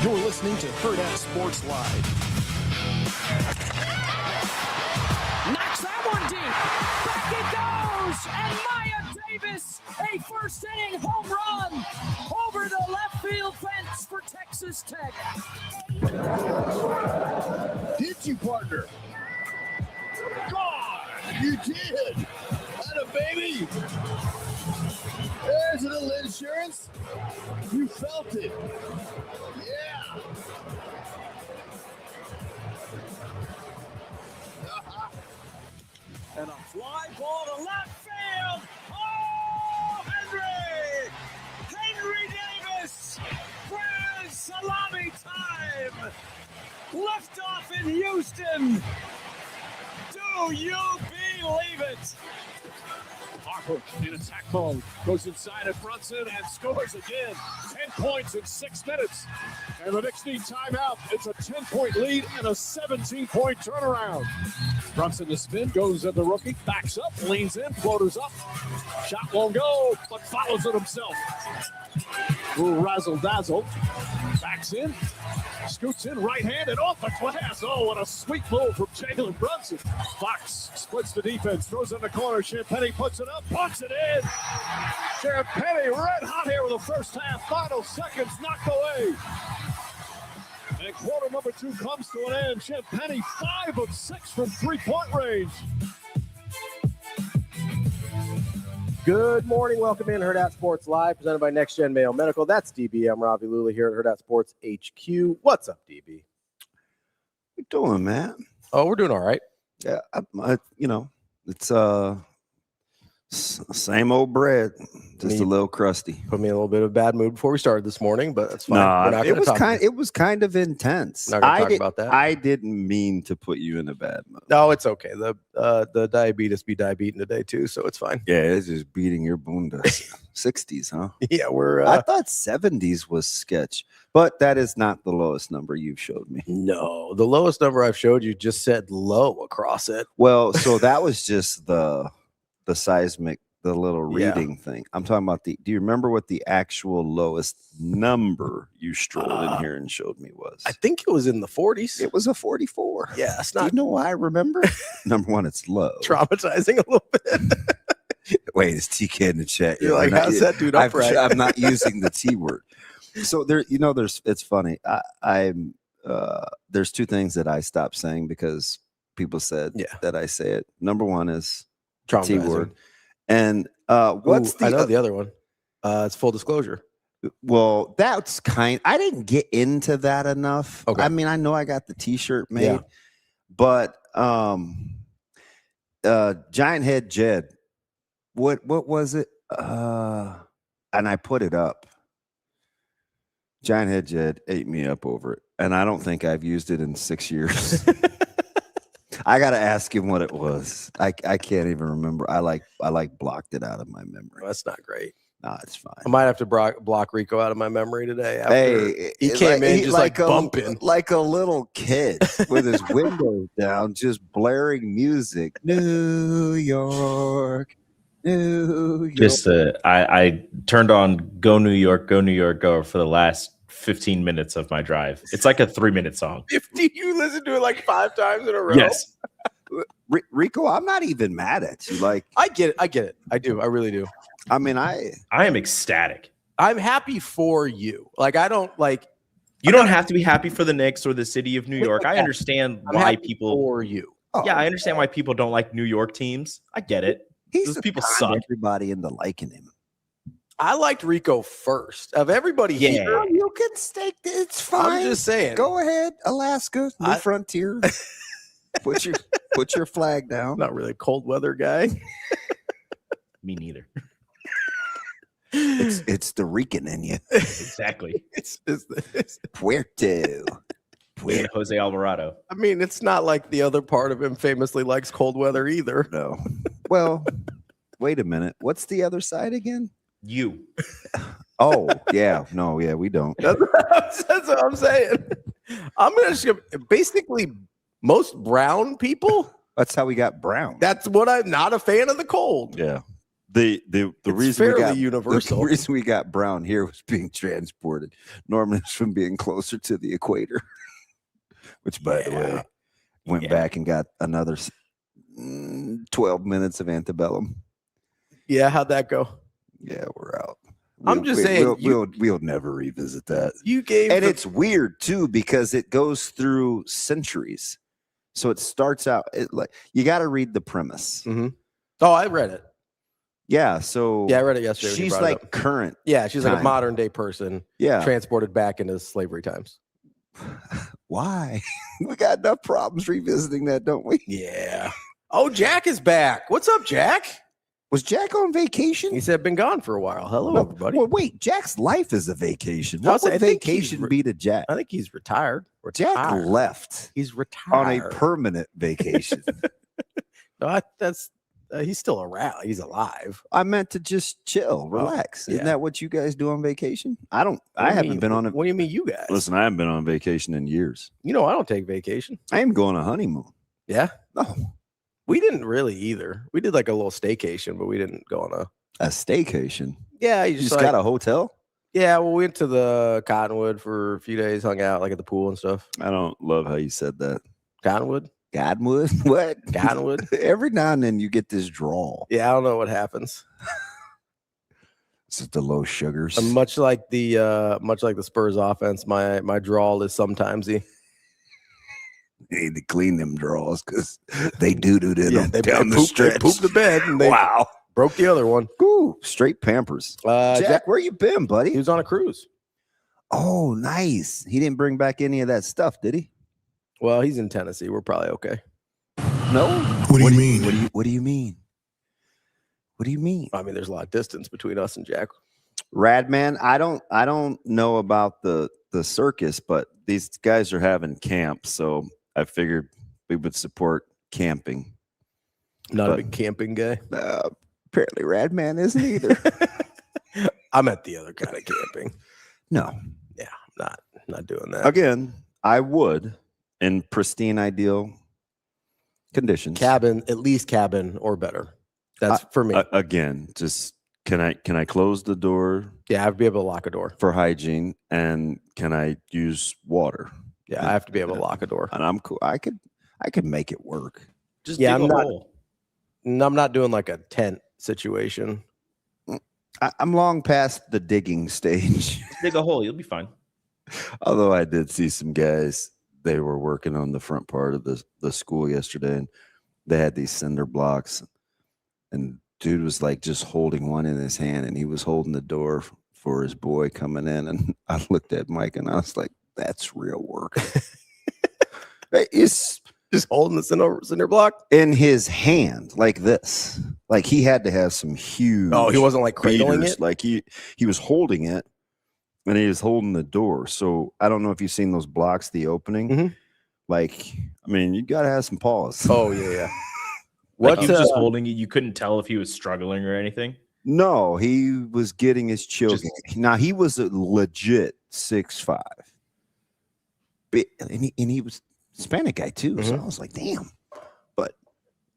You're listening to Hurrdat Sports Live. Knocks that one deep. Back it goes. And Maya Davis, a first inning home run over the left field fence for Texas Tech. Did you, partner? God, you did. Atta baby. There's a little insurance. You felt it. Yeah. And a fly ball to left field. Oh, Henry! Henry Davis! Grand salami time! Liftoff in Houston! Do you believe it? Harper in attack mode, goes inside of BRUNTZ and scores again. 10 points in 6 minutes. And the Knicks need timeout. It's a 10-point lead and a 17-point turnaround. BRUNTZ the spin, goes at the rookie, backs up, leans in, floaters up. Shot won't go, but follows it himself. Little razzle-dazzle. Backs in, scoots in, right hand and off the glass. Oh, what a sweet move from Jalen BRUNTZ. Fox splits the defense, throws it in the corner. Champagny puts it up, punts it in. Champagny red hot here with the first half. Final seconds knocked away. And quarter number 2 comes to an end. Champagny 5 of 6 from 3-point range. Good morning. Welcome in Hurrdat Sports Live, presented by Next Gen Mayo Medical. That's DB. I'm Ravi Lulla here at Hurrdat Sports HQ. What's up, DB? What you doing, man? Oh, we're doing all right. Yeah, it's same old bread, just a little crusty. Put me in a little bit of a bad mood before we started this morning, but that's fine. Nah, it was kind of intense. Not gonna talk about that. I didn't mean to put you in a bad mood. No, it's okay. The diabetes be diabeting today too, so it's fine. Yeah, it's just beating your bunda. 60s, huh? Yeah, I thought 70s was sketch, but that is not the lowest number you've showed me. No, the lowest number I've showed you just said low across it. Well, so that was just the seismic, the little reading thing. I'm talking about do you remember what the actual lowest number you strolled in here and showed me was? I think it was in the 40s. It was a 44. Yeah, it's Do not you know why I remember? Number one, it's low. traumatizing a little bit. Wait, it's TK in the chat. You're like, how's that dude upright? I'm not using the T word. So it's funny. There's 2 things that I stopped saying because people said that I say it. Number one is T word. And I know the other one. It's full disclosure. Well, that's I didn't get into that enough. Okay. I mean, I know I got the t-shirt made, but Giant Head Jed, what was it? And I put it up. Giant Head Jed ate me up over it. And I don't think I've used it in 6 years. I gotta ask him what it was. I can't even remember. I blocked it out of my memory. Well, that's not great. Nah, it's fine. I might have to block Rico out of my memory today. He came in just like bumping like a little kid with his windows down, just blaring music. New York, New York. Just I turned on Go New York, Go for the last 15 minutes of my drive. It's like a 3-minute song. You listen to it like 5 times in a row? Yes. Rico, I'm not even mad at you. Like, I get it. I do. I really do. I mean, I am ecstatic. I'm happy for you. Like, I don't like. You don't have to be happy for the Knicks or the city of New York. I understand why people. For you. Yeah, I understand why people don't like New York teams. I get it. Those people suck. Everybody into liking him. I liked Rico first of everybody here. You can stake. It's fine. I'm just saying. Go ahead, Alaska, New Frontier. Put your flag down. Not really a cold weather guy. Me neither. It's the Rican in you. Exactly. It's Puerto. Jose Alvarado. I mean, it's not like the other part of him famously likes cold weather either. No. Well, wait a minute. What's the other side again? You. Oh, yeah. No, yeah, we don't. That's what I'm saying. I'm going to basically most brown people. That's how we got brown. That's what I'm not a fan of the cold. Yeah. The reason fairly we got universal. The reason we got Brown here was being transported. Norman is from being closer to the equator, which, by the way, went back and got another 12 minutes of antebellum. Yeah, how'd that go? Yeah, we're out. I'm just saying, we'll never revisit that. You gave, and it's weird too because it goes through centuries. So it starts out like you got to read the premise. Mm-hmm. Oh, I read it. Yeah, so I read it yesterday. She's like current. Yeah, she's time. like a modern day person. Yeah, transported back into slavery times. Why? We got enough problems revisiting that, don't we? Yeah. Oh, Jack is back. What's up, Jack? Was Jack on vacation? He said been gone for a while. Hello, everybody. Well, wait, Jack's life is a vacation. What would vacation be to Jack? I think he's retired. Jack left. He's retired on a permanent vacation. No, he's still around. He's alive. I meant to just chill, relax. Isn't that what you guys do on vacation? I haven't been on it. What do you mean, you guys? Listen, I haven't been on vacation in years. You know, I don't take vacation. I am going on a honeymoon. Yeah. No. We didn't really either. We did like a little staycation, but we didn't go on a staycation. Yeah, you just got a hotel. Yeah, well, we went to the Cottonwood for a few days, hung out like at the pool and stuff. I don't love how you said that. Cottonwood? Godwood? What? Cottonwood? Every now and then you get this drawl. Yeah, I don't know what happens. It's just the low sugars. Much like the Spurs offense, my drawl is sometimesy. You need to clean them draws because they doo-dooed in them down the stretch. stretch. They pooped the bed and they broke the other one. Ooh, straight Pampers. Jack, where you been, buddy? He was on a cruise. Oh, nice. He didn't bring back any of that stuff, did he? Well, he's in Tennessee. We're probably okay. No? What do you mean? What do you mean? What do you mean? I mean, there's a lot of distance between us and Jack. Radman, I don't know about the circus, but these guys are having camp, so I figured we would support camping. Not a big camping guy. Apparently, Radman isn't either. I'm at the other kind of camping. No. Yeah, I'm not doing that. Again, I would in pristine, ideal conditions. Cabin, at least cabin or better. That's for me. Again, just can I close the door? Yeah, I have to be able to lock a door for hygiene, and can I use water? Yeah, I have to be able to lock a door. And I'm cool. I could make it work. Just dig a hole. I'm not doing like a tent situation. I'm long past the digging stage. Dig a hole, you'll be fine. Although I did see some guys, they were working on the front part of the school yesterday, and they had these cinder blocks, and dude was like just holding one in his hand, and he was holding the door for his boy coming in, and I looked at Mike and I was like, that's real work. It's just holding the cinder block in his hand like this. Like he had to have some huge. Oh, he wasn't like cradling beaters. it. Like he was holding it, and he was holding the door. So I don't know if you've seen those blocks, the opening. Mm-hmm. Like, I mean, you gotta have some pause. Oh yeah. Like he was just holding it. You couldn't tell if he was struggling or anything. No, he was getting his children. Now he was a legit 6'5", and he was a Hispanic guy too. Mm-hmm. So I was like, damn. But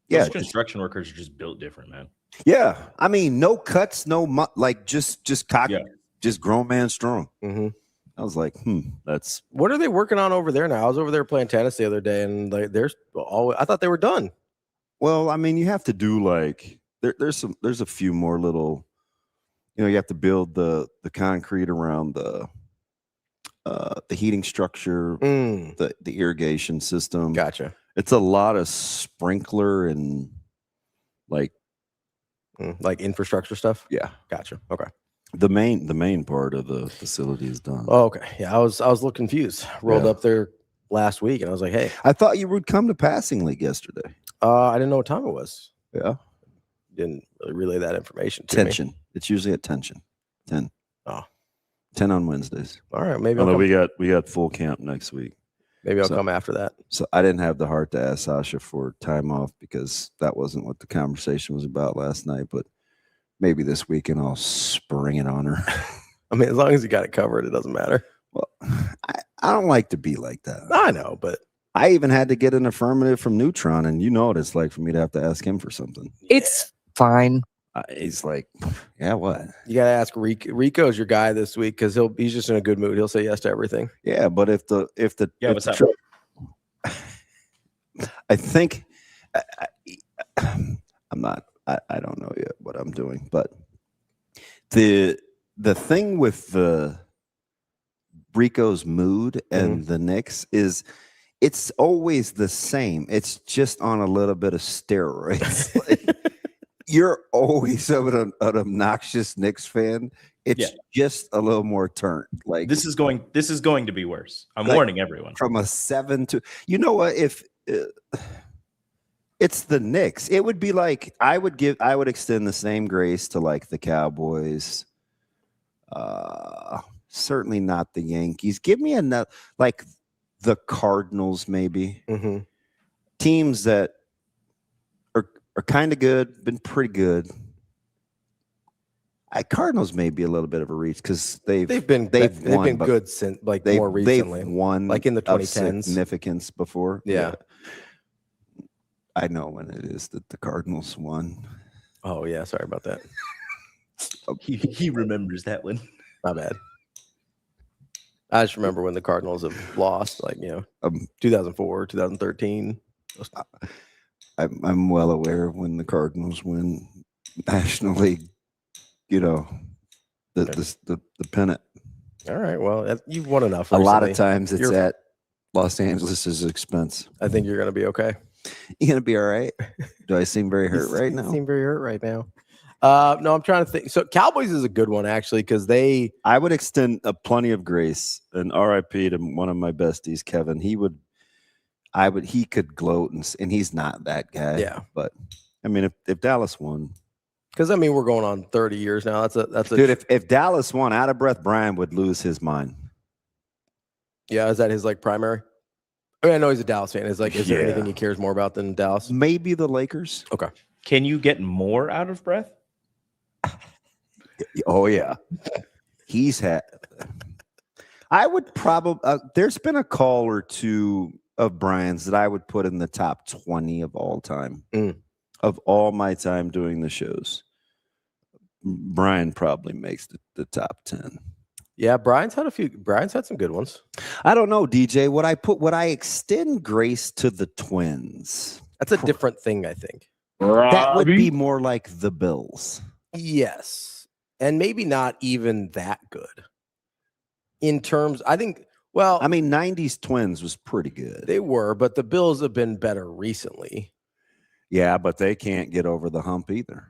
yeah, those construction workers are just built different, man. Yeah, I mean, no cuts, like just cock, just grown man strong. Mm-hmm. I was like, that's what are they working on over there now? I was over there playing tennis the other day, and like, I thought they were done. Well, I mean, you have to do like there's a few more little, you have to build the concrete around the heating structure, the irrigation system. Gotcha. It's a lot of sprinkler and like infrastructure stuff. Yeah, gotcha. Okay. The main part of the facility is done. Oh, okay. Yeah, I was a little confused. Rolled up there last week, and I was like, hey, I thought you would come to passing league yesterday. I didn't know what time it was. Yeah. Didn't really relay that information to me. It's usually at 10. 10 on Wednesdays. All right, maybe. Although we got full camp next week. Maybe I'll come after that. So I didn't have the heart to ask Sasha for time off because that wasn't what the conversation was about last night. But maybe this weekend I'll spring it on her. I mean, as long as you got it covered, it doesn't matter. Well, I don't like to be like that. I know, but I even had to get an affirmative from Neutron, and you know what it's like for me to have to ask him for something. It's fine. He's like, yeah, what? You got to ask Rico. Rico's your guy this week because he's just in a good mood. He'll say yes to everything. Yeah, but if the what's up? I think I'm not. I don't know yet what I'm doing, but the thing with the Rico's mood and the Knicks is it's always the same. It's just on a little bit of steroids. Like, you're always an obnoxious Knicks fan. It's just a little more turned. Like this is going to be worse. I'm warning everyone. From a 7 to, you know what? If it's the Knicks, it would be like I would extend the same grace to like the Cowboys. Certainly not the Yankees. Give me another, like the Cardinals, maybe. Teams that are kind of good, been pretty good. Cardinals may be a little bit of a reach because they've been good since like more recently. They've won like in the 2010s significance before. Yeah. I know when it is that the Cardinals won. Oh yeah, sorry about that. He remembers that one. My bad. I just remember when the Cardinals have lost, like 2004, 2013. I'm well aware when the Cardinals win National League, the pennant. All right, well, you've won enough. A lot of times it's at Los Angeles' expense. I think you're going to be okay. You going to be all right? Do I seem very hurt right now? You seem very hurt right now. No, I'm trying to think. So Cowboys is a good one, actually, because I would extend plenty of grace and RIP to one of my besties, Kevin. He could gloat and he's not that guy. Yeah. But I mean, if Dallas won, because we're going on 30 years now. That's a dude. If Dallas won, out of breath, Brian would lose his mind. Yeah, is that his like primary? I mean, I know he's a Dallas fan. Is there anything he cares more about than Dallas? Maybe the Lakers. Okay. Can you get more out of breath? Oh yeah, he's had. I would probably. There's been a call or two of Brian's that I would put in the top 20 of all time, of all my time doing the shows. Brian probably makes the top 10. Yeah, Brian's had some good ones. I don't know, DJ. Would I extend grace to the Twins? That's a different thing, I think. Ravi? That would be more like the Bills. Yes. And maybe not even that good. In terms, I think, well, I mean, 90s Twins was pretty good. They were, but the Bills have been better recently. Yeah, but they can't get over the hump either.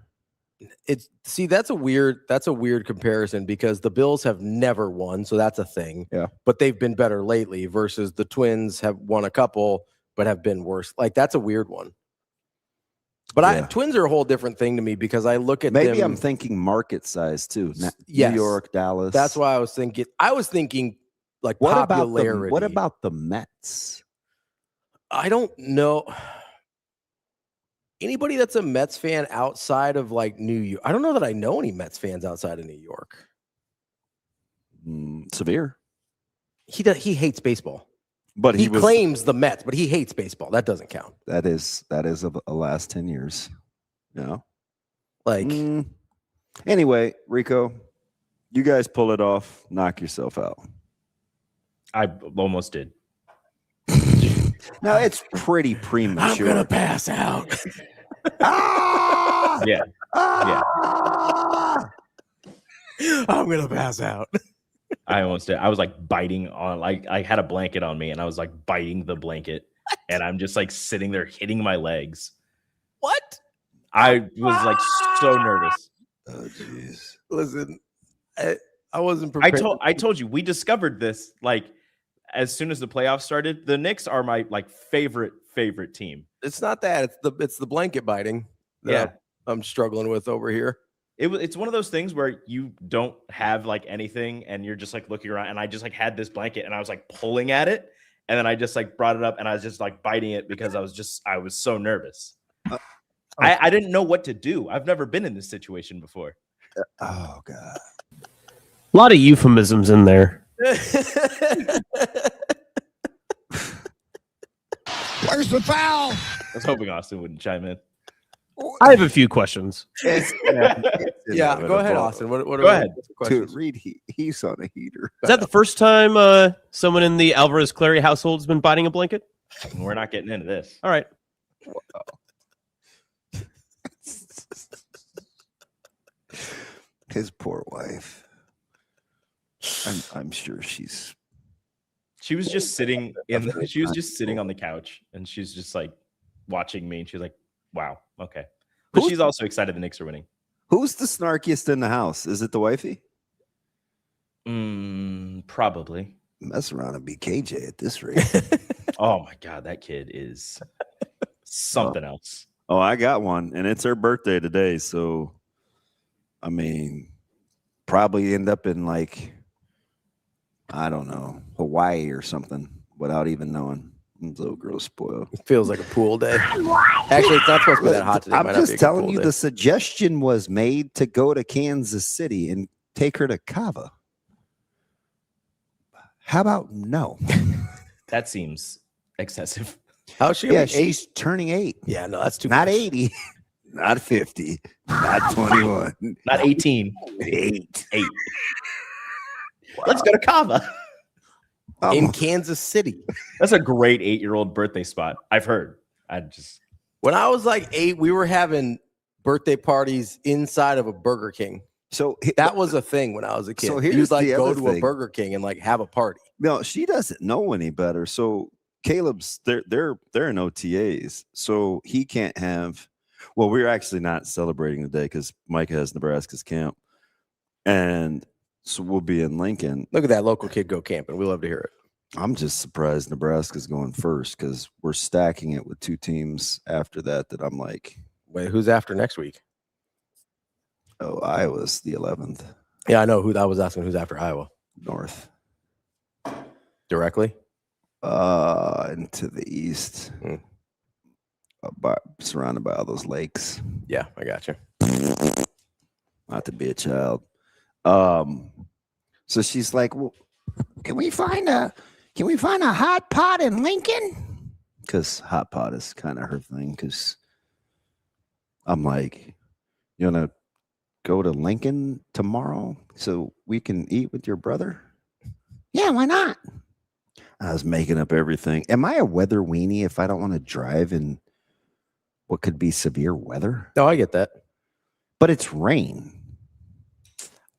That's a weird comparison because the Bills have never won, so that's a thing. Yeah. But they've been better lately versus the Twins have won a couple but have been worse. Like that's a weird one. But Twins are a whole different thing to me because I look at maybe them, I'm thinking market size too. Yes. New York, Dallas. That's why I was thinking like popularity. What about the Mets? I don't know. Anybody that's a Mets fan outside of like New York. I don't know that I know any Mets fans outside of New York. Severe. He hates baseball. But he claims the Mets, but he hates baseball. That doesn't count. That is a last 10 years. Like anyway, Rico, you guys pull it off, knock yourself out. I almost did. Now it's pretty premature. I'm gonna pass out. Yeah. I'm gonna pass out. I almost did. I was like biting on, like I had a blanket on me and I was like biting the blanket and I'm just like sitting there hitting my legs. What? I was like so nervous. Oh jeez. Listen, I wasn't prepared. I told you we discovered this like as soon as the playoffs started. The Knicks are my like favorite team. It's not that. It's the blanket biting that I'm struggling with over here. It's one of those things where you don't have like anything and you're just like looking around, and I just like had this blanket and I was like pulling at it, and then I just like brought it up and I was just like biting it because I was so nervous. I didn't know what to do. I've never been in this situation before. Oh God. A lot of euphemisms in there. Where's the foul? I was hoping Austin wouldn't chime in. I have a few questions. Yeah, go ahead, Austin. What Go ahead. Dude, Reed, he's on a heater. Is that the first time someone in the Alvarez-Clary household has been biting a blanket? We're not getting into this. All right. His poor wife. I'm sure she's. She was just sitting she was just sitting on the couch, and she's just like watching me, and she's like, "Wow, okay." But she's also excited the Knicks are winning. Who's the snarkiest in the house? Is it the wifey? Probably. Mess around and be KJ at this rate. Oh my god, that kid is something else. Oh, I got one, and it's her birthday today. So, I mean, probably end up in like, I don't know, Hawaii or something without even knowing. Little girl spoiled. It feels like a pool day. Actually, it's not supposed to be that hot today. I'm just telling you, the suggestion was made to go to Kansas City and take her to Cava. How about no? That seems excessive. How's she? Yeah, she's turning 8. Yeah, no, that's too not much. 80, not 50, not 21, not 18. 8. Wow. Let's go to Cava. In Kansas City. That's a great 8-year-old birthday spot. I've heard. When I was like 8, we were having birthday parties inside of a Burger King. So that was a thing when I was a kid. So here's you'd like the go other to a thing. Burger King and like have a party. No, she doesn't know any better. So Caleb's they're in OTAs, so he can't have. Well, we're actually not celebrating the day because Micah has Nebraska's camp, and so we'll be in Lincoln. Look at that local kid go camping. We love to hear it. I'm just surprised Nebraska's going first because we're stacking it with 2 teams after that. That I'm like, wait, who's after next week? Oh, Iowa's the 11th. Yeah, I know who. I was asking who's after Iowa. North. Directly? Into the east. Surrounded by all those lakes. Yeah, I got you. Not to be a child. So she's like, well, can we find a hot pot in Lincoln? Because hot pot is kind of her thing. Because I'm like, you want to go to Lincoln tomorrow so we can eat with your brother? Yeah, why not? I was making up everything. Am I a weather weenie if I don't want to drive in what could be severe weather? No, I get that. But it's rain.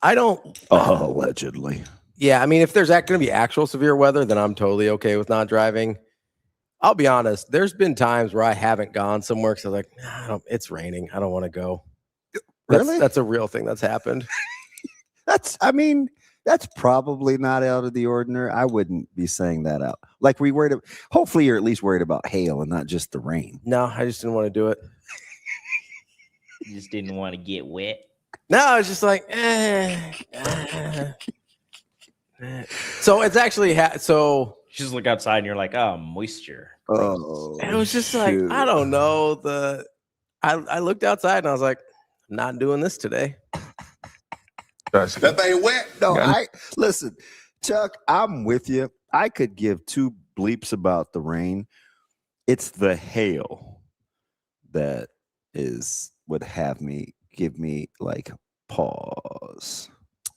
I don't. Allegedly. Yeah, I mean, if there's going to be actual severe weather, then I'm totally okay with not driving. I'll be honest. There's been times where I haven't gone somewhere because I was like, nah, it's raining. I don't want to go. Really? That's a real thing that's happened. That's probably not out of the ordinary. I wouldn't be saying that out. Like hopefully you're at least worried about hail and not just the rain. No, I just didn't want to do it. You just didn't want to get wet. No, I was just like, So it's actually so you just look outside and you're like, oh, moisture. Oh, it was just like, I don't know. I looked outside and I was like, I'm not doing this today. That thing wet. No, listen, Chuck, I'm with you. I could give 2 bleeps about the rain. It's the hail that would give me like pause.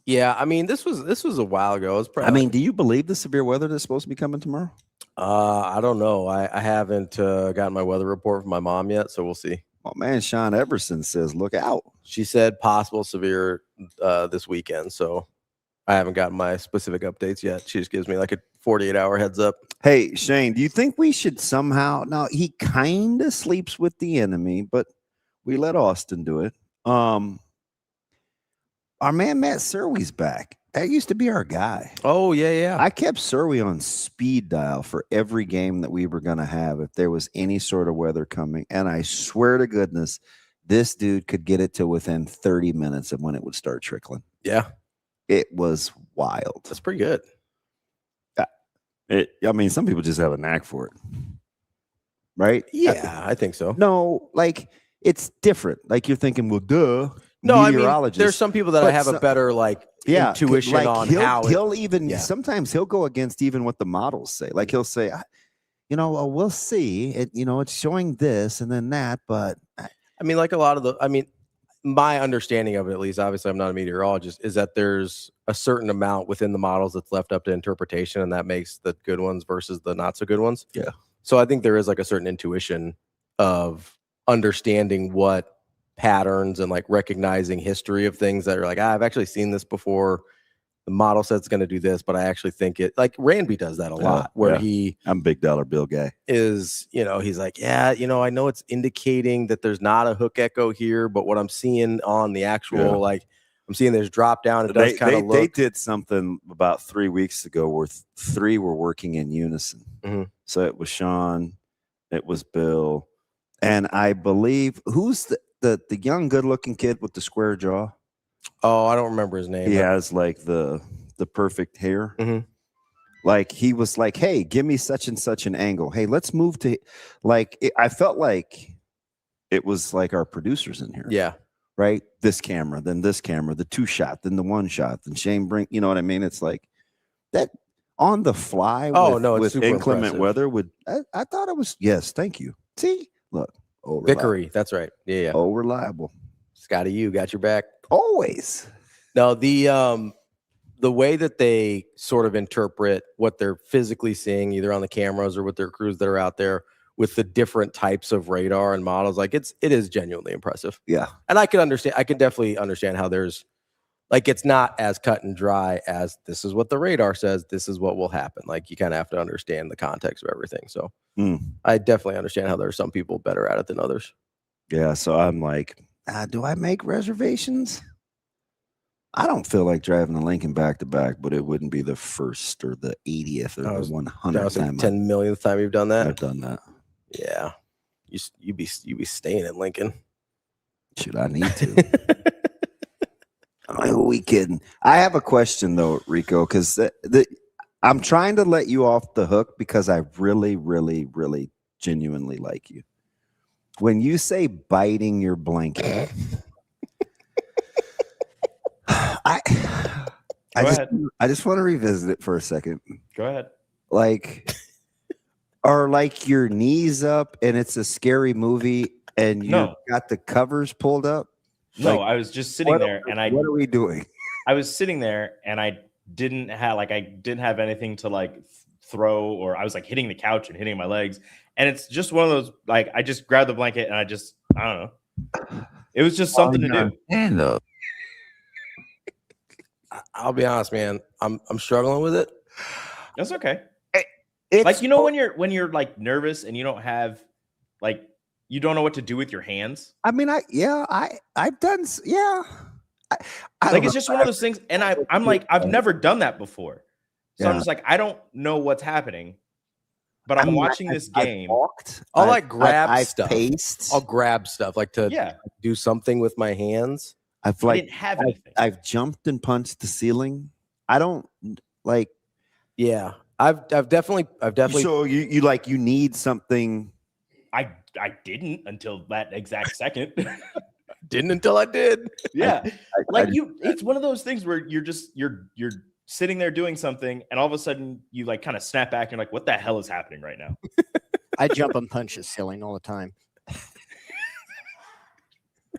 Yeah, I mean, this was a while ago. It was probably, do you believe the severe weather that's supposed to be coming tomorrow? I don't know. I haven't gotten my weather report from my mom yet, so we'll see. Oh man, Sean Everson says, look out. She said possible severe this weekend, so I haven't gotten my specific updates yet. She just gives me like a 48-hour heads up. Hey, Shane, do you think we should somehow, now he kind of sleeps with the enemy, but we let Austin do it. Our man Matt Serwy's back. That used to be our guy. Oh, yeah. I kept Serwy on speed dial for every game that we were going to have if there was any sort of weather coming. And I swear to goodness, this dude could get it to within 30 minutes of when it would start trickling. Yeah. It was wild. That's pretty good. Some people just have a knack for it. Right? Yeah, I think so. No, like it's different. Like you're thinking, well, duh. No, I mean, there's some people that I have a better intuition on how he'll even sometimes he'll go against even what the models say. Like he'll say, we'll see it. It's showing this and then that, but I mean, like a lot of the, I mean, my understanding of it, at least, obviously I'm not a meteorologist, is that there's a certain amount within the models that's left up to interpretation, and that makes the good ones versus the not so good ones. Yeah. So I think there is like a certain intuition of understanding what patterns and like recognizing history of things that are like, I've actually seen this before. The model says it's going to do this, but I actually think it, like Ranby does that a lot, where I'm a big dollar bill guy. is, he's like, yeah, I know it's indicating that there's not a hook echo here, but what I'm seeing on the actual, like, I'm seeing there's drop down. It does kind of look. They did something about 3 weeks ago where 3 were working in unison. Mm-hmm. So it was Sean, it was Bill, and I believe who's the young, good-looking kid with the square jaw? Oh, I don't remember his name. He has like the perfect hair. Mm-hmm. Like he was like, hey, give me such and such an angle. Hey, let's move to I felt like it was like our producers in here. Yeah. Right. This camera, then this camera, the 2-shot, then the 1-shot, then Shane Brink. You know what I mean? It's like that on the fly. Oh, with, no, it's with super inclement impressive. weather I thought it was, yes, thank you. See, look. Vickery. That's right. Yeah. Oh, reliable. Scotty, you got your back. Always. No, the way that they sort of interpret what they're physically seeing, either on the cameras or with their crews that are out there with the different types of radar and models, like it is genuinely impressive. Yeah. And I can definitely understand how there's like, it's not as cut and dry as this is what the radar says, this is what will happen. Like you kind of have to understand the context of everything. So I definitely understand how there are some people better at it than others. Yeah. So I'm like, do I make reservations? I don't feel like driving the Lincoln back to back, but it wouldn't be the first or the 80th or the 100th time. 10 millionth time you've done that. I've done that. Yeah, you be staying in Lincoln. Should I need to? Who are we kidding? I have a question though, Rico, because I'm trying to let you off the hook because I really, really, really genuinely like you. When you say biting your blanket, I just want to revisit it for a second. Go ahead. Like, are like your knees up and it's a scary movie and you got the covers pulled up? No, like, I was just sitting there and what are we doing? I was sitting there and I didn't have anything to like throw, or I was like hitting the couch and hitting my legs. And it's just one of those, like, I just grabbed the blanket and I don't know. It was just something to do. And I'll be honest, man. I'm struggling with it. That's okay. It's like, when you're like nervous and you don't have like, you don't know what to do with your hands. I mean, I've done, yeah. I like, it's just one of those things. And I'm like, I've never done that before. So I'm just like, I don't know what's happening, but I'm watching this game. I'll like grab stuff. Paced. I'll grab stuff like to do something with my hands. I didn't have anything. I've jumped and punched the ceiling. I don't like. Yeah, I've definitely. So you need something. I didn't until that exact second. Didn't until I did. Yeah, it's one of those things where you're sitting there doing something, and all of a sudden you like kind of snap back and you're like, what the hell is happening right now? I jump and punch the ceiling all the time.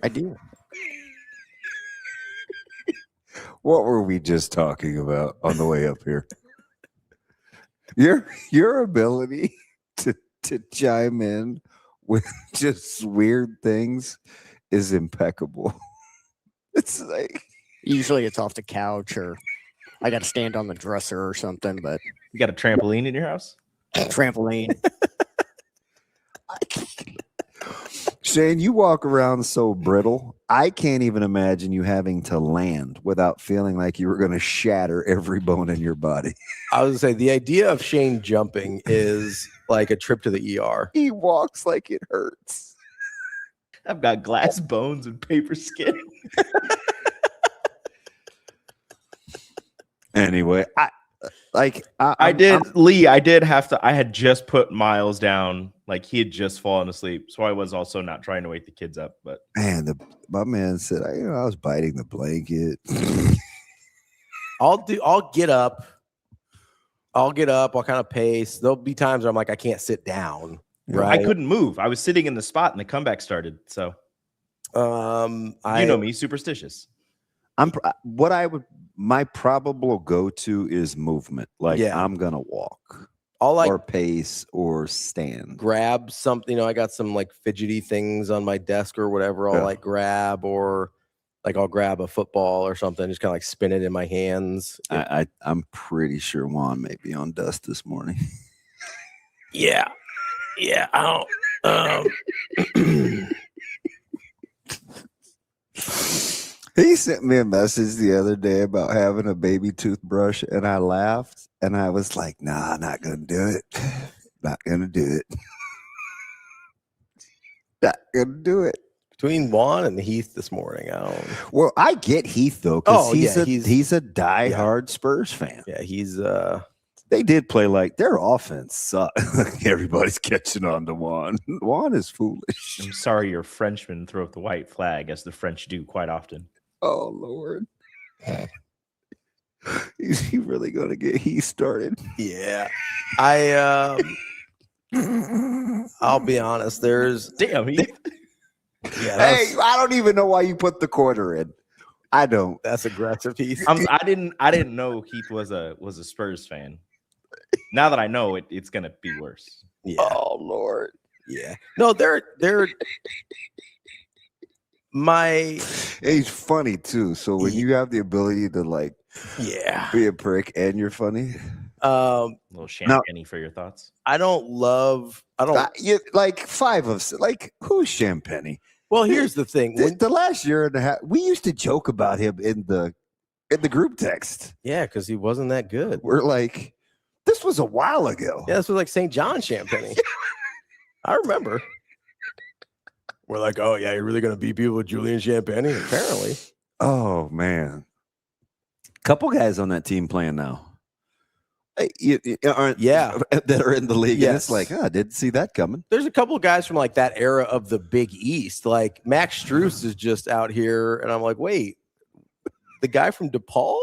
I do. What were we just talking about on the way up here? Your ability to chime in with just weird things is impeccable. It's like usually it's off the couch or I got to stand on the dresser or something, but you got a trampoline in your house? Trampoline. Shane, you walk around so brittle. I can't even imagine you having to land without feeling like you were going to shatter every bone in your body. I was going to say, the idea of Shane jumping is like a trip to the ER. He walks like it hurts. I've got glass bones and paper skin. Anyway, I had just put Miles down. Like, he had just fallen asleep. So I was also not trying to wake the kids up. But man, my man said, I was biting the blanket. I'll get up. I'll kind of pace. There'll be times where I'm like, I can't sit down. Right. I couldn't move. I was sitting in the spot and the comeback started. So You know me, superstitious. My probable go-to is movement. Like I'm gonna walk. Or pace or stand. Grab something. I got some like fidgety things on my desk or whatever. I'll like grab, or like I'll grab a football or something, just kind of like spin it in my hands. I'm pretty sure Juan may be on dust this morning. Yeah. I don't. He sent me a message the other day about having a baby toothbrush, and I laughed, and I was like, nah, not going to do it. Not going to do it. Not going to do it. Between Juan and Heath this morning, I don't. Well, I get Heath, though, because he's a diehard Spurs fan. Yeah, he's they did play like their offense sucked. Everybody's catching on to Juan. Juan is foolish. I'm sorry your Frenchmen throw up the white flag, as the French do quite often. Oh, Lord. Is he really going to get Heath started? Yeah. I'll be honest. Damn, Heath. Hey, I don't even know why you put the quarter in. I don't. That's aggressive, Heath. I didn't know Heath was a Spurs fan. Now that I know it, it's gonna be worse. Yeah. Oh Lord. Yeah. No, they're He's funny too. So when you have the ability to like be a prick and you're funny. A little champagne for your thoughts. I don't like who's Champagne? Well, here's the thing. The last year and a half, we used to joke about him in the group text. Yeah, because he wasn't that good. We're like, this was a while ago. Yeah, this was like St. John Champagne. I remember. We're like, oh yeah, you're really gonna beat people with Julian Champagne? Apparently. Oh man. Couple guys on that team playing now. That are in the league. Yes. And it's like, I didn't see that coming. There's a couple of guys from like that era of the Big East. Like Max Strus is just out here, and I'm like, wait, the guy from DePaul?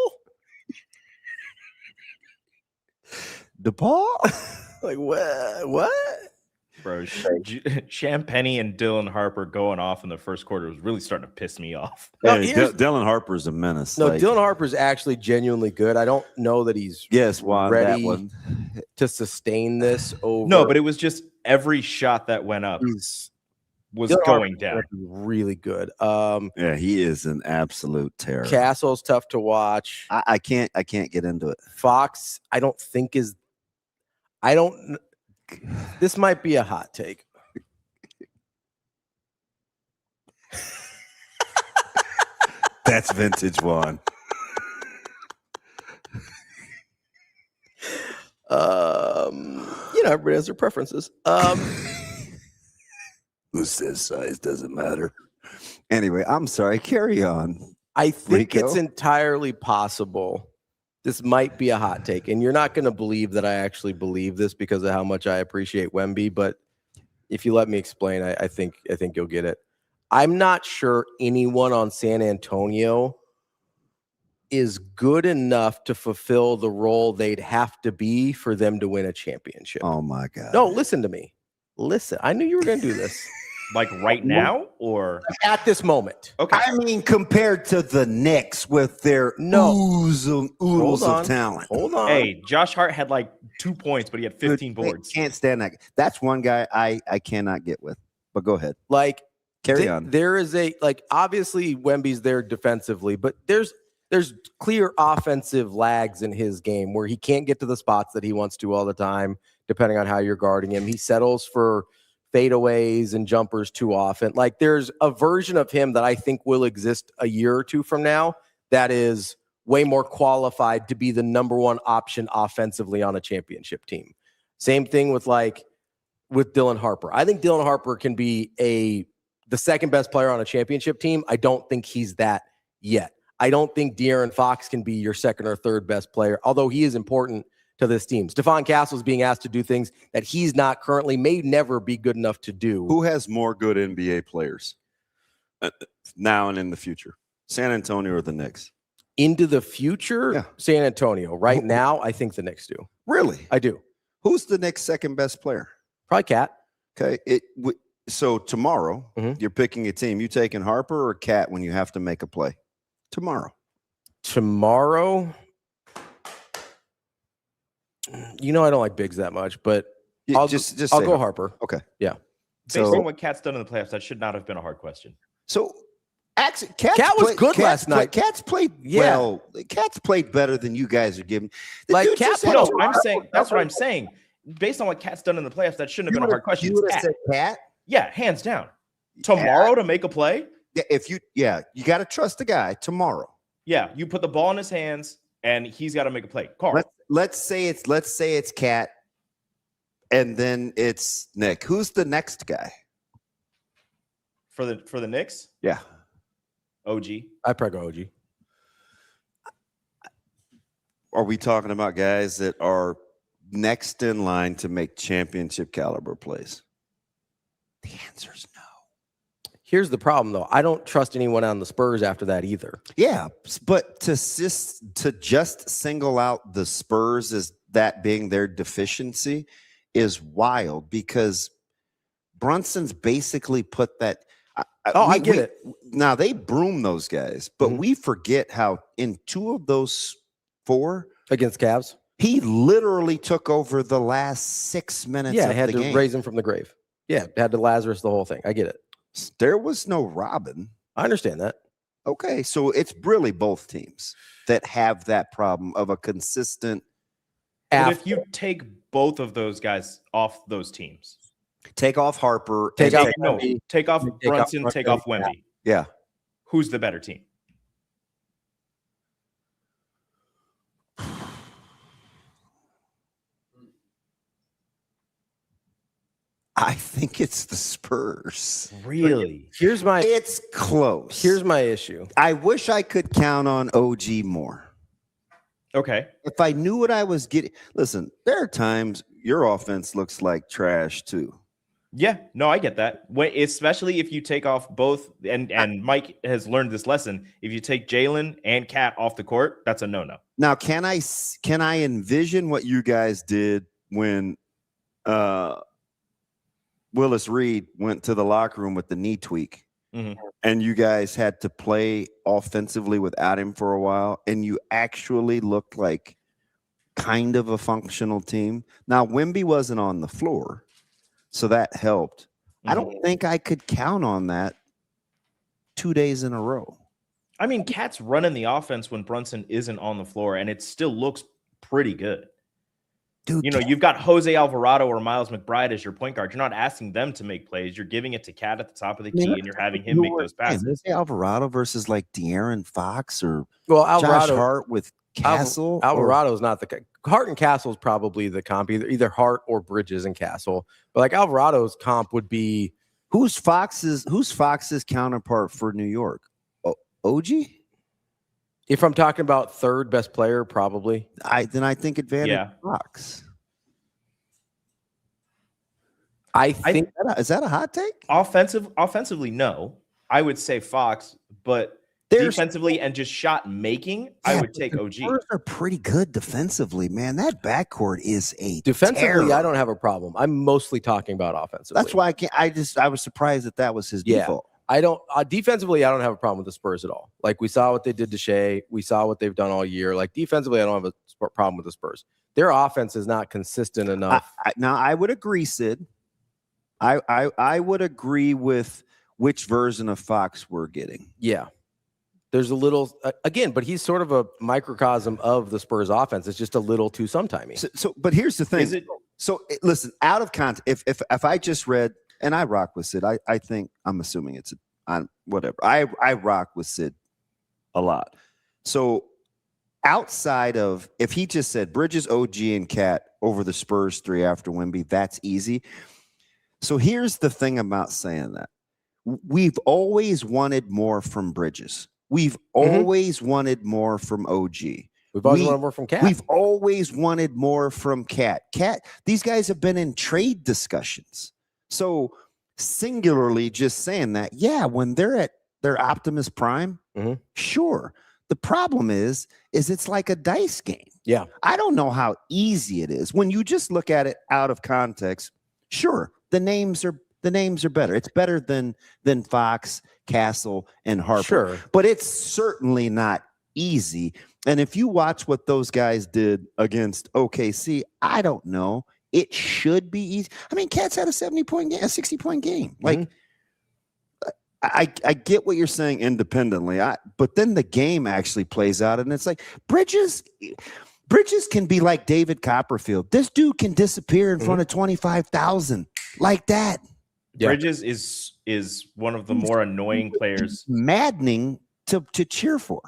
DePaul? Like what? Bro, Champagne and Dylan Harper going off in the first quarter was really starting to piss me off. No, Dylan Harper's a menace. No, Dylan Harper's actually genuinely good. I don't know that he's ready to sustain this over. No, but it was just every shot that went up was going down. Really good. Yeah, he is an absolute terror. Castle's tough to watch. I can't get into it. Fox, I don't think is. This might be a hot take. That's vintage one. Everybody has their preferences. Who says size doesn't matter? Anyway, I'm sorry. Carry on. I think Rico? It's entirely possible. This might be a hot take, and you're not going to believe that I actually believe this because of how much I appreciate Wemby. But if you let me explain, I think you'll get it. I'm not sure anyone on San Antonio is good enough to fulfill the role they'd have to be for them to win a championship. Oh my God! No, listen to me. Listen, I knew you were going to do this. Like right now or at this moment? Okay. I mean, compared to the Knicks with their oodles of talent. Hold on. Hey, Josh Hart had like 2 points, but he had 15 boards. Can't stand that. That's one guy I cannot get with. But go ahead. Like, carry on. There is obviously Wemby's there defensively, but there's clear offensive lags in his game where he can't get to the spots that he wants to all the time, depending on how you're guarding him. He settles for fadeaways and jumpers too often. Like, there's a version of him that I think will exist a year or two from now that is way more qualified to be the number one option offensively on a championship team. Same thing with Dylan Harper. I think Dylan Harper can be the second best player on a championship team. I don't think he's that yet. I don't think De'Aaron Fox can be your second or third best player, although he is important to this team. Stephon Castle is being asked to do things that he's not currently, may never be good enough to do. Who has more good NBA players now and in the future? San Antonio or the Knicks? Into the future, yeah. San Antonio. Right now, I think the Knicks do. Really? I do. Who's the Knicks' second best player? Probably Cat. Okay. So tomorrow, Mhm. you're picking a team. You taking Harper or Cat when you have to make a play? Tomorrow. Tomorrow, I don't like bigs that much, but I'll just I'll say go Harper. Harper. Okay. Yeah. Based on what Cat's done in the playoffs, that should not have been a hard question. So actually, Cat was good last night. Cat's played well. Cat's played better than you guys are giving. The Like, dude Cat just put had a- No, I'm saying that's what I'm saying. Based on what Cat's done in the playoffs, that shouldn't have been a hard question. You It's would have Cat. said Cat. Yeah, hands down. Tomorrow to make a play? Yeah, you got to trust the guy tomorrow. Yeah, you put the ball in his hands and he's got to make a play. Carl. Let's say it's Cat, and then it's Nick. Who's the next guy? For the Knicks? Yeah. OG. I probably go OG. Are we talking about guys that are next in line to make championship caliber plays? The answer's no. Here's the problem, though. I don't trust anyone on the Spurs after that either. Yeah, but to just single out the Spurs as that being their deficiency is wild, because Brunson's basically put that. I get it. Now they broom those guys, but we forget how in 2 of those 4 Against Cavs? he literally took over the last 6 minutes. Yeah, of had the to game. raise him from the grave. Yeah, had to Lazarus the whole thing. I get it. There was no Robin. I understand that. Okay, so it's really both teams that have that problem of a consistent. But if you take both of those guys off those teams, Take off Harper. Take and out Wemby. take off Take off Brunson, take off Wemby. Yeah. Who's the better team? I think it's the Spurs. Really? It's close. Here's my issue. I wish I could count on OG more. Okay. If I knew what I was getting. Listen, there are times your offense looks like trash too. Yeah, no, I get that. Especially if you take off both, and Mike has learned this lesson. If you take Jalen and Cat off the court, that's a no-no. Now, can I envision what you guys did when Willis Reed went to the locker room with the knee tweak, and you guys had to play offensively without him for a while, and you actually looked like kind of a functional team? Now, Wemby wasn't on the floor, so that helped. I don't think I could count on that 2 days in a row. I mean, Cat's running the offense when Brunson isn't on the floor, and it still looks pretty good. Dude, you've got Jose Alvarado or Miles McBride as your point guard. You're not asking them to make plays. You're giving it to Cat at the top of the key, and you're having him make those passes. Jose Alvarado versus like De'Aaron Fox or Alvarado, Josh Hart with Castle. Alvarado's not the Hart, and Castle's probably the comp, either Hart or Bridges and Castle. But like Alvarado's comp would be who's Fox's counterpart for New York? OG? If I'm talking about third best player, probably. I think advantage Fox. I think is that a hot take? Offensively, no. I would say Fox, but defensively and just shot making, I would take OG. Spurs are pretty good defensively, man. That backcourt is a defensively. terror. I don't have a problem. I'm mostly talking about offensively. That's why I was surprised that was his default. I don't defensively. I don't have a problem with the Spurs at all. Like we saw what they did to Shea. We saw what they've done all year. Like defensively, I don't have a problem with the Spurs. Their offense is not consistent enough. Now I would agree, Sid. I would agree with which version of Fox we're getting. Yeah. There's a little again, but he's sort of a microcosm of the Spurs offense. It's just a little too sometimey. So but here's the thing. Listen, out of context, if I just read, and I rock with Sid, I think I'm assuming it's on whatever. I rock with Sid a lot. So outside of if he just said Bridges, OG, and Cat over the Spurs 3 after Wemby, that's easy. So here's the thing about saying that. We've always wanted more from Bridges. We've always wanted more from OG. We've always wanted more from Cat. We've always wanted more from Cat. These guys have been in trade discussions. So singularly just saying that, yeah, when they're at their Optimus Prime, sure. The problem is it's like a dice game. Yeah. I don't know how easy it is. When you just look at it out of context, sure, the names are The names are better. It's better than Fox, Castle, and Harper. Sure. But it's certainly not easy. And if you watch what those guys did against OKC, I don't know. It should be easy. I mean, Cats had a 70-point game, a 60-point game. Like, I get what you're saying independently, but then the game actually plays out, and it's like Bridges can be like David Copperfield. This dude can disappear in front of 25,000 like that. Yeah. Bridges is one of the more annoying players. Maddening to cheer for.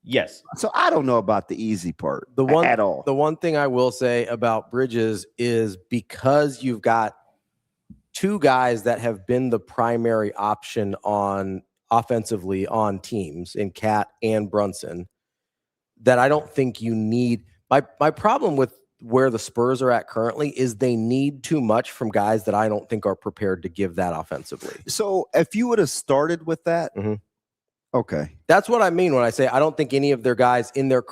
Yes. So I don't know about the easy part at all. The one thing I will say about Bridges is because you've got two guys that have been the primary option on offensively on teams in Cat and Brunson, that I don't think you need. My problem with where the Spurs are at currently is they need too much from guys that I don't think are prepared to give that offensively. So if you would have started with that, okay. That's what I mean when I say I don't think any of their guys in the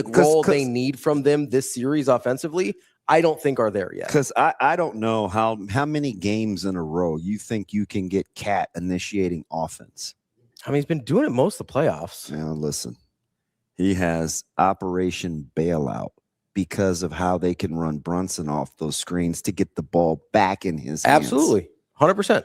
role they need from them this series offensively, I don't think are there yet. Because I don't know how many games in a row you think you can get Cat initiating offense. I mean, he's been doing it most of the playoffs. Now, listen, he has Operation Bailout because of how they can run Brunson off those screens to get the ball back in his hands. Absolutely. 100%.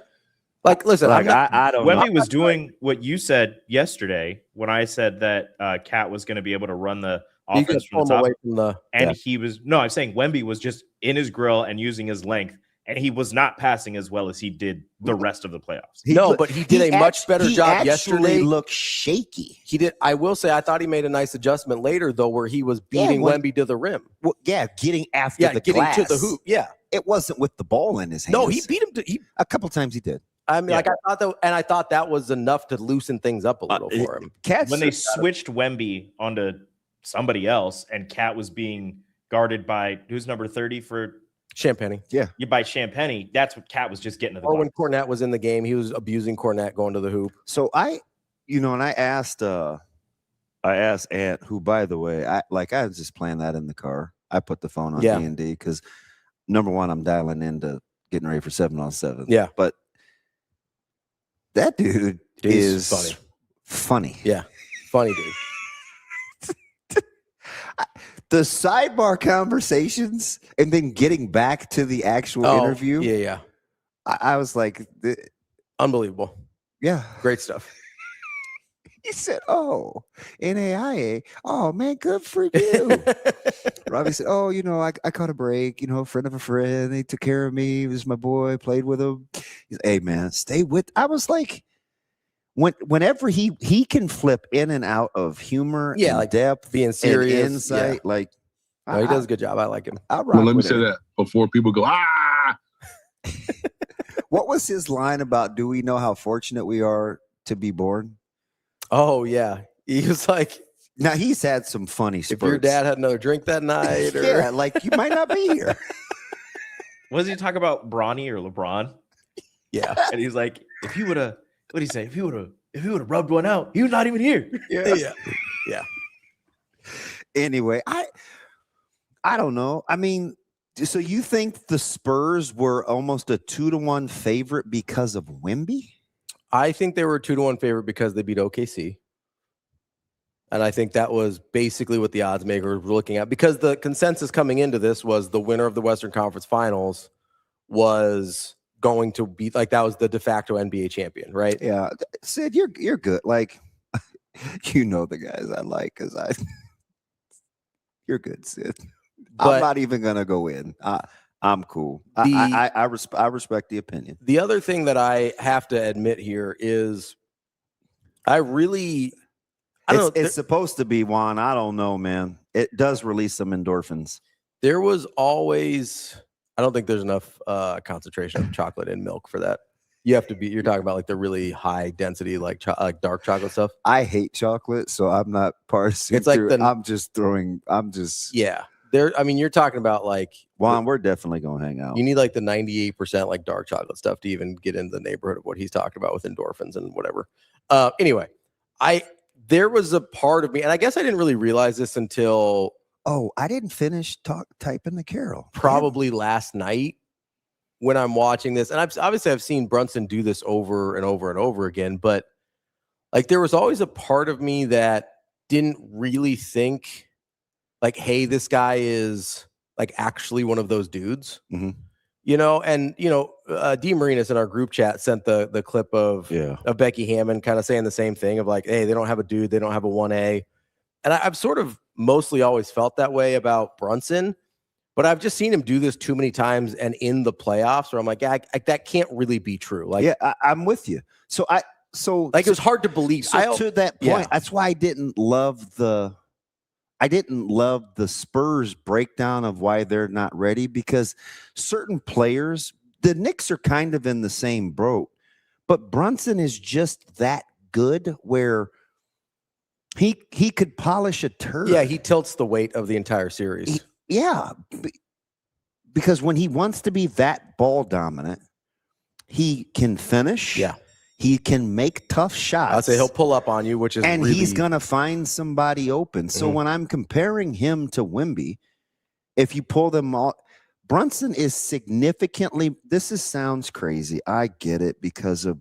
Like, listen, I don't know. Wemby was doing what you said yesterday when I said that Cat was going to be able to run the offense from the top. He was I'm saying Wemby was just in his grill and using his length, and he was not passing as well as he did the rest of the playoffs. But he did a much better job yesterday. He looked shaky. He did. I will say I thought he made a nice adjustment later though, where he was beating Wemby to the rim. Well, getting after the glass. To the hoop. Yeah, it wasn't with the ball in his hands. No, he beat him a couple times. He did. I mean, I thought that was enough to loosen things up a little for him. When they switched Wemby onto somebody else, and Cat was being guarded by who's number 30 for Champagny. Yeah, by Champagny. That's what Cat was just getting to the. Or when Cornette was in the game, he was abusing Cornette going to the hoop. So I asked Ant, who, by the way, I was just playing that in the car. I put the phone on D&D because number one, I'm dialing into getting ready for 7-on-7. Yeah, but that dude is funny. Yeah, funny dude. The sidebar conversations and then getting back to the actual interview. Yeah. I was like, unbelievable. Yeah. Great stuff. He said, NAIA. Oh, man, good for you. Ravi said, I caught a break. A friend of a friend. They took care of me. He was my boy. Played with him. He's, hey, man, stay with. I was like, whenever he can flip in and out of humor, and depth, being serious, and insight, he does a good job. I like him. Well, let me say that before people go, What was his line about? Do we know how fortunate we are to be born? Oh yeah, he was like. Now he's had some funny spurts. If your dad had another drink that night, you might not be here. What does he talk about, Bronny or LeBron? Yeah, and he's like, if he would have. What did he say? If he would have rubbed one out, he was not even here. Yeah. Anyway, I don't know. I mean, so you think the Spurs were almost a 2-1 favorite because of Wemby? I think they were a 2-1 favorite because they beat OKC. And I think that was basically what the odds makers were looking at, because the consensus coming into this was the winner of the Western Conference Finals was going to be that was the de facto NBA champion, right? Yeah. Sid, you're good. Like, the guys I like because you're good, Sid. I'm not even gonna go in. I'm cool. I respect the opinion. The other thing that I have to admit here is it's supposed to be, Juan. I don't know, man. It does release some endorphins. There was always, I don't think there's enough concentration of chocolate in milk for that. You're talking about like the really high density, like dark chocolate stuff. I hate chocolate, so I'm not parsing. It's like you're talking about like, Juan, we're definitely going to hang out. You need like the 98% like dark chocolate stuff to even get into the neighborhood of what he's talking about with endorphins and whatever. Anyway, there was a part of me, and I guess I didn't really realize this until I didn't finish typing the Carol probably last night when I'm watching this, and I've seen Brunson do this over and over and over again, but like there was always a part of me that didn't really think like, hey, this guy is like actually one of those dudes, you know? And, you know, D Marinas in our group chat sent the clip of Becky Hammond kind of saying the same thing of like, hey, they don't have a dude. They don't have a 1A. And I've sort of mostly always felt that way about Brunson, but I've just seen him do this too many times and in the playoffs where I'm like, yeah, that can't really be true. Like, yeah, I'm with you. So it was hard to believe. So to that point, that's why I didn't love the Spurs breakdown of why they're not ready, because certain players, the Knicks are kind of in the same boat, but Brunson is just that good where he could polish a turd. Yeah, he tilts the weight of the entire series. Because when he wants to be that ball dominant, he can finish. Yeah. He can make tough shots. I'll say he'll pull up on you, which is really... he's going to find somebody open. So when I'm comparing him to Wemby, if you pull them all, Brunson is significantly, sounds crazy. I get it because of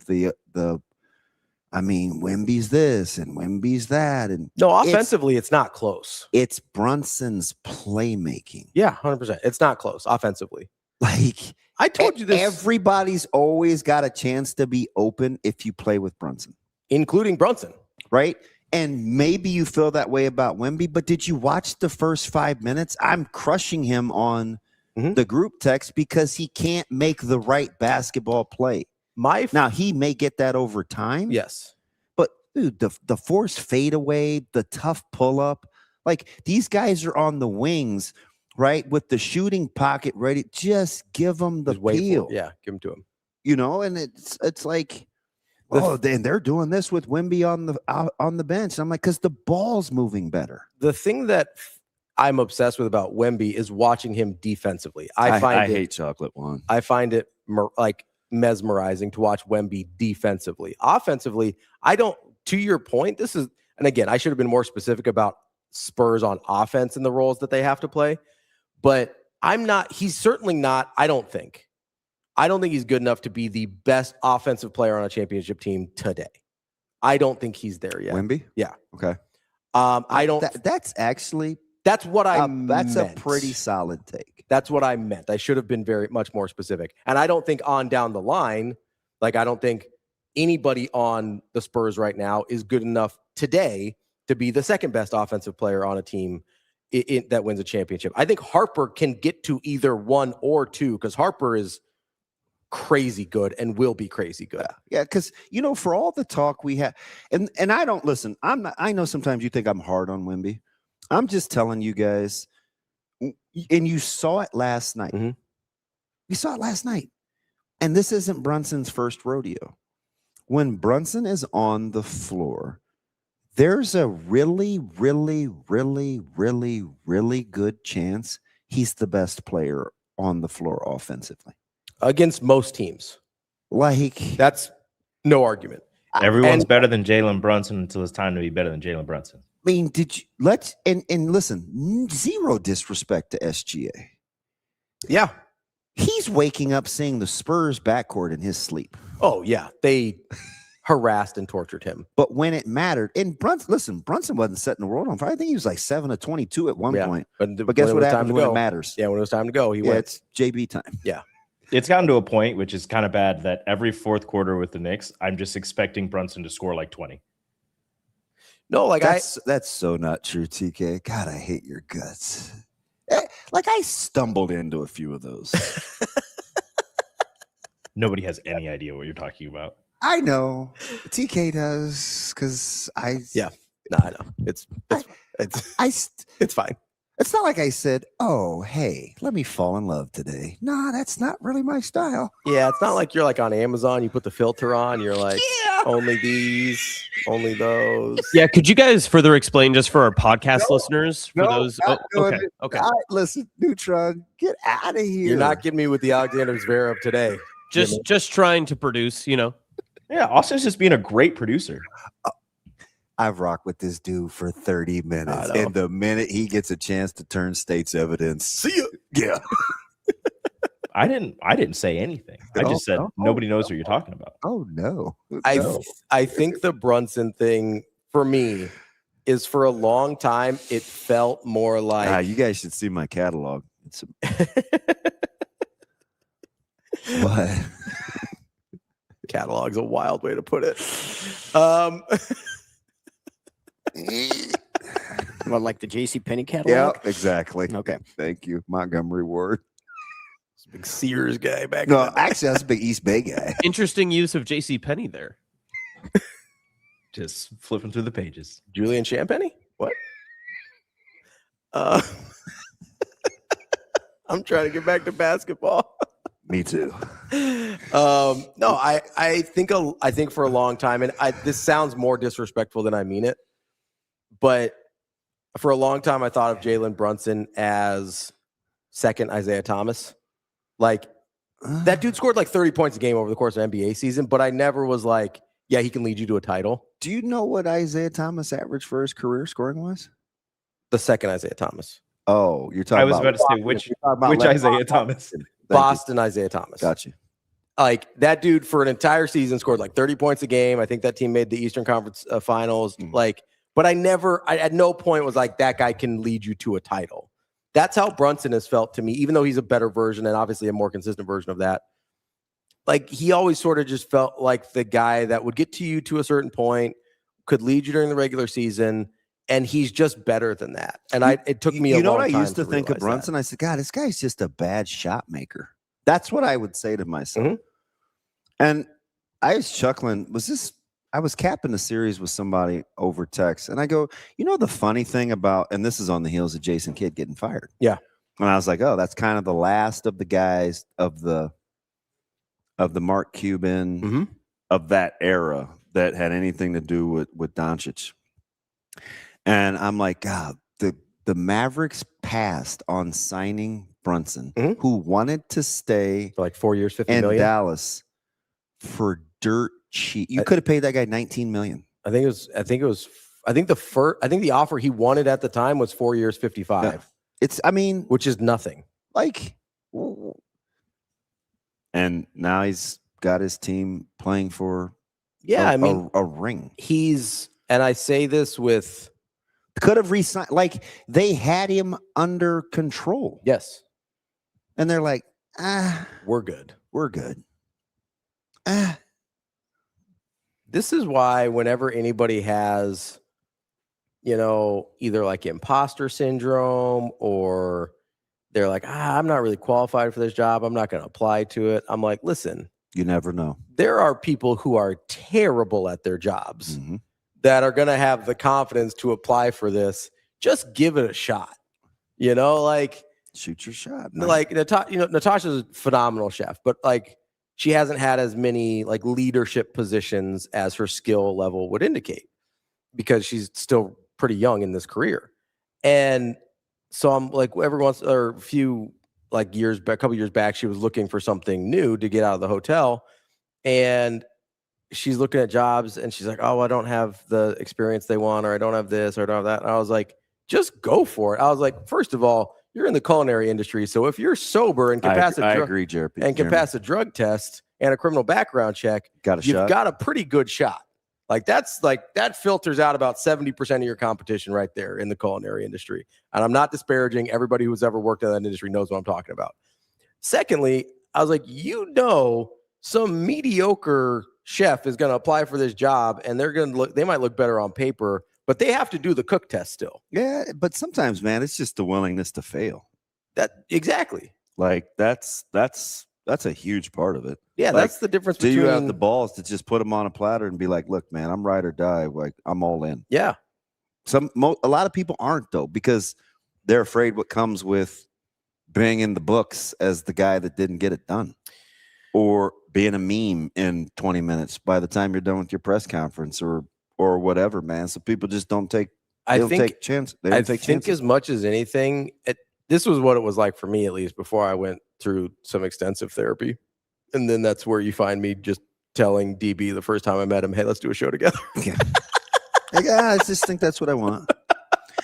Wemby's this and Wemby's that. And no, offensively, it's not close. It's Brunson's playmaking. Yeah, 100%. It's not close offensively. Like, I told you this. Everybody's always got a chance to be open if you play with Brunson. Including Brunson. Right? And maybe you feel that way about Wemby, but did you watch the first 5 minutes? I'm crushing him on the group text because he can't make the right basketball play. Now, he may get that over time. Yes. But, dude, the forced fadeaway, the tough pull-up, like, these guys are on the wings, right, with the shooting pocket ready. Just give them the peel. Yeah, give them to him. You know, and it's like, they're doing this with Wemby on the bench. I'm like, because the ball's moving better. The thing that I'm obsessed with about Wemby is watching him defensively. I hate chocolate one. I find it mesmerizing to watch Wemby defensively. Offensively, I don't. To your point, this is, and again, I should have been more specific about Spurs on offense and the roles that they have to play. But he's certainly not, I don't think he's good enough to be the best offensive player on a championship team today. I don't think he's there yet. Wemby? Yeah. Okay. That's what I meant. That's a pretty solid take. That's what I meant. I should have been very much more specific. And I don't think on down the line, like I don't think anybody on the Spurs right now is good enough today to be the second best offensive player on a team that wins a championship. I think Harper can get to either one or two because Harper is crazy good and will be crazy good. Yeah, because for all the talk we have, and I don't listen. I know sometimes you think I'm hard on Wemby. I'm just telling you guys, and you saw it last night. You saw it last night, and this isn't Brunson's first rodeo. When Brunson is on the floor, there's a really, really, really, really, really good chance he's the best player on the floor offensively. Against most teams. Like, that's no argument. Everyone's better than Jalen Brunson until it's time to be better than Jalen Brunson. I mean, listen, zero disrespect to SGA. Yeah. He's waking up seeing the Spurs backcourt in his sleep. Oh, yeah. They harassed and tortured him. But when it mattered, and Brunson wasn't setting the world on fire. I think he was like 7 of 22 at one point. But guess what happens when it matters? Yeah, when it was time to go, he went. It's JB time. Yeah. It's gotten to a point, which is kind of bad, that every fourth quarter with the Knicks, I'm just expecting Brunson to score like 20. No, like that's so not true, TK. God, I hate your guts. Like I stumbled into a few of those. Nobody has any idea what you're talking about. I know. TK does because I. Yeah, no, I know. It's fine. It's not like I said, "Oh, hey, let me fall in love today." No, that's not really my style. Yeah, it's not like you're like on Amazon. You put the filter on. You're like, only these, only those. Yeah, could you guys further explain just for our podcast listeners? For those, okay. Listen, Neutron, get out of here. You're not getting me with the Alexander Zverev today. Just trying to produce, Yeah, Austin's just being a great producer. I've rocked with this dude for 30 minutes. And the minute he gets a chance to turn state's evidence, see you. Yeah. I didn't say anything. I just said nobody knows what you're talking about. Oh no. I think the Brunson thing for me is for a long time it felt more like you guys should see my catalog. It's what? Catalog's a wild way to put it. What, like the JCPenney Yeah, catalog? exactly. Okay. Thank you, Montgomery Ward. Big Sears guy back. No, actually, that's a big East Bay guy. Interesting use of JCPenney there. Just flipping through the pages. Julian Champagny? What? I'm trying to get back to basketball. Me too. No, I think for a long time, and this sounds more disrespectful than I mean it, but for a long time I thought of Jalen Brunson as second Isaiah Thomas. Like that dude scored like 30 points a game over the course of NBA season, but I never was like, yeah, he can lead you to a title. Do you know what Isaiah Thomas averaged for his career scoring was? The second Isaiah Thomas. Oh, you're talking I was about to say which Isaiah Thomas. Boston Isaiah Thomas. Got you. Like that dude for an entire season scored like 30 points a game. I think that team made the Eastern Conference Finals. Like, but I at no point was like that guy can lead you to a title. That's how Brunson has felt to me, even though he's a better version and obviously a more consistent version of that. Like he always sort of just felt like the guy that would get to you to a certain point, could lead you during the regular season, and he's just better than that. And it took me a long time. You know what I used to think of Brunson? I said, God, this guy's just a bad shot maker. That's what I would say to myself. Mm-hmm. And I was chuckling. I was capping the series with somebody over text, and I go, you know, the funny thing about, and this is on the heels of Jason Kidd getting fired. Yeah. And I was like, oh, that's kind of the last of the guys of the Mark Cuban of that era that had anything to do with Doncic. And I'm like, God, the Mavericks passed on signing Brunson, who wanted to stay for like 4 years, $50 in million. Dallas for dirt cheap. You could have paid that guy $19 million. I think the offer he wanted at the time was 4 years, 55. Yeah. Which is nothing. Like, and now he's got his team playing for a ring. And I say this with could have re-signed, like they had him under control. Yes. And they're like, we're good. This is why whenever anybody has, either like imposter syndrome or they're like, I'm not really qualified for this job, I'm not going to apply to it. I'm like, listen, you never know. There are people who are terrible at their jobs that are going to have the confidence to apply for this. Just give it a shot. Like shoot your shot. Man. Like Natasha's a phenomenal chef, but like she hasn't had as many like leadership positions as her skill level would indicate because she's still pretty young in this career. And so I'm like, a couple years back, she was looking for something new to get out of the hotel, and she's looking at jobs and she's like, oh, I don't have the experience they want, or I don't have this, or I don't have that. And I was like, just go for it. I was like, first of all, you're in the culinary industry, so if you're sober and can pass a drug test and a criminal background check, you've got a pretty good shot. Like that filters out about 70% of your competition right there in the culinary industry. And I'm not disparaging. Everybody who's ever worked in that industry knows what I'm talking about. Secondly, I was like, some mediocre chef is going to apply for this job, and they might look better on paper, but they have to do the cook test still. Yeah, but sometimes, man, it's just the willingness to fail. Exactly. Like that's a huge part of it. Yeah, like, that's the difference. Do you have the balls to just put them on a platter and be like, look, man, I'm ride or die. Like I'm all in. Yeah. A lot of people aren't, though, because they're afraid what comes with being in the books as the guy that didn't get it done, or being a meme in 20 minutes by the time you're done with your press conference or whatever, man. So people just don't take. Take chances. I think as much as anything, this was what it was like for me, at least before I went through some extensive therapy. And then that's where you find me just telling DB the first time I met him, hey, let's do a show together. I just think that's what I want.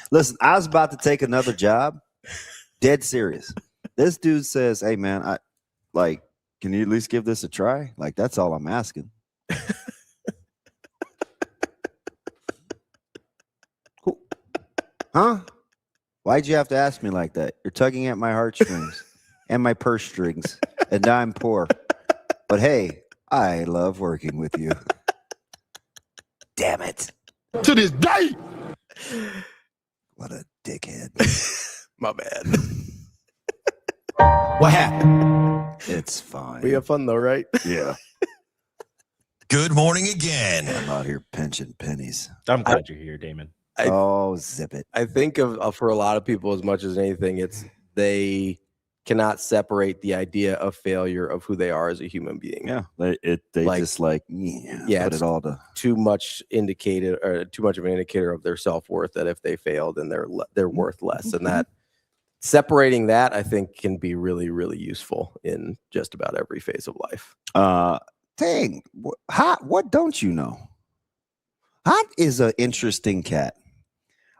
Listen, I was about to take another job. Dead serious. This dude says, hey, man, Like, can you at least give this a try? Like, that's all I'm asking. Huh? Why'd you have to ask me like that? You're tugging at my heartstrings and my purse strings, and I'm poor. But hey, I love working with you. Damn it. To this day. What a dickhead. My bad. What happened? It's fine. We have fun though, right? Yeah. Good morning again. I'm out here pinching pennies. I'm glad you're here, Damon. Zip it. I think of for a lot of people, as much as anything, it's they cannot separate the idea of failure of who they are as a human being. Yeah, they Like, just like put it's it all to too much indicated, or too much of an indicator of their self-worth, that if they fail, then they're worth less. And that separating that, I think, can be really, really useful in just about every phase of life. Dang, Hot, what don't you know? Hot is an interesting cat.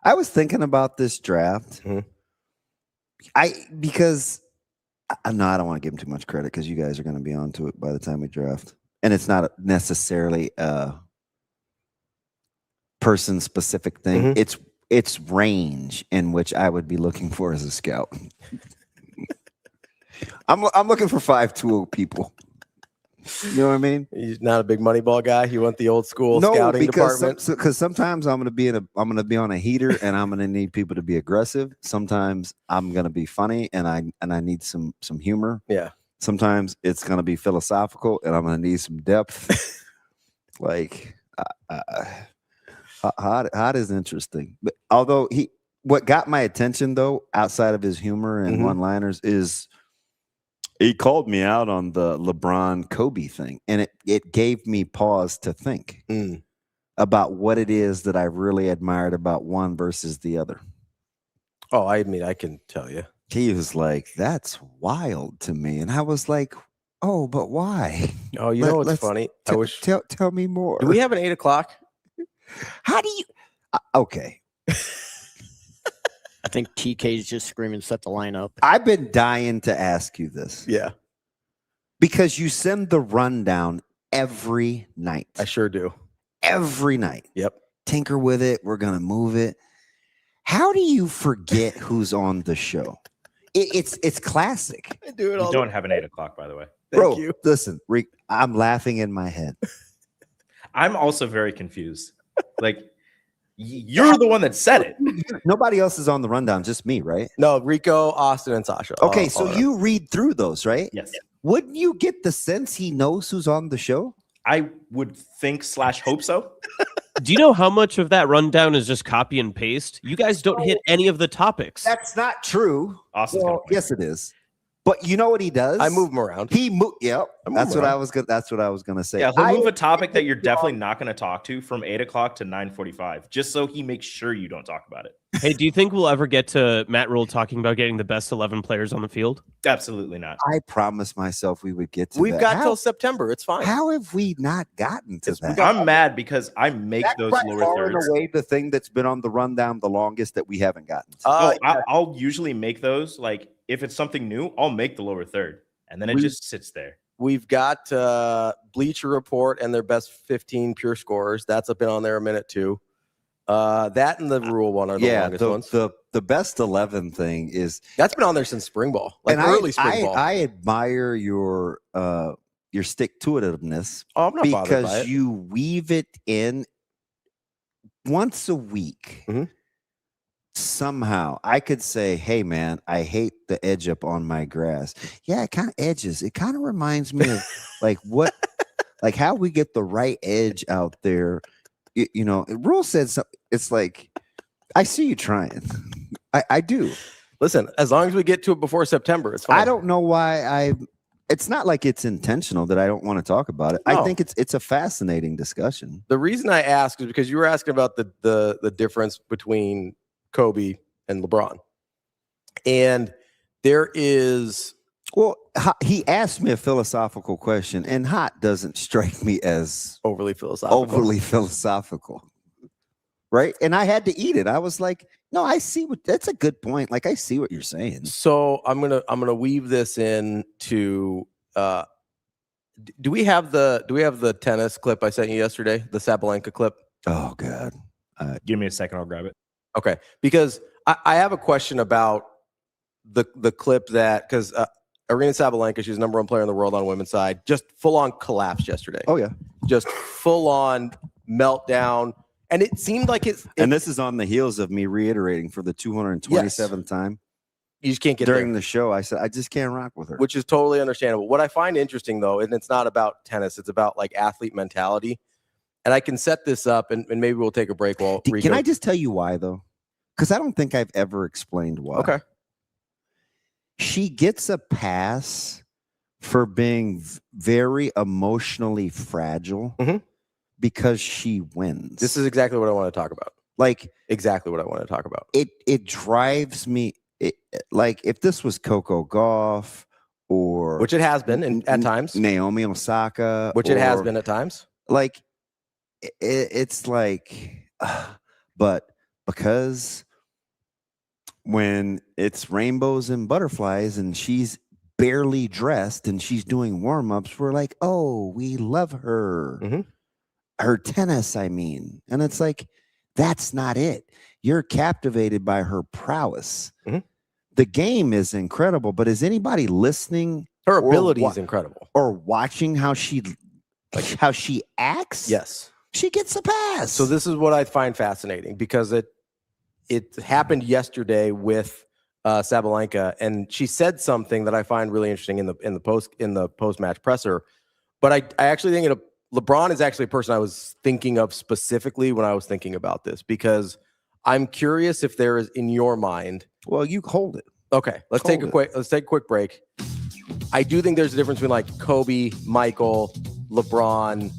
I was thinking about this draft. Mhm. Because I don't want to give him too much credit, because you guys are going to be onto it by the time we draft. And it's not necessarily a person specific thing. Mhm. It's range in which I would be looking for as a scout. I'm looking for 5'2" people. You know what I mean? He's not a big money ball guy. You want the old school scouting department? Because sometimes I'm gonna be on a heater, and I'm gonna need people to be aggressive. Sometimes I'm gonna be funny, and I need some humor. Yeah. Sometimes it's gonna be philosophical, and I'm gonna need some depth. Like Hot is interesting, but although what got my attention though, outside of his humor and one-liners, is he called me out on the LeBron Kobe thing, and it gave me pause to think about what it is that I really admired about one versus the other. Oh, I mean, I can tell you. He was like, "That's wild to me," and I was like, "Oh, but why?" Oh, you know what's funny? I wish. Tell me more. Do we have an 8 o'clock? How do you? Okay. I think TK's just screaming, set the line up. I've been dying to ask you this. Yeah. Because you send the rundown every night. I sure do. Every night. Yep. Tinker with it. We're going to move it. How do you forget who's on the show? It's classic. I do it all. You don't have an 8 o'clock, by the way. Bro, listen, Rick, I'm laughing in my head. I'm also very confused. Like, you're the one that said it. Nobody else is on the rundown, just me, right? No, Rico, Austin, and Sasha. Okay, so you read through those, right? Yes. Wouldn't you get the sense he knows who's on the show? I would think / hope so. Do you know how much of that rundown is just copy and paste? You guys don't hit any of the topics. That's not true. Austin's Well, yes, it is. But you know what he does? I move him around. Yep. That's what I was gonna say. Yeah, he'll move a topic that you're definitely not going to talk to from 8 o'clock to 9:45, just so he makes sure you don't talk about it. Hey, do you think we'll ever get to Matt Rule talking about getting the best 11 players on the field? Absolutely not. I promised myself we would get to We've that. got till September. It's fine. How have we not gotten to that? I'm mad because I make That's those by lower far and thirds. away the thing that's been on the rundown the longest that we haven't gotten to. I'll usually make those, like, if it's something new, I'll make the lower third, and then it just sits there. We've got Bleacher Report and their best 15 pure scorers. That's been on there a minute too. That and the rule one are the longest ones. The best 11 thing is that's been on there since spring ball, like early spring ball. I admire your stick to itiveness. Oh, I'm not bothered by because it. you weave it in once a week. Somehow I could say, "Hey man, I hate the edge up on my grass." Yeah, it kind of edges. It kind of reminds me of like how we get the right edge out there. You know, Rule said something. It's like, I see you trying. I do. Listen, as long as we get to it before September, it's fine. I don't know why it's not like it's intentional that I don't want to talk about it. No. I think it's a fascinating discussion. The reason I ask is because you were asking about the difference between Kobe and LeBron. And there is... Well, he asked me a philosophical question, and Hot doesn't strike me as overly philosophical. Right? And I had to eat it. I was like, no, I see that's a good point. Like, I see what you're saying. So I'm gonna weave this in to Do we have the tennis clip I sent you yesterday? The Sabalenka clip? Oh God. Give me a second. I'll grab it. Okay. Because I have a question about the clip that, because Arena Sabalenka, she's the #1 player in the world on the women's side, just full on collapsed yesterday. Oh yeah. Just full on meltdown. And it seemed like and this is on the heels of me reiterating for the 227th time. You just can't get during there. the show. I said I just can't rock with her, which is totally understandable. What I find interesting though, and it's not about tennis, it's about like athlete mentality. And I can set this up, and maybe we'll take a break while Rico. Can I just tell you why though? Because I don't think I've ever explained why. Okay. She gets a pass for being very emotionally fragile because she wins. This is exactly what I want to talk about. Like exactly what I want to talk about. It drives me. Like if this was Coco Gauff or which it has been at times, Naomi Osaka, which it has been at times. Like it's like, but because when it's rainbows and butterflies and she's barely dressed and she's doing warm-ups, we're like, oh, we love her. Her tennis, I mean. And it's like, that's not it. You're captivated by her prowess. The game is incredible, but is anybody listening? Her ability is incredible. Or watching how she acts? Yes. She gets a pass. So this is what I find fascinating, because it happened yesterday with Sabalenka, and she said something that I find really interesting in the post match presser. But I actually think LeBron is actually a person I was thinking of specifically when I was thinking about this, because I'm curious if there is in your mind. Well, you hold it. Okay, let's take a quick break. I do think there's a difference between like Kobe, Michael, LeBron,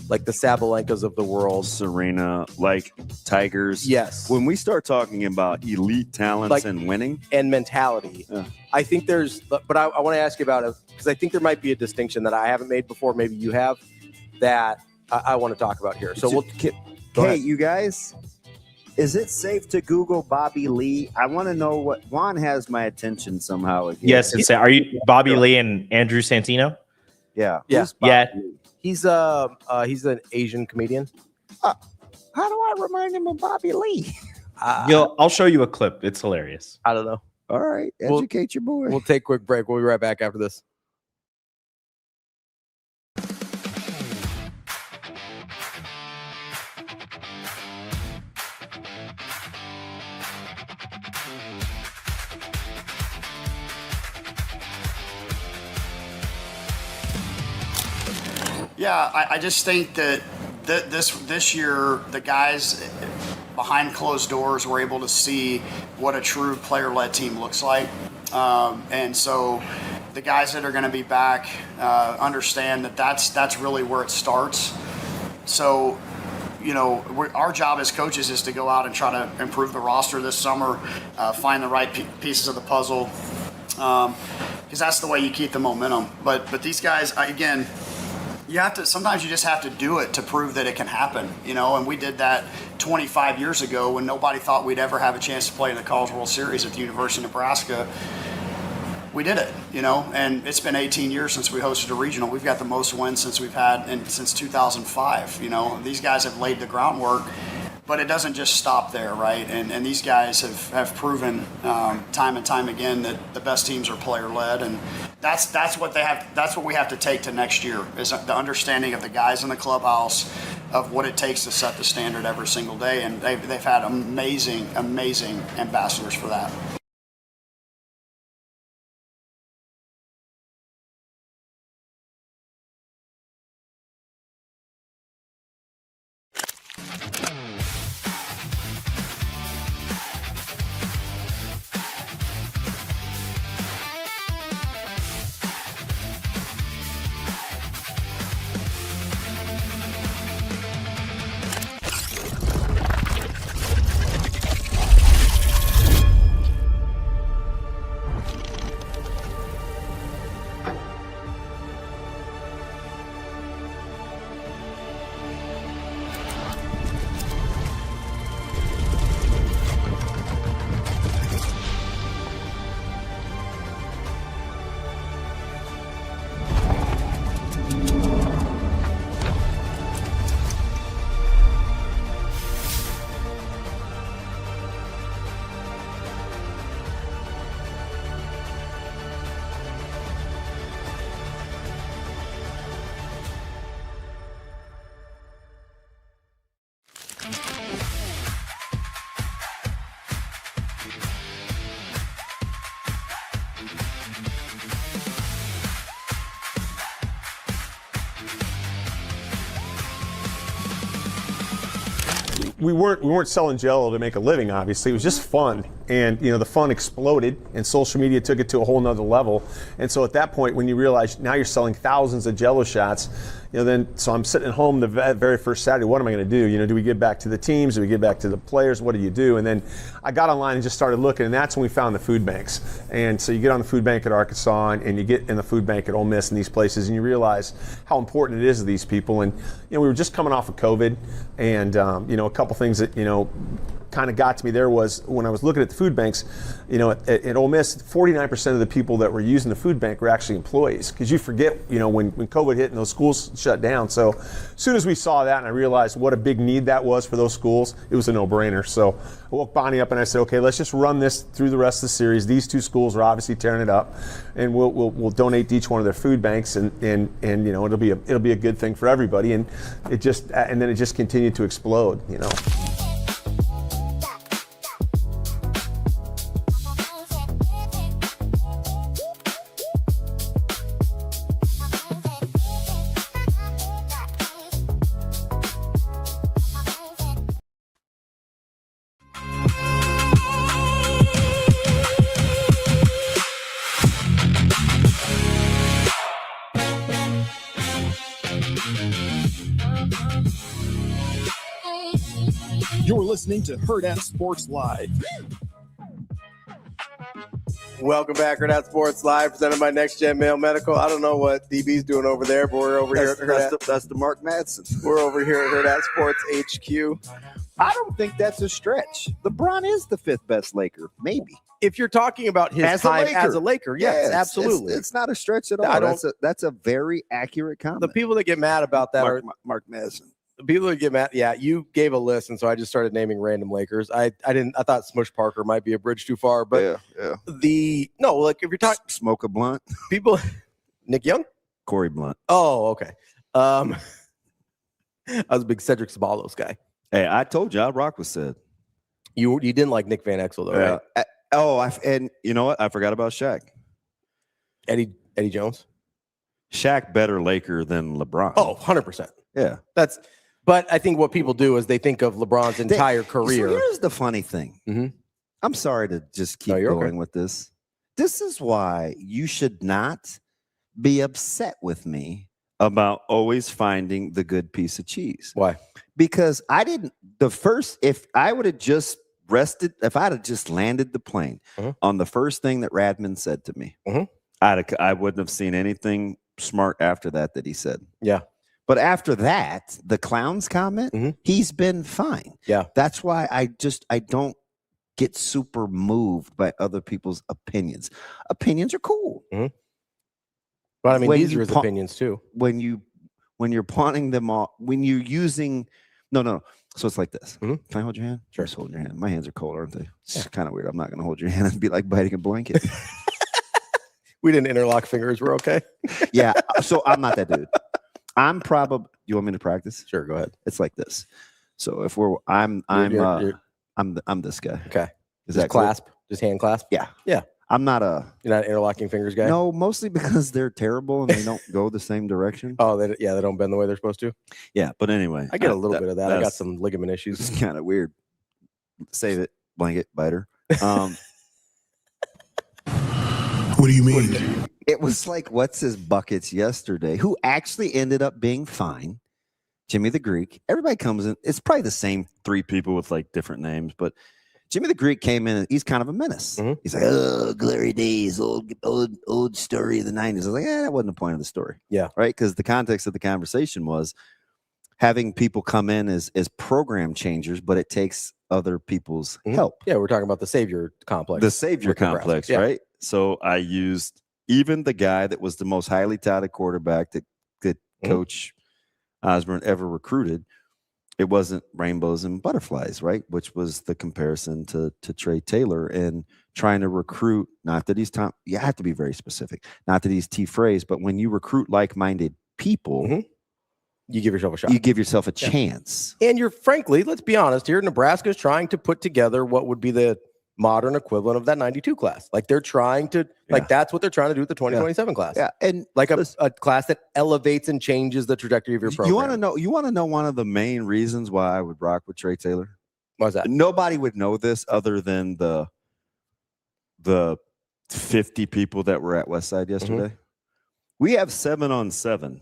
like the Sabalenkas of the world, Serena, like Tigers. Yes. When we start talking about elite talents like, and winning and mentality, I think there's, but I want to ask you about it, because I think there might be a distinction that I haven't made before. Maybe you have, that I want to talk about here. So hey, you guys, is it safe to Google Bobby Lee? I want to know what Juan has my attention somehow again. Yes, it's are you Bobby Lee and Andrew Santino? Yeah. Yeah. Lee? He's an Asian comedian. How do I remind him of Bobby Lee? I'll show you a clip. It's hilarious. I don't know. All right, educate your boy. We'll take a quick break. We'll be right back after this. Yeah, I just think that this year the guys behind closed doors were able to see what a true player-led team looks like, and so the guys that are going to be back understand that that's really where it starts. So, you know, our job as coaches is to go out and try to improve the roster this summer, find the right pieces of the puzzle, because that's the way you keep the momentum. But these guys, again. Sometimes you just have to do it to prove that it can happen, you know, and we did that 25 years ago when nobody thought we'd ever have a chance to play in the College World Series at the University of Nebraska. We did it, you know, and it's been 18 years since we hosted a regional. We've got the most wins since we've had since 2005, you know. These guys have laid the groundwork, but it doesn't just stop there, right? And these guys have proven time and time again that the best teams are player-led, and that's what they have. That's what we have to take to next year, is the understanding of the guys in the clubhouse of what it takes to set the standard every single day. And they've had amazing ambassadors for that. we weren't selling Jell-O to make a living. Obviously, it was just fun, and the fun exploded, and social media took it to a whole nother level. And so at that point, when you realize now you're selling thousands of Jell-O shots, so I'm sitting at home the very first Saturday. What am I going to do? Do we give back to the teams? Do we give back to the players? What do you do? And then I got online and just started looking, and that's when we found the food banks. And so you get on the food bank at Arkansas, and you get in the food bank at Ole Miss and these places, and you realize how important it is to these people. And we were just coming off of COVID, and a couple things that kind of got to me there was when I was looking at the food banks, at Ole Miss, 49% of the people that were using the food bank were actually employees, because you forget, when COVID hit and those schools shut down. So as soon as we saw that and I realized what a big need that was for those schools, it was a no-brainer. So I woke Bonnie up and I said, okay, let's just run this through the rest of the series. These two schools are obviously tearing it up, and we'll donate to each one of their food banks, and it'll be a good thing for everybody. And then it just continued to explode. You're listening to Hurrdat Sports Live. Welcome back, Hurrdat Sports Live, presented by Next Gen Male Medical. I don't know what DB's doing over there, but we're over here at Hurrdat. That's the Mark Madsen. We're over here at Hurrdat Sports HQ. I don't think that's a stretch. LeBron is the 5th best Laker, maybe. If you're talking about his time as a Laker, yes, absolutely. It's not a stretch at all. That's a very accurate comment. The people that get mad about that are Mark Madsen. The people that get mad, yeah, you gave a list, and so I just started naming random Lakers. I thought Smush Parker might be a bridge too far, but if you're talking Smoke a blunt, people, Nick Young, Corey Blunt. Oh, okay. I was a big Cedric Ceballos guy. Hey, I told you I rock with Ced. You didn't like Nick Van Exel though, right? And you know what? I forgot about Shaq. Eddie Jones. Shaq better Laker than LeBron. Oh, 100%. Yeah. But I think what people do is they think of LeBron's entire career. So here's the funny thing. Mm-hmm. I'm sorry to just keep going with this. This is why you should not be upset with me about always finding the good piece of cheese. Why? Because if I would have just rested, if I'd have just landed the plane on the first thing that Radman said to me, I wouldn't have seen anything smart after that he said. Yeah. But after that, the clown's comment, he's been fine. Yeah. That's why I don't get super moved by other people's opinions. Opinions are cool. But I mean, these are his opinions too. When you're pawning them off, when you're using, no. So it's like this. Can I hold your hand? Sure. Just hold your hand. My hands are cold, aren't they? It's kind of weird. I'm not going to hold your hand. It'd be like biting a blanket. We didn't interlock fingers. We're okay. Yeah. So I'm not that dude. I'm probably. You want me to practice? Sure. Go ahead. It's like this. So if I'm this guy. Okay. Is just that clasp? Cool? Just hand clasp? Yeah. Yeah. I'm not You're not an interlocking fingers guy? No, mostly because they're terrible and they don't go the same direction. Oh, they don't bend the way they're supposed to? Yeah, but anyway. I get a little bit of that. I got some ligament issues. It's kind of weird. Save it. Blanket biter. What do you mean? It was like what's his buckets yesterday, who actually ended up being fine. Jimmy the Greek. Everybody comes in. It's probably the same 3 people with like different names, but Jimmy the Greek came in and he's kind of a menace. He's like, oh, glory days, old story of the 90s. I was like, that wasn't the point of the story. Yeah. Right? Because the context of the conversation was having people come in as program changers, but it takes other people's help. Yeah, we're talking about the savior complex. The savior complex, right? So I used even the guy that was the most highly touted quarterback that Coach Osborne ever recruited. It wasn't rainbows and butterflies, right? Which was the comparison to Trey Taylor and trying to recruit. Not that he's Tom. You have to be very specific. Not that he's T phrase, but when you recruit like-minded people, you give yourself a shot. You give yourself a chance. And you're frankly, let's be honest here, Nebraska is trying to put together what would be the modern equivalent of that 92 class. Like they're trying to, like that's what they're trying to do with the 2027 class. Yeah, and like a class that elevates and changes the trajectory of your program. You want to know one of the main reasons why I would rock with Trey Taylor? Why's that? Nobody would know this other than the 50 people that were at Westside yesterday. We have 7-on-7.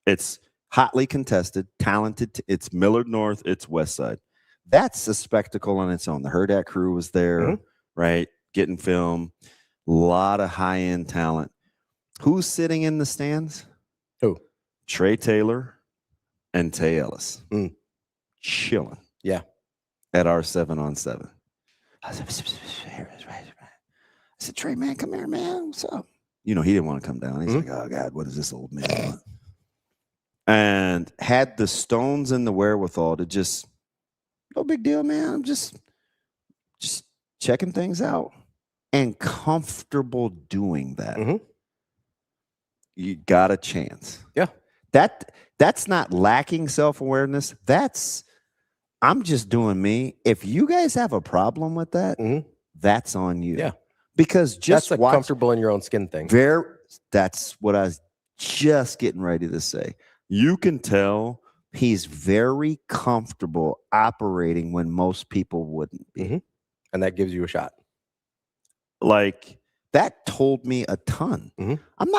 It's hotly contested, talented. It's Millard North. It's Westside. That's a spectacle on its own. The Hurrdat crew was there, right? Getting film. A lot of high-end talent. Who's sitting in the stands? Who? Trey Taylor and Tay Ellis. Chilling. Yeah. At our 7-on-7. I said, Trey, man, come here, man. What's up? You know, he didn't want to come down. He's like, oh, God, what is this old man want? And had the stones and the wherewithal to just, no big deal, man. I'm just checking things out and comfortable doing that. You got a chance. Yeah. That's not lacking self-awareness. I'm just doing me. If you guys have a problem with that, that's on you. Yeah. Because just that's a comfortable in your own skin thing. That's what I was just getting ready to say. You can tell he's very comfortable operating when most people wouldn't be. And that gives you a shot. Like, that told me a ton. I'm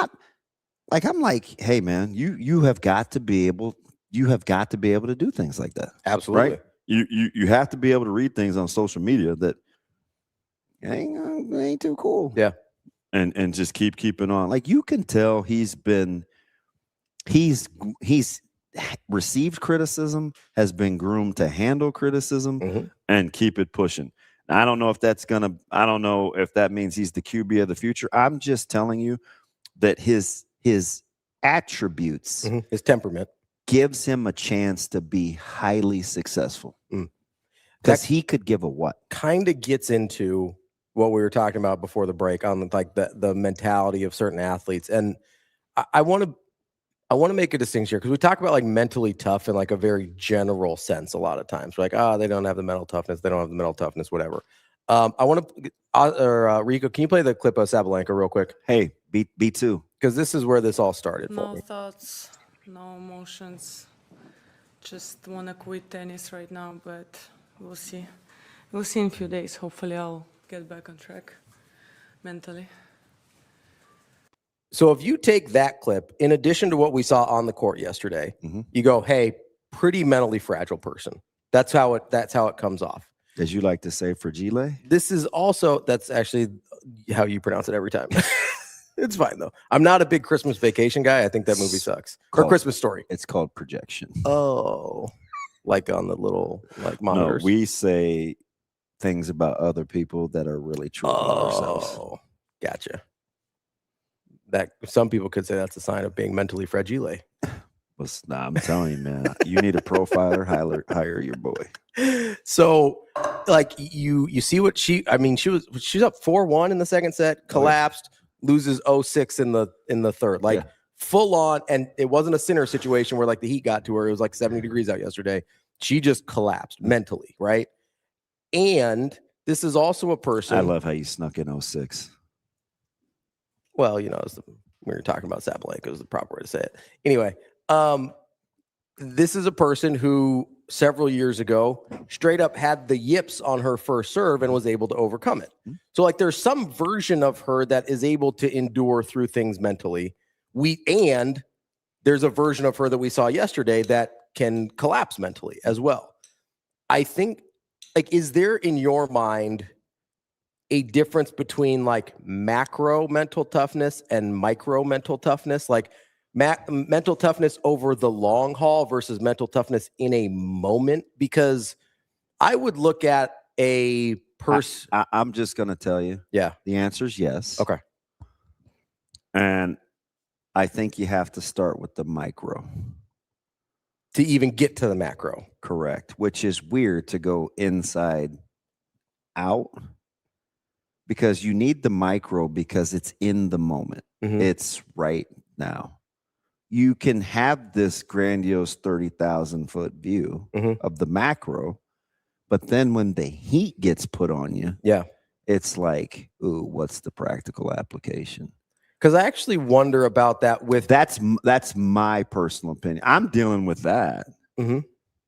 like, hey, man, you have got to be able to do things like that. Absolutely. Right? You have to be able to read things on social media that ain't too cool. Yeah. And just keeping on. Like, you can tell he's received criticism, has been groomed to handle criticism and keep it pushing. Now, I don't know if that means he's the QB of the future. I'm just telling you that his attributes, his temperament, gives him a chance to be highly successful. Because he could give a what? Kind of gets into what we were talking about before the break on the mentality of certain athletes. And I want to make a distinction here because we talk about like mentally tough in like a very general sense. A lot of times we're like, they don't have the mental toughness. They don't have the mental toughness, whatever. I want to, Rico, can you play the clip of Sabalenka real quick? Hey, B2. Because this is where this all started for me. No thoughts, no emotions. Just want to quit tennis right now, but we'll see. We'll see in a few days. Hopefully I'll get back on track mentally. So if you take that clip, in addition to what we saw on the court yesterday, you go, hey, pretty mentally fragile person. That's how it comes off. As you like to say, fragile? This is also, that's actually how you pronounce it every time. It's fine, though. I'm not a big Christmas Vacation guy. I think that movie sucks. Or Christmas Story. It's called Projection. Oh, like on the little monitors. No, we say things about other people that are really true about ourselves. Oh, gotcha. That some people could say that's a sign of being mentally fragile. Well, I'm telling you, man, you need a profiler. Hire your boy. So, like you see what she's up 4-1 in the second set, collapsed, loses 0-6 in the third, like full on. And it wasn't a Sinner situation where like the heat got to her. It was like 70 degrees out yesterday. She just collapsed mentally, right? And this is also a person. I love how you snuck in 06. Well, we were talking about Sabalenka is the proper way to say it. Anyway, this is a person who several years ago straight up had the yips on her first serve and was able to overcome it. So like there's some version of her that is able to endure through things mentally. And there's a version of her that we saw yesterday that can collapse mentally as well. I think, like, is there in your mind a difference between like macro mental toughness and micro mental toughness? Like mental toughness over the long haul versus mental toughness in a moment? Because I would look at a person. I'm just going to tell you. Yeah. The answer is yes. Okay. And I think you have to start with the micro to even get to the macro. Correct. Which is weird to go inside out. Because you need the micro because it's in the moment. It's right now. You can have this grandiose 30,000 foot view of the macro, but then when the heat gets put on you, it's like, ooh, what's the practical application? Because I actually wonder about that with that's my personal opinion. I'm dealing with that,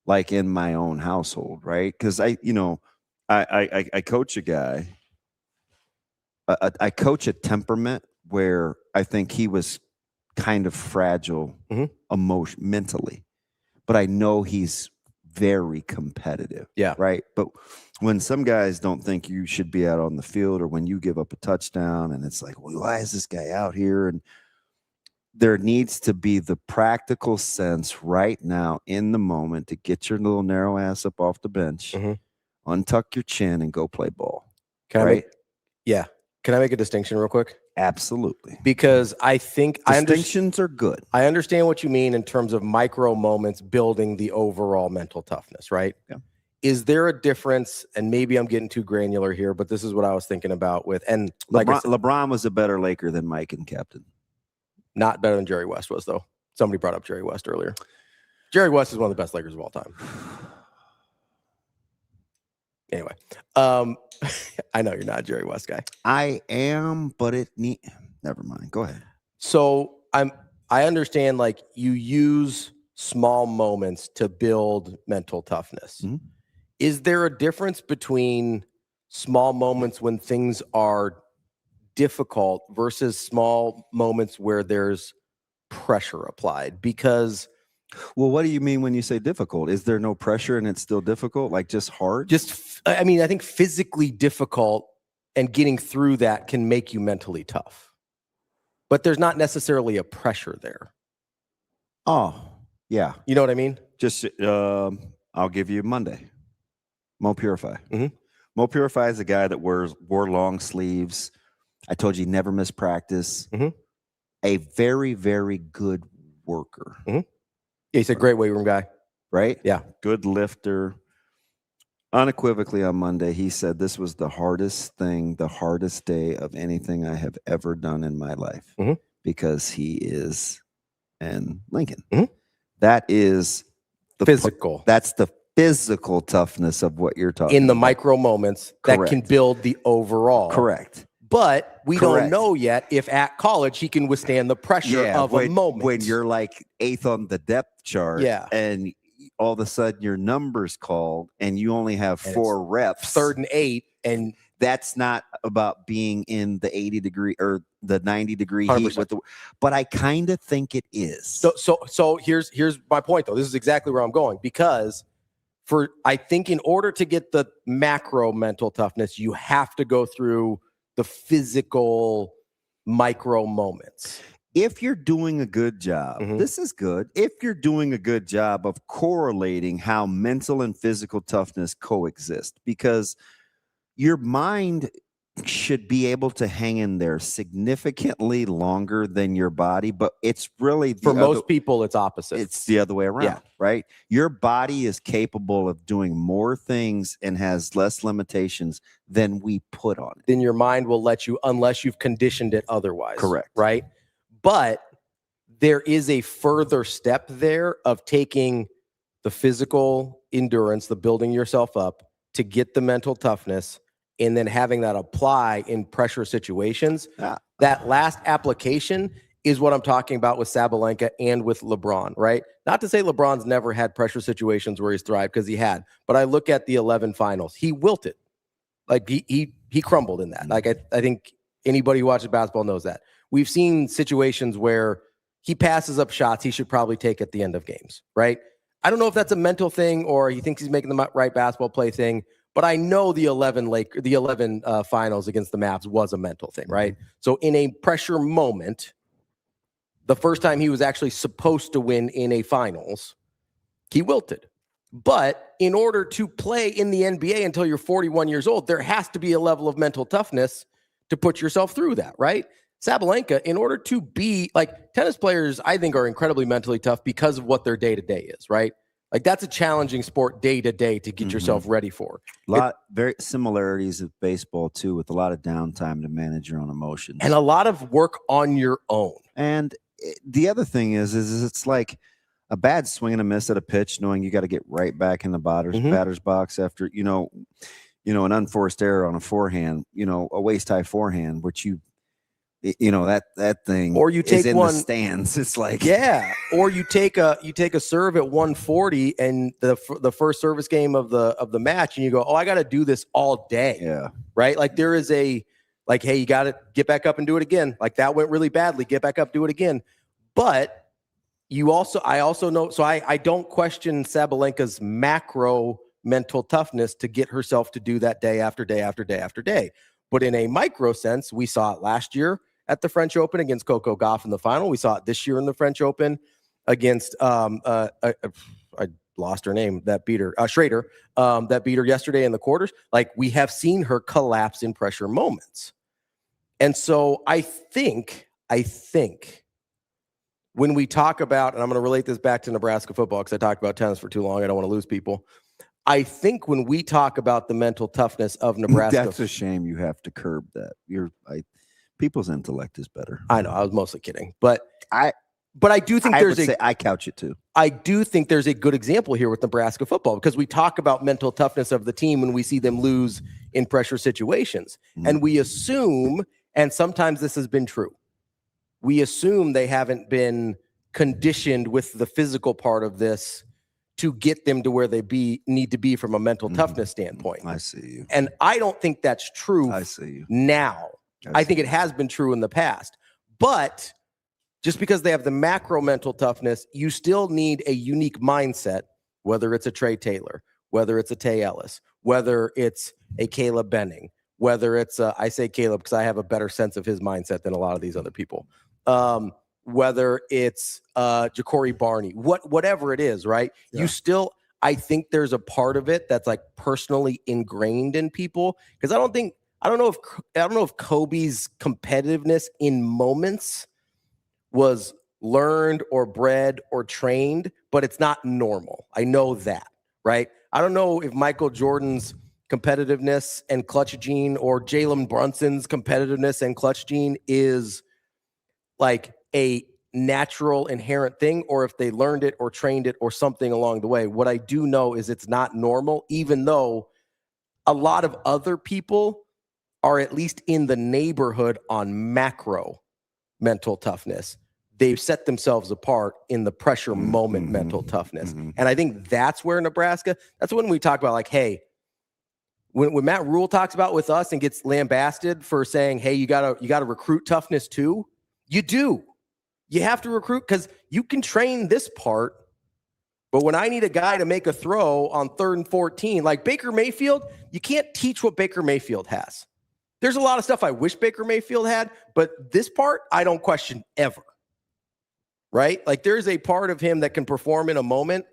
like in my own household, right? Because I coach a guy. I coach a temperament where I think he was kind of fragile mentally, but I know he's very competitive. Yeah. Right. But when some guys don't think you should be out on the field, or when you give up a touchdown and it's like, well, why is this guy out here? And there needs to be the practical sense right now in the moment to get your little narrow ass up off the bench, untuck your chin and go play ball. Can I make a distinction real quick? Absolutely. Because I think distinctions are good. I understand what you mean in terms of micro moments building the overall mental toughness, right? Yeah. Is there a difference? And maybe I'm getting too granular here, but this is what I was thinking about with, and like LeBron was a better Laker than Mike and captain. Not better than Jerry West was, though. Somebody brought up Jerry West earlier. Jerry West is one of the best Lakers of all time. Anyway, I know you're not a Jerry West guy. I am, but never mind. Go ahead. So I understand, like, you use small moments to build mental toughness. Is there a difference between small moments when things are difficult versus small moments where there's pressure applied? Because, well, what do you mean when you say difficult? Is there no pressure and it's still difficult? Like just hard? I mean, I think physically difficult and getting through that can make you mentally tough, but there's not necessarily a pressure there. Oh, yeah. You know what I mean? Just, I'll give you Monday. Mo Purify. Mo Purify is a guy that wore long sleeves. I told you he never missed practice. A very, very good worker. Yeah, he's a great weight room guy. Right? Yeah. Good lifter. Unequivocally on Monday, he said this was the hardest day of anything I have ever done in my life, because he is in Lincoln. That is the physical. That's the physical toughness of what you're talking in the about. micro moments that can build the overall. Correct. But we don't know yet if at college he can withstand the pressure of a moment. When you're like 8th on the depth chart, and all of a sudden your number's called and you only have 4 reps, 3rd and 8, and that's not about being in the 80-degree or the 90-degree heat with but I kind of think it is. So here's my point, though. This is exactly where I'm going, because I think in order to get the macro mental toughness, you have to go through the physical micro moments. If you're doing a good job, this is good. If you're doing a good job of correlating how mental and physical toughness coexist, because your mind should be able to hang in there significantly longer than your body, but it's really for most people it's opposite. It's the other way around, right? Your body is capable of doing more things and has less limitations than we put on it. Then your mind will let you, unless you've conditioned it otherwise. Correct. Right? But there is a further step there of taking the physical endurance, the building yourself up to get the mental toughness, and then having that apply in pressure situations. That last application is what I'm talking about with Sabalenka and with LeBron, right? Not to say LeBron's never had pressure situations where he's thrived, because he had. But I look at the 11 finals. He wilted. Like, he crumbled in that. Like, I think anybody who watches basketball knows that. We've seen situations where he passes up shots he should probably take at the end of games, right? I don't know if that's a mental thing or he thinks he's making the right basketball play thing, but I know the 11 finals against the Mavs was a mental thing, right? So in a pressure moment, the first time he was actually supposed to win in a finals, he wilted. But in order to play in the NBA until you're 41 years old, there has to be a level of mental toughness to put yourself through that, right? Sabalenka, in order to be like, tennis players, I think, are incredibly mentally tough because of what their day-to-day is, right? Like, that's a challenging sport day-to-day to get yourself ready for. Very similarities of baseball, too, with a lot of downtime to manage your own emotions. And a lot of work on your own. And the other thing is it's like a bad swing and a miss at a pitch, knowing you got to get right back in the batter's box after, an unforced error on a forehand, a waist high forehand, which that thing, or you take is in one the stands. It's like, yeah, or you take a serve at 140 and the first service game of the match, and you go, oh, I got to do this all day. Yeah. Right. Like there is hey, you got to get back up and do it again. Like that went really badly. Get back up, do it again. But I also know, so I don't question Sabalenka's macro mental toughness to get herself to do that day after day after day after day. But in a micro sense, we saw it last year at the French Open against Coco Gauff in the final. We saw it this year in the French Open against I lost her name, that beat her, Schrader, that beat her yesterday in the quarters. Like, we have seen her collapse in pressure moments. And so I think when we talk about, and I'm going to relate this back to Nebraska football because I talked about tennis for too long, I don't want to lose people. I think when we talk about the mental toughness of Nebraska, that's a shame you have to curb that. People's intellect is better. I know, I was mostly kidding, but I do think I couch it too. I do think there's a good example here with Nebraska football, because we talk about mental toughness of the team when we see them lose in pressure situations. And we assume, and sometimes this has been true, we assume they haven't been conditioned with the physical part of this to get them to where they need to be from a mental toughness standpoint. I see you. And I don't think that's true I see you. now. I think it has been true in the past. But just because they have the macro mental toughness, you still need a unique mindset, whether it's a Trey Taylor, whether it's a Tay Ellis, whether it's a Caleb Benning, whether it's I say Caleb because I have a better sense of his mindset than a lot of these other people. Whether it's Ja'Cory Barney, whatever it is, right? Yeah. You still, I think there's a part of it that's like personally ingrained in people, because I don't know if Kobe's competitiveness in moments was learned or bred or trained, but it's not normal. I know that, right? I don't know if Michael Jordan's competitiveness and clutch gene or Jalen Brunson's competitiveness and clutch gene is like a natural inherent thing, or if they learned it or trained it or something along the way. What I do know is it's not normal, even though a lot of other people are at least in the neighborhood on macro mental toughness. They've set themselves apart in the pressure moment mental toughness. And I think that's where Nebraska, that's when we talk about like, hey, when Matt Rule talks about with us and gets lambasted for saying, hey, you gotta recruit toughness too. You do. You have to recruit, because you can train this part, but when I need a guy to make a throw on 3rd and 14, like Baker Mayfield, you can't teach what Baker Mayfield has. There's a lot of stuff I wish Baker Mayfield had, but this part I don't question ever. Right? Like, there's a part of him that can perform in a moment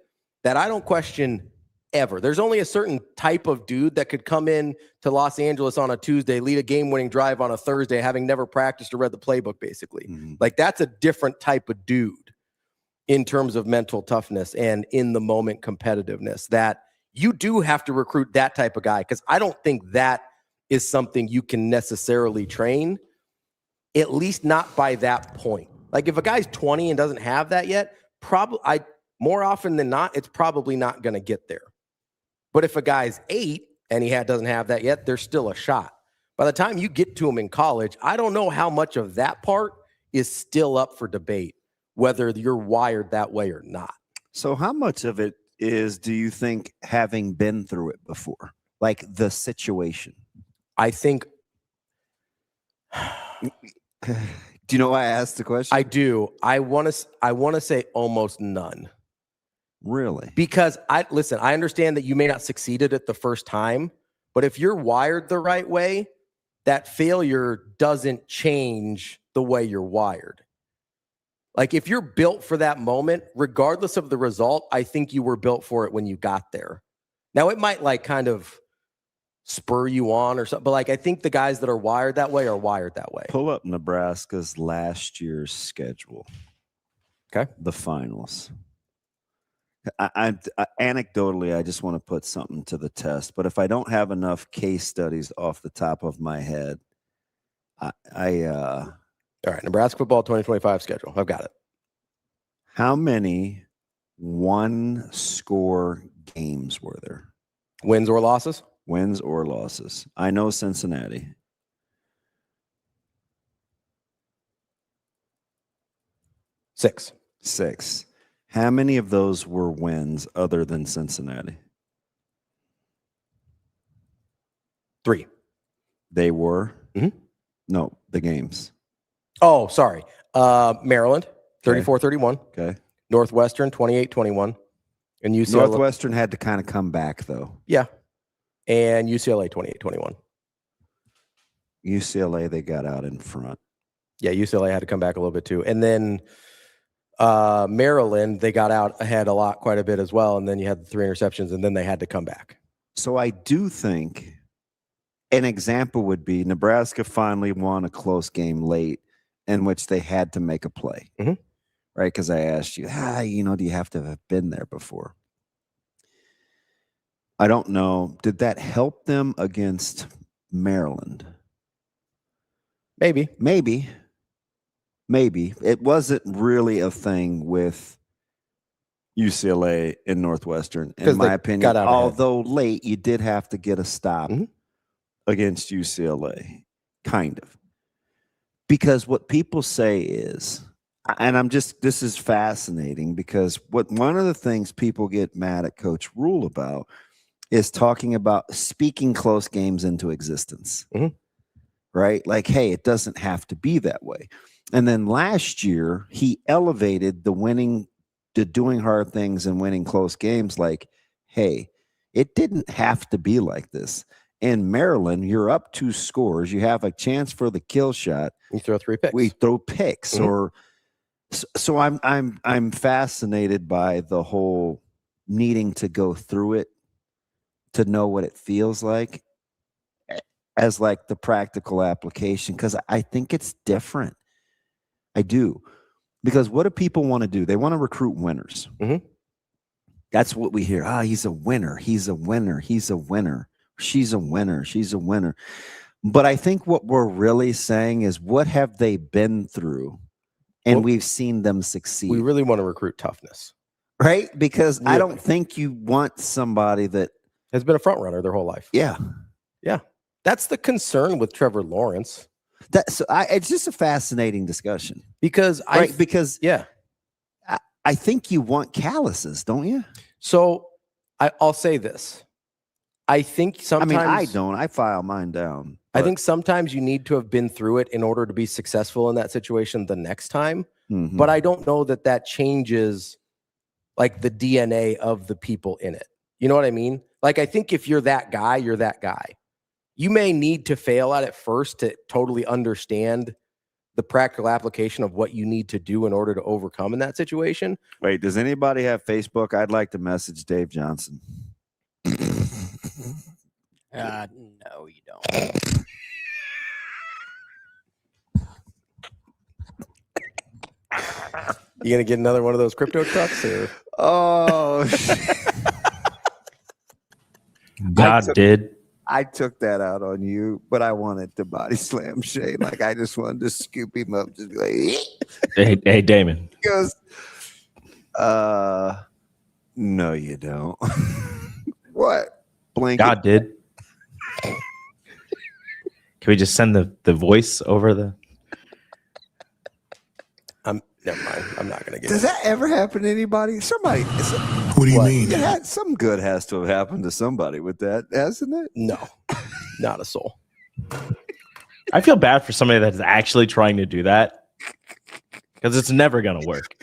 that I don't question ever. There's only a certain type of dude that could come in to Los Angeles on a Tuesday, lead a game-winning drive on a Thursday, having never practiced or read the playbook, basically. Like, that's a different type of dude in terms of mental toughness and in-the-moment competitiveness, that you do have to recruit that type of guy, because I don't think that is something you can necessarily train, at least not by that point. Like, if a guy's 20 and doesn't have that yet, more often than not, it's probably not going to get there. But if a guy's 8 and doesn't have that yet, there's still a shot. By the time you get to him in college, I don't know how much of that part is still up for debate, whether you're wired that way or not. So how much of it do you think, having been through it before, like the situation? I think... Do you know why I asked the question? I do. I want to say almost none. Really? Because I understand that you may not succeed at it the first time, but if you're wired the right way, that failure doesn't change the way you're wired. Like, if you're built for that moment, regardless of the result, I think you were built for it when you got there. Now, it might like kind of spur you on or something, but like, I think the guys that are wired that way are wired that way. Pull up Nebraska's last year's schedule. Okay. The finals. I anecdotally, I just want to put something to the test, but if I don't have enough case studies off the top of my head, all right, Nebraska football 2025 schedule. I've got it. How many one-score games were there? Wins or losses? Wins or losses. I know Cincinnati. 6. 6. How many of those were wins other than Cincinnati? 3. They were? Mhm. No, the games. Oh, sorry. Maryland, 34-31. Okay. Northwestern, 28-21. And UCLA. Northwestern had to kind of come back, though. Yeah. And UCLA, 28-21. UCLA, they got out in front. Yeah, UCLA had to come back a little bit too. And then Maryland, they got out ahead quite a bit as well. And then you had the 3 interceptions, and then they had to come back. So I do think an example would be Nebraska finally won a close game late in which they had to make a play, Mhm. right? Because I asked you, do you have to have been there before? I don't know. Did that help them against Maryland? Maybe. It wasn't really a thing with UCLA and Northwestern, in my opinion. Although late, you did have to get a stop against UCLA, kind of. Because what people say is, and this is fascinating, because one of the things people get mad at Coach Rule about is talking about speaking close games into existence, right? Like, hey, it doesn't have to be that way. And then last year, he elevated the doing hard things and winning close games. Like, hey, it didn't have to be like this. In Maryland, you're up 2 scores. You have a chance for the kill shot. You throw 3 picks. We throw picks, so I'm fascinated by the whole needing to go through it to know what it feels like as like the practical application, because I think it's different. I do. Because what do people want to do? They want to recruit winners. That's what we hear. He's a winner. He's a winner. He's a winner. She's a winner. She's a winner. But I think what we're really saying is, what have they been through? And we've seen them succeed. We really want to recruit toughness. Right? Because I don't think you want somebody that has been a front runner their whole life. Yeah. That's the concern with Trevor Lawrence. It's just a fascinating discussion. Because I think you want calluses, don't you? So I'll say this. I think sometimes... I don't. I file mine down. I think sometimes you need to have been through it in order to be successful in that situation the next time. But I don't know that changes like the DNA of the people in it. You know what I mean? Like, I think if you're that guy, you're that guy. You may need to fail at it first to totally understand the practical application of what you need to do in order to overcome in that situation. Wait, does anybody have Facebook? I'd like to message Dave Johnson. No, you don't. You gonna get another one of those crypto trucks? Or? Oh, I took that out on you, but I wanted to body slam Shane. Like, I just wanted to scoop him up, just be like, hey, Damon. He goes, no, you don't. What? Blanket. God did. Can we just send the voice over the? Never mind. I'm not gonna get. Does that ever happen to anybody? Somebody. What do you mean? Some good has to have happened to somebody with that, hasn't it? No, not a soul. I feel bad for somebody that's actually trying to do that, because it's never gonna work.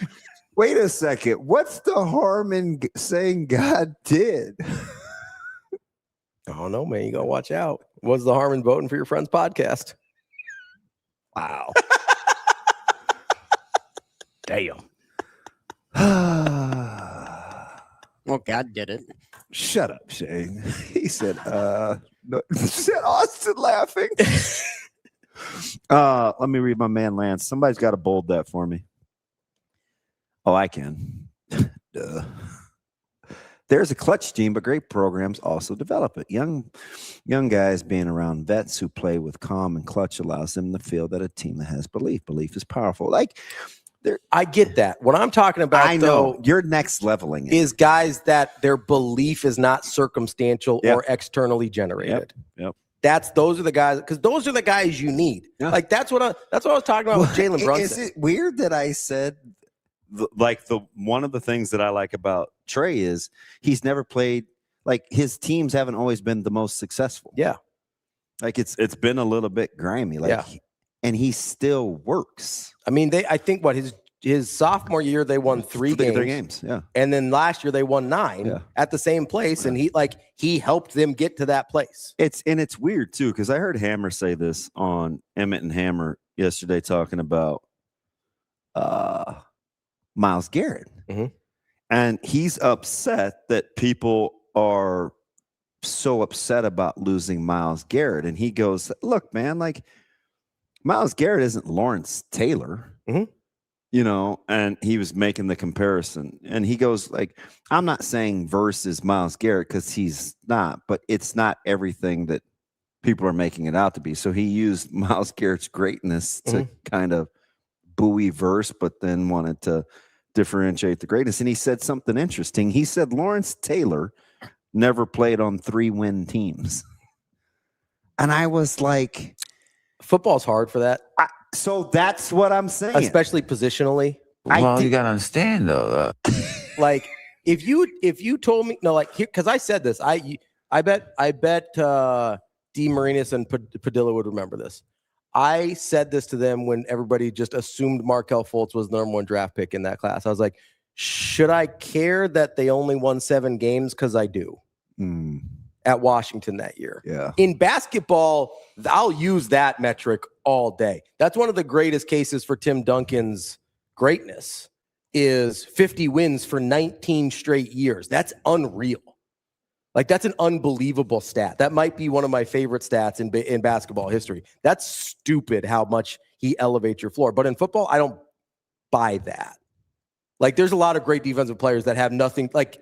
Wait a second. What's the harm in saying God did? Oh no, man! You gotta watch out. What's the harm in voting for your friend's podcast? Wow. Damn. Well, God did it. Shut up, Shane. He said, no, said Austin laughing. Let me read my man Lance. Somebody's got to bold that for me. Oh, I can. Duh. There's a clutch team, but great programs also develop it. Young guys being around vets who play with calm and clutch allows them to feel that a team that has belief. Belief is powerful. Like, I get that. What I'm talking about, I know you're next leveling it. is guys that their belief is not circumstantial or externally generated. Yep. Those are the guys, because those are the guys you need. Yeah. Like that's what I was talking about with Jalen Brunson. Is it weird that I said one of the things that I like about Trey is he's never played, like his teams haven't always been the most successful. Yeah. Like it's been a little bit grimy. Like and he still works. I mean, I think his sophomore year they won three games. Yeah. And then last year they won 9 at the same place. And he helped them get to that place. It's weird too, because I heard Hammer say this on Emmett and Hammer yesterday talking about Myles Garrett. Mm-hmm. And he's upset that people are so upset about losing Myles Garrett. And he goes, look, man, like Myles Garrett isn't Lawrence Taylor. Mm-hmm. You know, and he was making the comparison. And he goes, like, I'm not saying versus Myles Garrett because he's not, but it's not everything that people are making it out to be. So he used Myles Garrett's greatness to kind of buoy verse, but then wanted to differentiate the greatness. And he said something interesting. He said Lawrence Taylor never played on 3-win teams. And I was like, football's hard for that. So that's what I'm saying. Especially positionally. Well, you gotta understand though. Like if you told me because I said this, I bet D. Marinas and Padilla would remember this. I said this to them when everybody just assumed Markelle Fultz was the number 1 draft pick in that class. I was like, should I care that they only won 7 games? Because I do. At Washington that year. Yeah. In basketball, I'll use that metric all day. That's one of the greatest cases for Tim Duncan's greatness is 50 wins for 19 straight years. That's unreal. Like that's an unbelievable stat. That might be one of my favorite stats in basketball history. That's stupid how much he elevates your floor. But in football, I don't buy that. Like there's a lot of great defensive players that have nothing. Like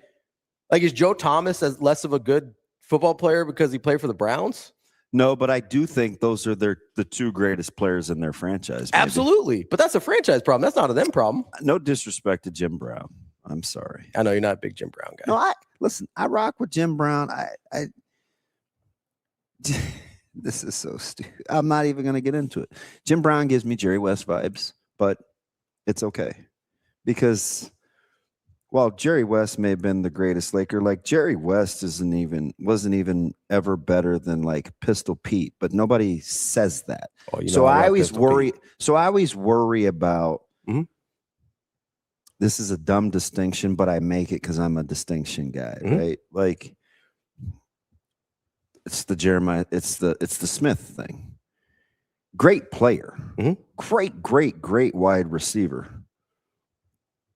is Joe Thomas as less of a good football player because he played for the Browns? No, but I do think those are the 2 greatest players in their franchise. Maybe. Absolutely. But that's a franchise problem. That's not a them problem. No disrespect to Jim Brown. I'm sorry. I know you're not a big Jim Brown guy. No, listen, I rock with Jim Brown. This is so stupid. I'm not even going to get into it. Jim Brown gives me Jerry West vibes, but it's okay. Because while Jerry West may have been the greatest Laker, like Jerry West wasn't even ever better than like Pistol Pete, but nobody says that. Oh, so I always worry. So I always worry about this is a dumb distinction, but I make it because I'm a distinction guy, right? Like it's the Jeremiah, it's the Smith thing. Great player, great wide receiver.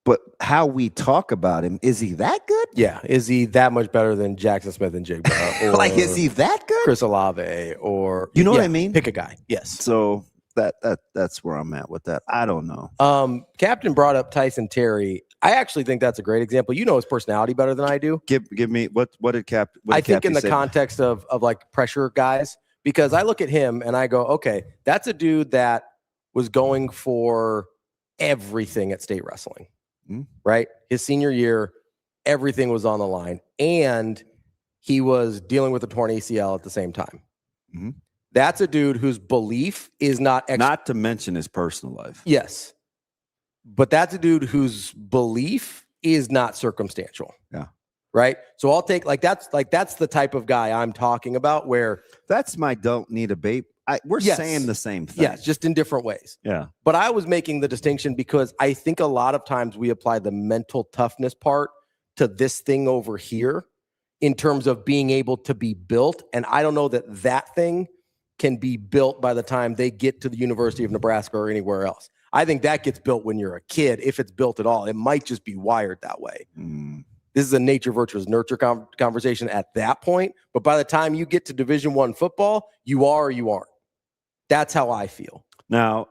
But how we talk about him, is he that good? Yeah. Is he that much better than Jackson Smith and Jake Brown? Like, is he that good? Chris Olave or you know what I mean? Pick a guy. Yes. So that's where I'm at with that. I don't know. Captain brought up Tyson Terry. I actually think that's a great example. You know his personality better than I do. Give me what did Cap? I think in the context of like pressure guys, because I look at him and I go, okay, that's a dude that was going for everything at state wrestling. Right? His senior year, everything was on the line. And he was dealing with a torn ACL at the same time. That's a dude whose belief is not to mention his personal life. Yes. But that's a dude whose belief is not circumstantial. Yeah. Right? So I'll take that's the type of guy I'm talking about where that's my don't need a babe. We're saying the same thing. Yes, just in different ways. Yeah. But I was making the distinction because I think a lot of times we apply the mental toughness part to this thing over here in terms of being able to be built. And I don't know that thing can be built by the time they get to the University of Nebraska or anywhere else. I think that gets built when you're a kid, if it's built at all. It might just be wired that way. This is a nature versus nurture conversation at that point. But by the time you get to Division I football, you are or you aren't. That's how I feel. Now,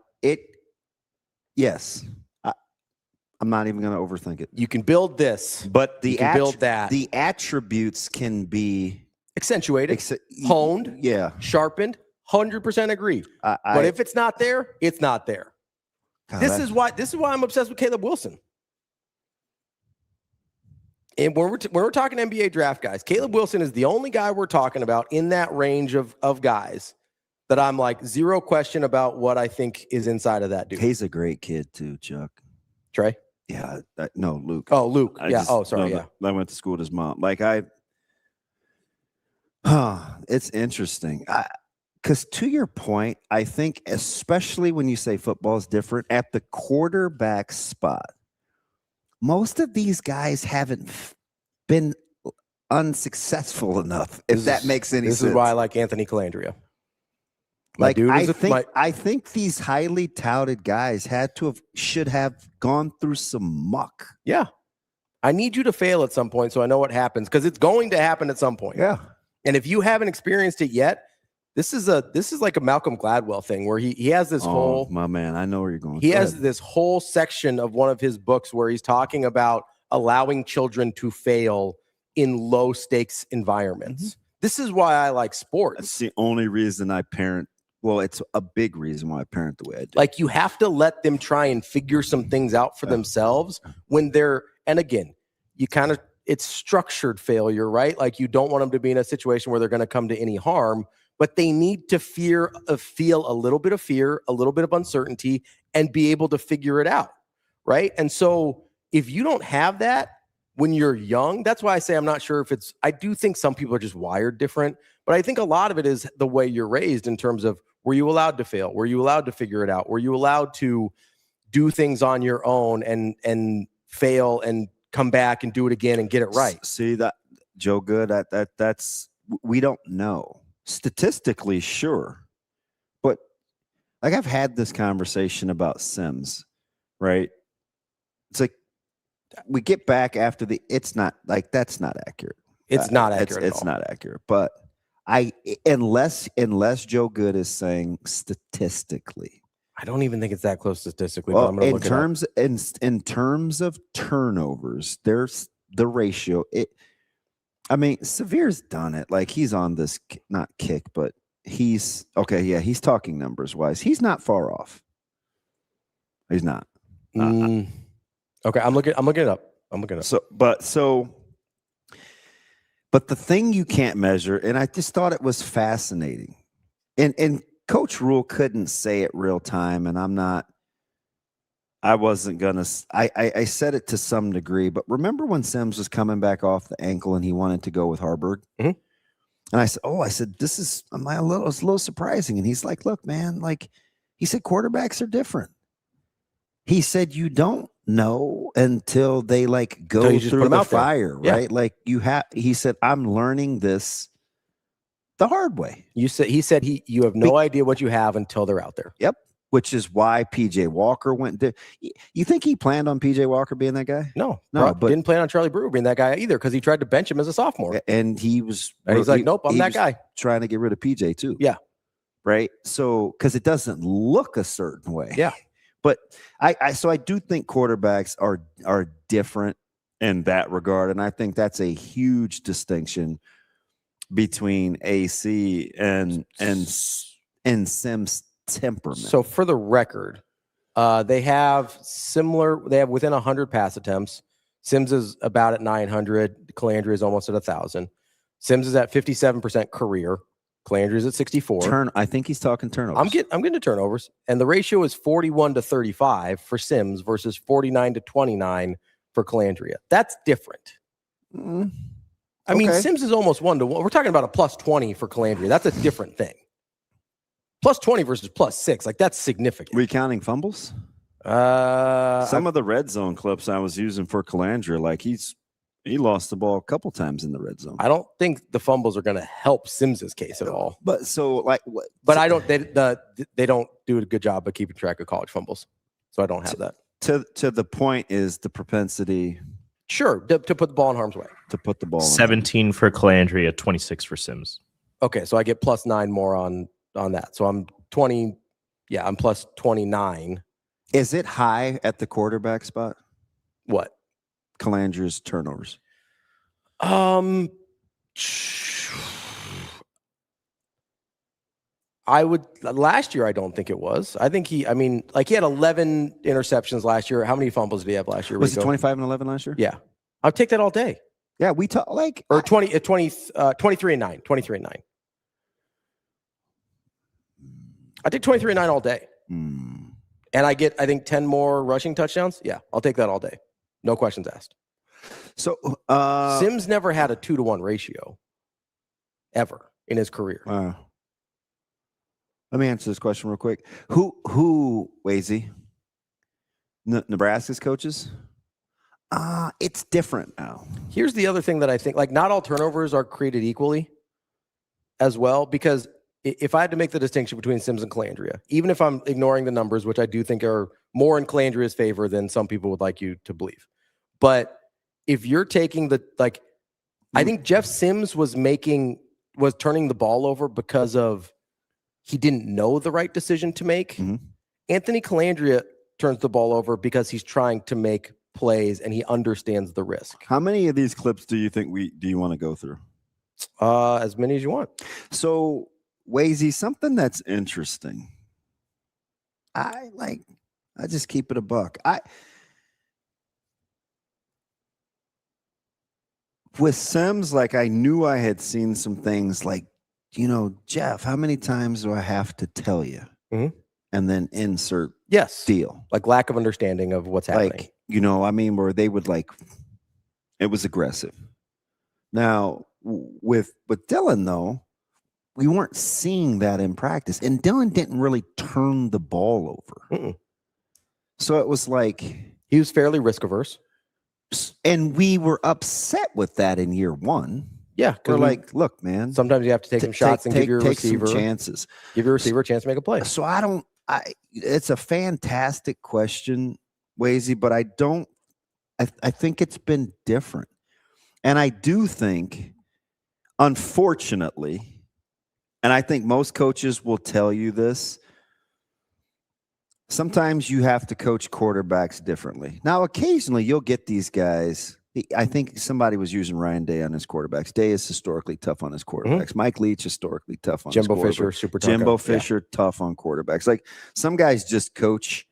yes, I'm not even going to overthink it. You can build this, but you can build that. The attributes can be accentuated, honed, yeah, sharpened. 100% agree. But if it's not there, it's not there. God, This is why I'm obsessed with Caleb Wilson. And when we're talking NBA draft guys, Caleb Wilson is the only guy we're talking about in that range of guys that I'm like zero question about what I think is inside of that dude. He's a great kid too, Chuck. Trey? Yeah, no, Luke. Oh, Luke. I yeah. just Oh, sorry. know Yeah. that I went to school with his mom. Like it's interesting. Because to your point, I think especially when you say football is different at the quarterback spot, most of these guys haven't been unsuccessful enough. If that makes any sense. This is why I like Anthony Colandrea. Like I think these highly touted guys should have gone through some muck. Yeah. I need you to fail at some point so I know what happens, because it's going to happen at some point. Yeah. And if you haven't experienced it yet, this is like a Malcolm Gladwell thing where he has this whole, my man, I know where you're going. He has this whole section of one of his books where he's talking about allowing children to fail in low stakes environments. Mm-hmm. This is why I like sports. That's the only reason I parent. Well, it's a big reason why I parent the way I do. Like, you have to let them try and figure some things out for themselves when they're, and again, it's structured failure, right? Like, you don't want them to be in a situation where they're going to come to any harm, but they need to feel a little bit of fear, a little bit of uncertainty, and be able to figure it out, right? And so if you don't have that when you're young, that's why I say I'm not sure if I do think some people are just wired different, but I think a lot of it is the way you're raised in terms of, were you allowed to fail? Were you allowed to figure it out? Were you allowed to do things on your own and fail and come back and do it again and get it right? See that, Joe Good, that's we don't know. Statistically, sure. But like, I've had this conversation about Sims, right? It's like we get back after it's not like, that's not accurate. It's not accurate. It's not accurate. But unless Joe Good is saying statistically, I don't even think it's that close statistically. Well, but I'm going to look in terms of turnovers, there's the ratio. Severe's done it. Like, he's on this not kick, but he's okay. Yeah, he's talking numbers wise. He's not far off. He's not. Okay, I'm looking it up. But the thing you can't measure, and I just thought it was fascinating, and Coach Rule couldn't say it real time, and I wasn't gonna. I said it to some degree, but remember when Sims was coming back off the ankle and he wanted to go with Harburg, mm-hmm. And I said, this is it's a little surprising, and he's like, look, man, like, he said, quarterbacks are different. He said, you don't know until they like go through the fire, right? Yeah. Like, he said, I'm learning this the hard way. He said you have no idea what you have until they're out there. Yep. Which is why PJ Walker went. You think he planned on PJ Walker being that guy? No, but didn't plan on Charlie Brewer being that guy either, because he tried to bench him as a sophomore. And he's like, nope, I'm that guy. Trying to get rid of PJ too. Yeah. Right. So, because it doesn't look a certain way. Yeah. But I do think quarterbacks are different in that regard, and I think that's a huge distinction between AC and Sims' temperament. So for the record, they have within 100 pass attempts. Sims is about at 900. Colandrea is almost at 1,000. Sims is at 57% career. Colandrea is at 64. I think he's talking turnovers. I'm getting to turnovers, and the ratio is 41-35 for Sims versus 49-29 for Colandrea. That's different. I mean, Sims is almost 1-1. We're talking about a plus 20 for Colandrea. That's a different thing. Plus 20 versus plus 6, like, that's significant. Were you counting fumbles? Some of the red zone clips I was using for Colandrea, like, he lost the ball a couple times in the red zone. I don't think the fumbles are going to help Sims's case at all. But I don't. They don't do a good job of keeping track of college fumbles, so I don't have that. To the point is the propensity. Sure, to put the ball in harm's way. To put the ball. 17 for Colandrea, 26 for Sims. Okay, so I get plus 9 more on that. So I'm 20. Yeah, I'm plus 29. Is it high at the quarterback spot? What? Colandrea's turnovers. Last year, I don't think it was. I think he had 11 interceptions last year. How many fumbles did he have last year? Was Rico? it 25 and 11 last year? Yeah. I'll take that all day. Yeah, we talk like or 23 and 9. 23 and 9. I take 23 and 9 all day. And I get, I think, 10 more rushing touchdowns. Yeah, I'll take that all day. No questions asked. So Sims never had a 2-to-1 ratio ever in his career. Wow. Let me answer this question real quick. Who Wazy? Nebraska's coaches? It's different now. Here's the other thing that I think, like, not all turnovers are created equally as well, because if I had to make the distinction between Sims and Colandrea, even if I'm ignoring the numbers, which I do think are more in Colandrea's favor than some people would like you to believe. But if you're taking I think Jeff Sims was turning the ball over because of he didn't know the right decision to make. Anthony Colandrea turns the ball over because he's trying to make plays and he understands the risk. How many of these clips do you think do you want to go through? As many as you want. So, Wazy, something that's interesting. I just keep it a buck. With Sims, I knew I had seen some things Jeff, how many times do I have to tell you? And then insert deal. Like lack of understanding of what's happening. Where they would it was aggressive. Now, with Dylan, though, we weren't seeing that in practice. And Dylan didn't really turn the ball over. So it was he was fairly risk averse. And we were upset with that in year one. Yeah. We're look, man. Sometimes you have to take some shots and give your receiver some chances. Give your receiver a chance to make a play. So it's a fantastic question, Wazy, but I think it's been different. And I do think, unfortunately, and I think most coaches will tell you this, sometimes you have to coach quarterbacks differently. Now, occasionally you'll get these guys. I think somebody was using Ryan Day on his quarterbacks. Day is historically tough on his quarterbacks. Mike Leach, historically tough on his quarterbacks. Jimbo Fisher, super tough. Jimbo Fisher, tough on quarterbacks. Some guys just coach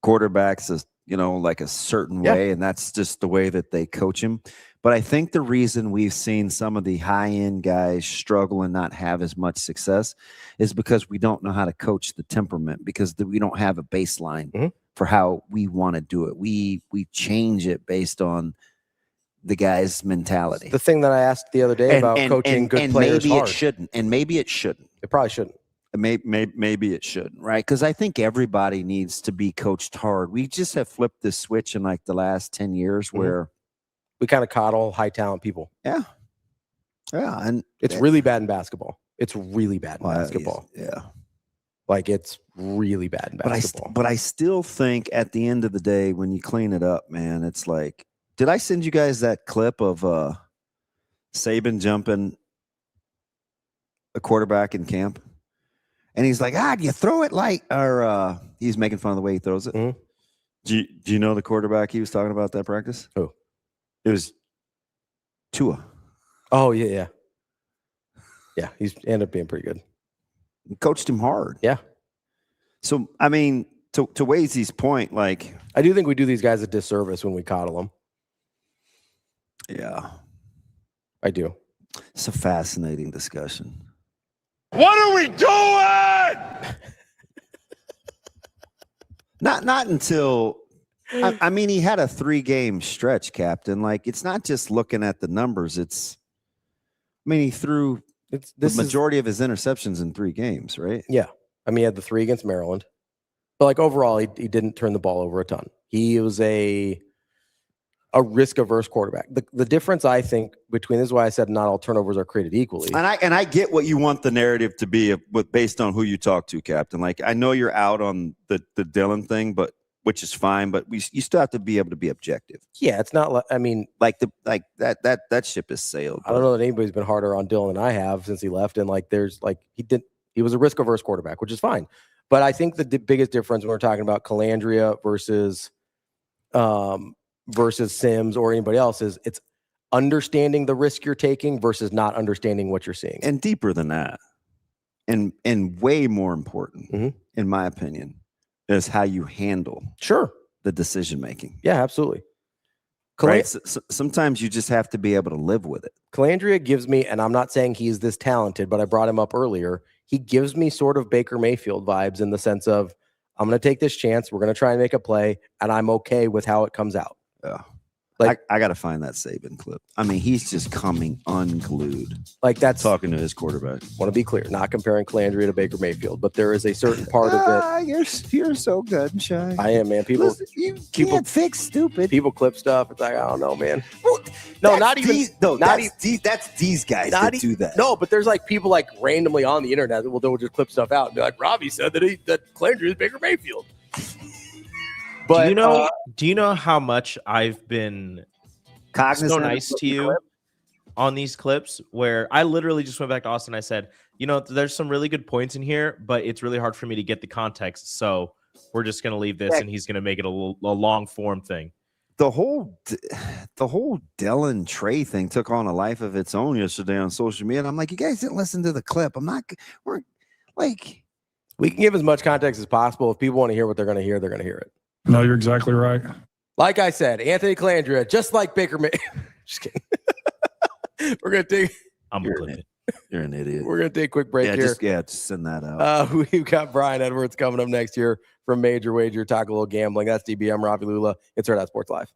quarterbacks as, a certain way, and that's just the way that they coach him. But I think the reason we've seen some of the high-end guys struggle and not have as much success is because we don't know how to coach the temperament, because we don't have a baseline for how we want to do it. We change it based on the guy's mentality. The thing that I asked the other day about coaching good players maybe hard. It shouldn't. And maybe it shouldn't. It probably shouldn't. Maybe it shouldn't, right? Because I think everybody needs to be coached hard. We just have flipped this switch in the last 10 years where we kind of coddle high talent people. Yeah. And it's really bad in basketball. It's really bad in basketball. Yeah. It's really bad in basketball. But I still think at the end of the day, when you clean it up, man, it's did I send you guys that clip of Saban jumping a quarterback in camp? And he's like, do you throw it or he's making fun of the way he throws it. Do you know the quarterback he was talking about that practice? Who? It was Tua. Oh, yeah. Yeah, he's ended up being pretty good. He coached him hard. Yeah. So, I mean, to Wazy's point, I do think we do these guys a disservice when we coddle them. Yeah. I do. It's a fascinating discussion. What are we doing? Not until I mean, he had a 3-game stretch, Captain. It's not just looking at the numbers. He threw the majority of his interceptions in 3 games, right? Yeah. He had the 3 against Maryland. But overall, he didn't turn the ball over a ton. He was a risk-averse quarterback. The difference, I think, between this is why I said not all turnovers are created equally. And I get what you want the narrative to be based on who you talk to, Captain. I know you're out on the Dylan thing, which is fine, but you still have to be able to be objective. Yeah, it's not that ship has sailed. I don't know that anybody's been harder on Dylan than I have since he left. And he was a risk-averse quarterback, which is fine. But I think the biggest difference when we're talking about Colandrea versus Sims or anybody else is it's understanding the risk you're taking versus not understanding what you're seeing. And deeper than that, and way more important, in my opinion, is how you handle the decision making. Yeah, absolutely. Right? So sometimes you just have to be able to live with it. Colandrea gives me, and I'm not saying he's this talented, but I brought him up earlier. He gives me sort of Baker Mayfield vibes in the sense of, I'm going to take this chance. We're going to try and make a play, and I'm okay with how it comes out. Yeah. Like I got to find that Saban clip. I mean, he's just coming unglued. Like that's talking to his quarterback. Want to be clear, not comparing Colandrea to Baker Mayfield, but there is a certain part of it. You're so good and shy. I am, man. People can't fix stupid. People clip stuff. It's like, I don't know, man. Well, no, not even. That's these guys that do that. No, but there's like people like randomly on the internet that will just clip stuff out and be like, Ravi said that Colandrea is Baker Mayfield. But do you know how much I've been so nice to you on these clips where I literally just went back to Austin. I said, there's some really good points in here, but it's really hard for me to get the context. So we're just going to leave this and he's going to make it a long form thing. The whole Dylan Trey thing took on a life of its own yesterday on social media. And I'm like, you guys didn't listen to the clip. We can give as much context as possible. If people want to hear what they're going to hear, they're going to hear it. No, you're exactly right. Like I said, Anthony Colandrea, just like Baker May. Just kidding. We're going to take. You're an idiot. We're going to take a quick break here. Just send that out. We've got Brian Edwards coming up next year from Major Wager, Talk a Little Gambling. That's DBM, Ravi Lulla. It's Hurrdat Sports Live.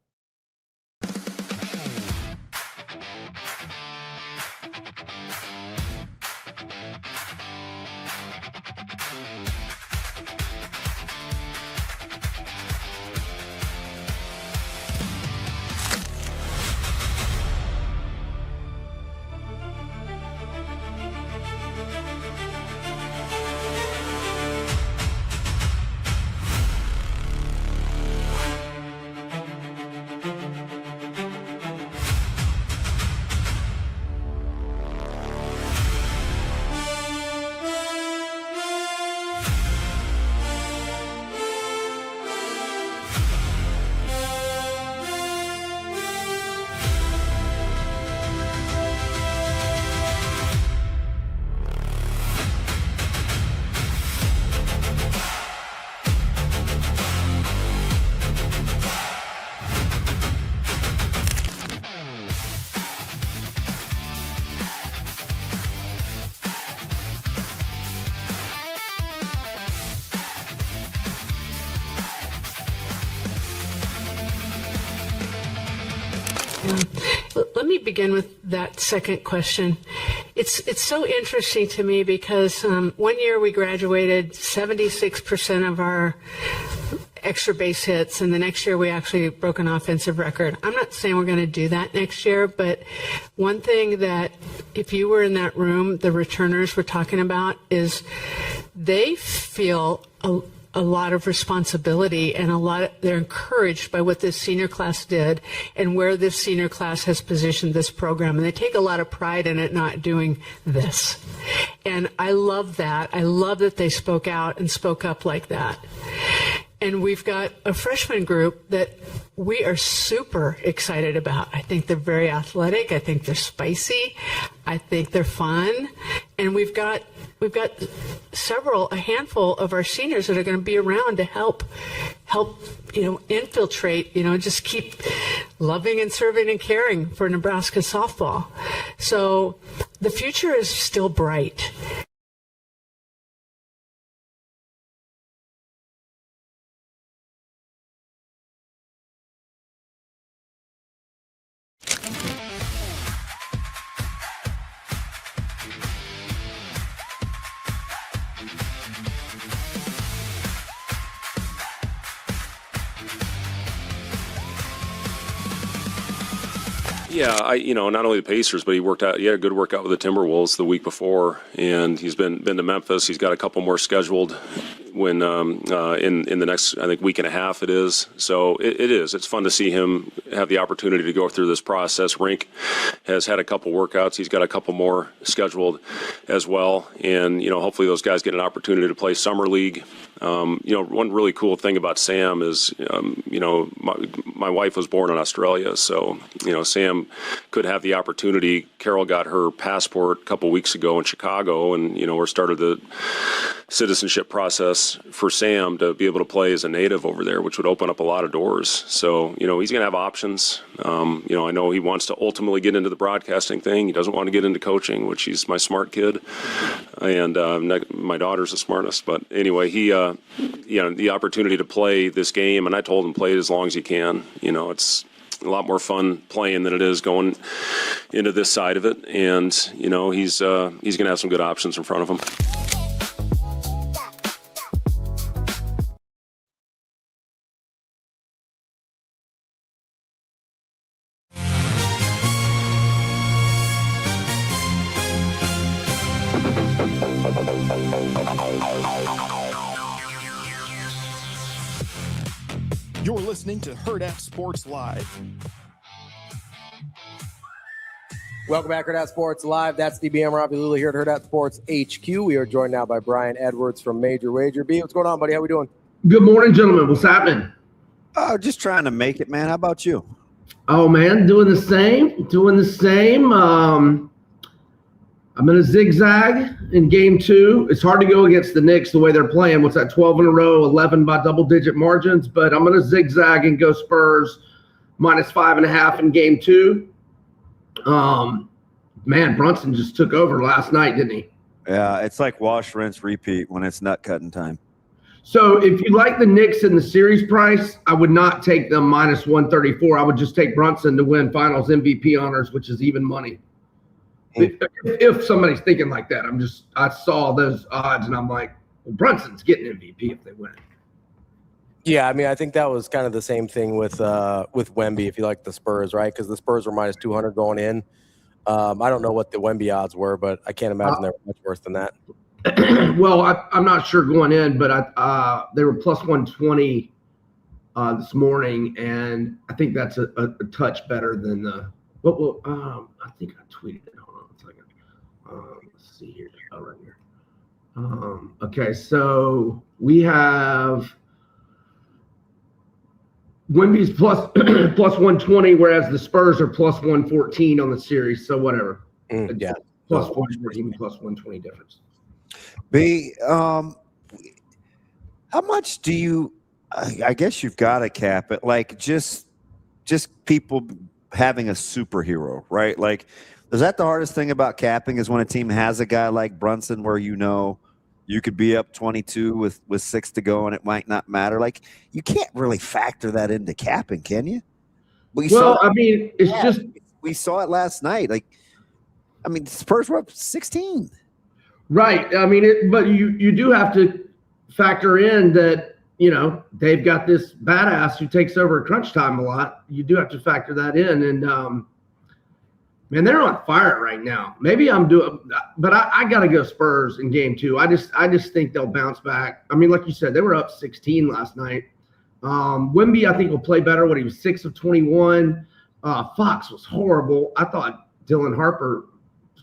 Let me begin with that second question. It's so interesting to me because 1 year we graduated 76% of our extra base hits, and the next year we actually broke an offensive record. I'm not saying we're going to do that next year, but one thing that if you were in that room, the returners were talking about is they feel a lot of responsibility and they're encouraged by what this senior class did and where this senior class has positioned this program. And they take a lot of pride in it not doing this. And I love that. I love that they spoke out and spoke up like that. And we've got a freshman group that we are super excited about. I think they're very athletic. I think they're spicy. I think they're fun. And we've got a handful of our seniors that are going to be around to help infiltrate, just keep loving and serving and caring for Nebraska softball. So the future is still bright. Yeah, not only the Pacers, but he had a good workout with the Timberwolves the week before, and he's been to Memphis. He's got a couple more scheduled when in the next, I think, week and a half it is. So it is. It's fun to see him have the opportunity to go through this process. Rink has had a couple workouts. He's got a couple more scheduled as well. And, hopefully those guys get an opportunity to play summer league. One really cool thing about Sam is, my wife was born in Australia. So, Sam could have the opportunity. Carol got her passport a couple weeks ago in Chicago, and, we're started the citizenship process for Sam to be able to play as a native over there, which would open up a lot of doors. So, he's going to have options. I know he wants to ultimately get into the broadcasting thing. He doesn't want to get into coaching, which he's my smart kid. And my daughter's the smartest. But anyway, he, the opportunity to play this game, and I told him play it as long as you can. It's a lot more fun playing than it is going into this side of it. And, he's going to have some good options in front of him. You're listening to Hurrdat Sports Live. Welcome back, Hurrdat Sports Live. That's DBM Ravi Lulla here at Hurrdat Sports HQ. We are joined now by Brian Edwards from Major Wager. B, what's going on, buddy? How we doing? Good morning, gentlemen. What's happening? Oh, just trying to make it, man. How about you? Oh, man, doing the same. I'm in a zigzag in game 2. It's hard to go against the Knicks the way they're playing. What's that, 12 in a row, 11 by double-digit margins? But I'm going to zigzag and go Spurs -5.5 in game 2. Man, Brunson just took over last night, didn't he? Yeah, it's like wash, rinse, repeat when it's nut cutting time. So if you like the Knicks in the series price, I would not take them -134. I would just take Brunson to win Finals MVP honors, which is even money. If somebody's thinking like that, I saw those odds and I'm like, well, Brunson's getting MVP if they win. Yeah, I mean, I think that was kind of the same thing with Wemby, if you like the Spurs, right? Because the Spurs were -200 going in. I don't know what the Wemby odds were, but I can't imagine they were much worse than that. Well, I'm not sure going in, but they were +120 this morning, and I think that's a touch better than the. Well, I think I tweeted it. Hold on a second. Let's see here. Oh, right here. Okay, so we have Wemby's +120, whereas the Spurs are +114 on the series. So whatever. Yeah. +114, +120 difference. B, how much do you? I guess you've got to cap it. Like just people having a superhero, right? Like, is that the hardest thing about capping? Is when a team has a guy like Brunson, where you could be up 22 with 6 to go and it might not matter. Like, you can't really factor that into capping, can you? We saw it last night. Like, I mean, the Spurs were up 16. Right. I mean, but you do have to factor in that, they've got this badass who takes over at crunch time a lot. You do have to factor that in. And, man, they're on fire right now. Maybe but I got to go Spurs in game 2. I just think they'll bounce back. I mean, like you said, they were up 16 last night. Wemby, I think, will play better when he was 6 of 21. Fox was horrible. I thought Dylan Harper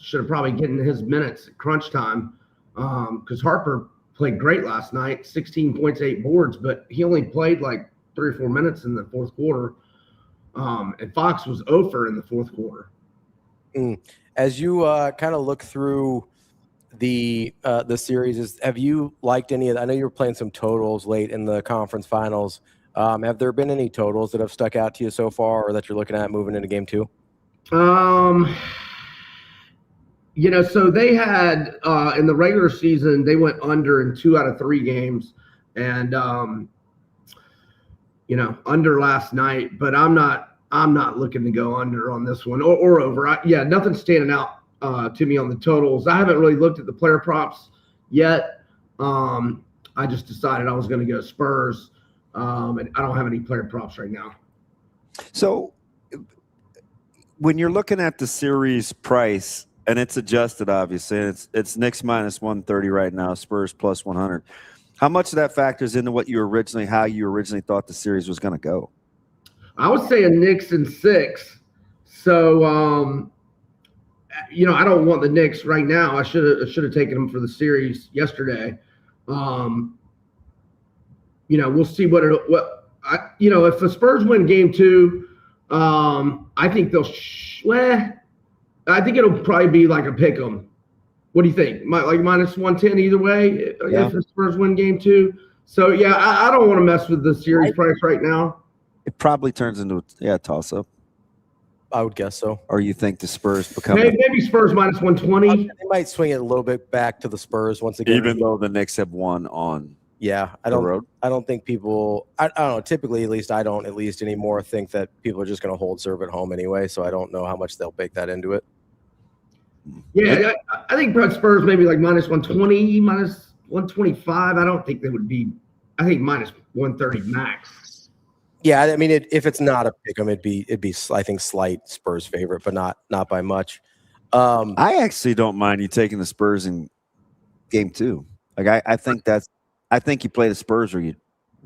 should have probably gotten his minutes at crunch time because Harper played great last night, 16 points, 8 boards, but he only played like 3 or 4 minutes in the fourth quarter. And Fox was 0 in the fourth quarter. As you kind of look through the series, have you liked any of I know you were playing some totals late in the conference finals. Have there been any totals that have stuck out to you so far or that you're looking at moving into game 2? So they had in the regular season, they went under in 2 out of 3 games and, under last night, but I'm not looking to go under on this one or over. Nothing's standing out to me on the totals. I haven't really looked at the player props yet. I just decided I was going to go Spurs, and I don't have any player props right now. So when you're looking at the series price, and it's adjusted, obviously, it's Knicks -130 right now, Spurs +100. How much of that factors into how you originally thought the series was going to go? I was saying Knicks in 6. So, I don't want the Knicks right now. I should have taken them for the series yesterday. We'll see if the Spurs win game 2, I think they'll. I think it'll probably be like a pick 'em. What do you think? Like minus 110 either way if the Spurs win game 2. So yeah, I don't want to mess with the series price right now. It probably turns into a toss up. I would guess so. Or you think the Spurs become maybe Spurs minus 120? They might swing it a little bit back to the Spurs once again. Even though the Knicks have won on I don't think people I don't know, typically at least I don't at least anymore think that people are just going to hold serve at home anyway, so I don't know how much they'll bake that into it. Yeah, I think Spurs maybe like minus 120, minus 125. I don't think they would be. I think minus 130 max. Yeah, I mean, if it's not a pick 'em, it'd be I think slight Spurs favorite, but not by much. I actually don't mind you taking the Spurs in game 2. Like I think you play the Spurs or you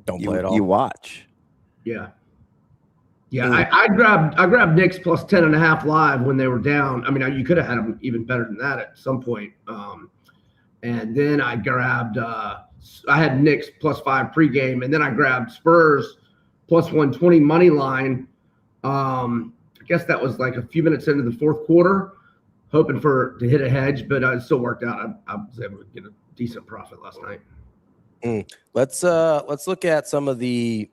don't play at all. You watch. Yeah. Yeah, I grabbed Knicks plus 10.5 live when they were down. I mean, you could have had them even better than that at some point. And then I grabbed I had Knicks plus 5 pregame, and then I grabbed Spurs plus 120 money line. I guess that was like a few minutes into the fourth quarter, hoping to hit a hedge, but it still worked out. I was able to get a decent profit last night. Let's look at some of the.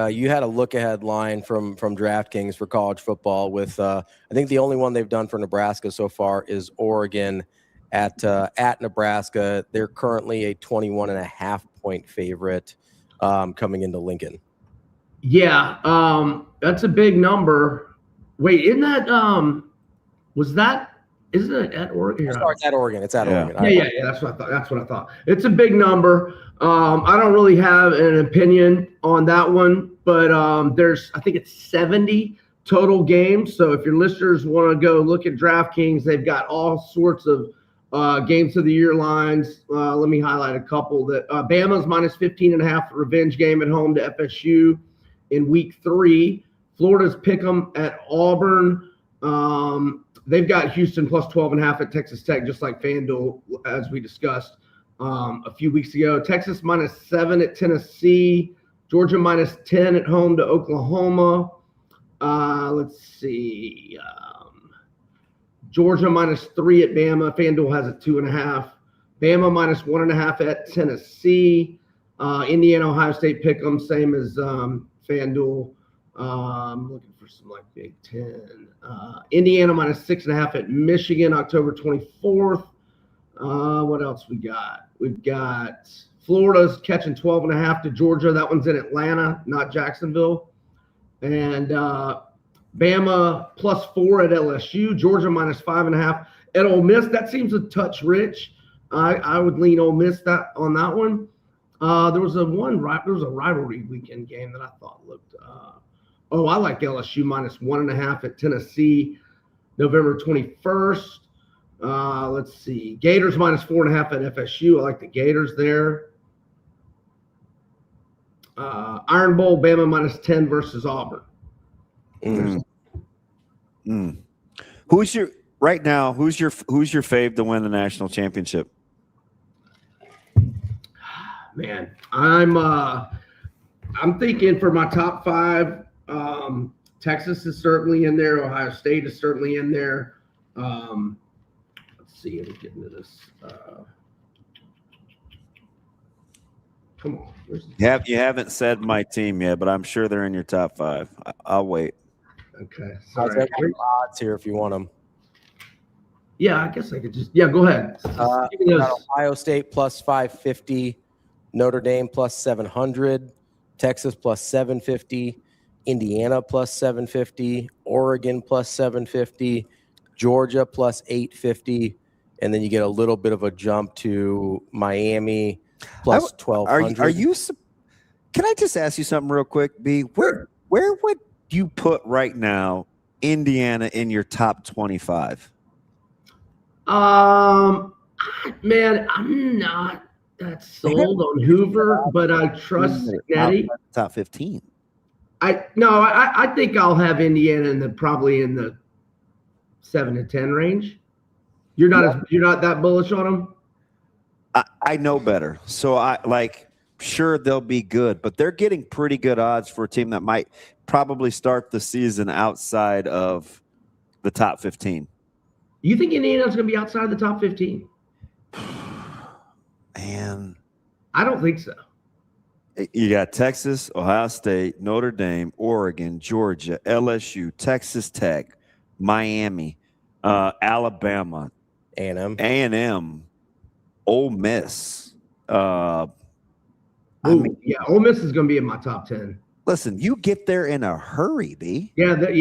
You had a look-ahead line from DraftKings for college football with I think the only one they've done for Nebraska so far is Oregon at Nebraska. They're currently a 21.5-point favorite coming into Lincoln. Yeah, that's a big number. Wait, isn't that isn't it at Oregon? It's at Oregon. It's at Oregon. Yeah. That's what I thought. It's a big number. I don't really have an opinion on that one, but I think it's 70 total games. So if your listeners want to go look at DraftKings, they've got all sorts of games of the year lines. Let me highlight a couple. That Bama's minus 15.5 revenge game at home to FSU in week 3. Florida's pick'em at Auburn. They've got Houston plus 12.5 at Texas Tech, just like FanDuel, as we discussed a few weeks ago. Texas minus 7 at Tennessee. Georgia minus 10 at home to Oklahoma. Let's see. Georgia minus 3 at Bama. FanDuel has it 2.5. Bama minus 1.5 at Tennessee. Indiana, Ohio State pick'em, same as FanDuel. I'm looking for some like Big Ten. Indiana minus 6.5 at Michigan, October 24th. What else we got? We've got Florida's catching 12.5 to Georgia. That one's in Atlanta, not Jacksonville. And Bama plus 4 at LSU. Georgia minus 5.5 at Ole Miss. That seems a touch rich. I would lean Ole Miss on that one. There was a rivalry weekend game that I thought looked. I like LSU minus 1.5 at Tennessee, November 21st. Let's see. Gators minus 4.5 at FSU. I like the Gators there. Iron Bowl, Bama minus 10 versus Auburn. Who's your fave to win the national championship? Man, I'm thinking for my top 5. Texas is certainly in there. Ohio State is certainly in there. Let's see. Let me get into this. Come on. You haven't said my team yet, but I'm sure they're in your top 5. I'll wait. Okay. Sorry. I've got odds here if you want them. Yeah, I guess I could just. Yeah, go ahead. Ohio State plus 550, Notre Dame plus 700, Texas plus 750. Indiana plus 750, Oregon plus 750, Georgia plus 850, and then you get a little bit of a jump to Miami plus 1,200. Can I just ask you something real quick, B? Where would you put right now Indiana in your top 25? Man, I'm not that sold on Hoover, but I trust Cincinnati. Top 15. I think I'll have Indiana probably in the 7 to 10 range. You're not that bullish on them? I know better. So sure, they'll be good, but they're getting pretty good odds for a team that might probably start the season outside of the top 15. You think Indiana's going to be outside the top 15? Man, I don't think so. You got Texas, Ohio State, Notre Dame, Oregon, Georgia, LSU, Texas Tech, Miami, Alabama, A&M, Ole Miss. Ole Miss is going to be in my top 10. Listen, you get there in a hurry, B. Yeah. And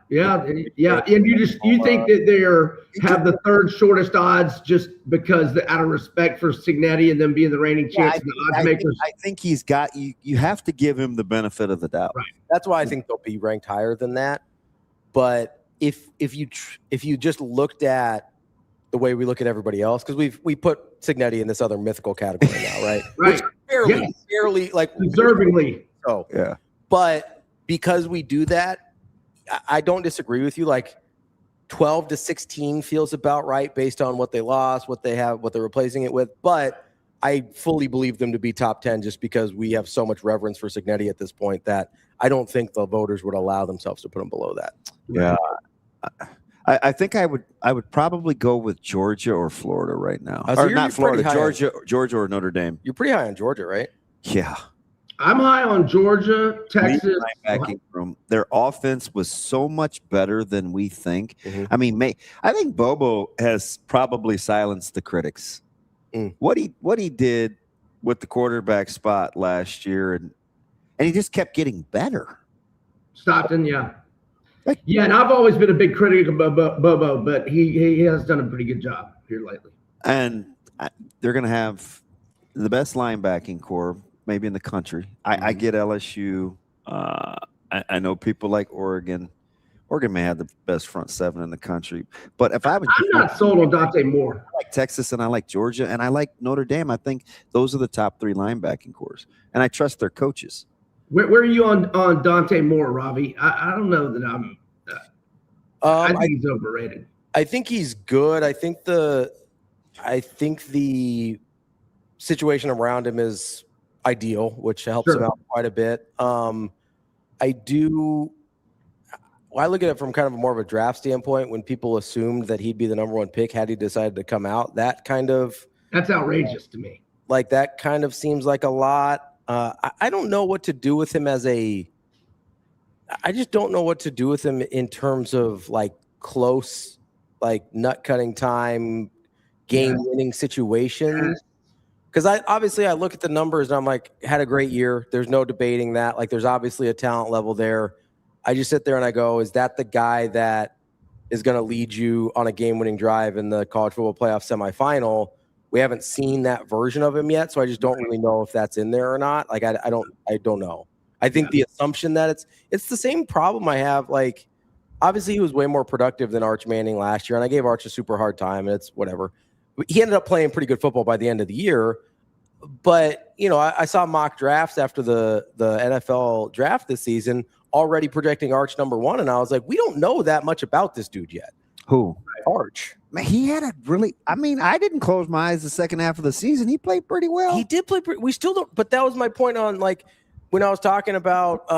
you think that they have the third shortest odds just because out of respect for Cignetti and them being the reigning champs and the odds makers. I think he's got you. You have to give him the benefit of the doubt. Right. That's why I think they'll be ranked higher than that. But if you just looked at the way we look at everybody else, because we put Cignetti in this other mythical category now, right? Right. Which fairly like deservingly. So yeah. But because we do that, I don't disagree with you. Like 12 to 16 feels about right based on what they lost, what they have, what they're replacing it with. But I fully believe them to be top 10 just because we have so much reverence for Cignetti at this point that I don't think the voters would allow themselves to put him below that. Yeah. I think I would probably go with Georgia or Florida right now. So or not Florida, Georgia or Notre Dame. You're pretty high on Georgia, right? Yeah. I'm high on Georgia, Texas. Room. Their offense was so much better than we think. Mm-hmm. I mean, I think Bobo has probably silenced the critics. What he did with the quarterback spot last year, and he just kept getting better. Stockton, yeah. And I've always been a big critic of Bobo, but he has done a pretty good job here lately. And they're going to have the best linebacking core maybe in the country. I get LSU. I know people like Oregon. Oregon may have the best front seven in the country. But if I'm not sold on Dante Moore. I like Texas and I like Georgia and I like Notre Dame. I think those are the top three linebacking cores. And I trust their coaches. Where are you on Dante Moore, Ravi? I don't know that I'm I think he's overrated. I think he's good. I think the situation around him is ideal, which helps him out quite a bit. I look at it from kind of more of a draft standpoint. When people assumed that he'd be the number one pick had he decided to come out, that's outrageous to me. Like that kind of seems like a lot. I don't know what to do with him I just don't know what to do with him in terms of like close, like nut cutting time, game winning situations. Because I look at the numbers and I'm like, had a great year. There's no debating that. Like, there's obviously a talent level there. I just sit there and I go, is that the guy that is going to lead you on a game-winning drive in the college football playoff semifinal? We haven't seen that version of him yet, so I just don't really know if that's in there or not. Like, I don't know. I think the assumption that it's the same problem I have. Like, obviously he was way more productive than Arch Manning last year, and I gave Arch a super hard time, and it's whatever. He ended up playing pretty good football by the end of the year. But, I saw mock drafts after the NFL draft this season already projecting Arch number one, and I was like, we don't know that much about this dude yet. Who? Arch. Man, he had a really – I mean, I didn't close my eyes the second half of the season. He played pretty well. He did play we still don't – but that was my point on, like, when I was talking about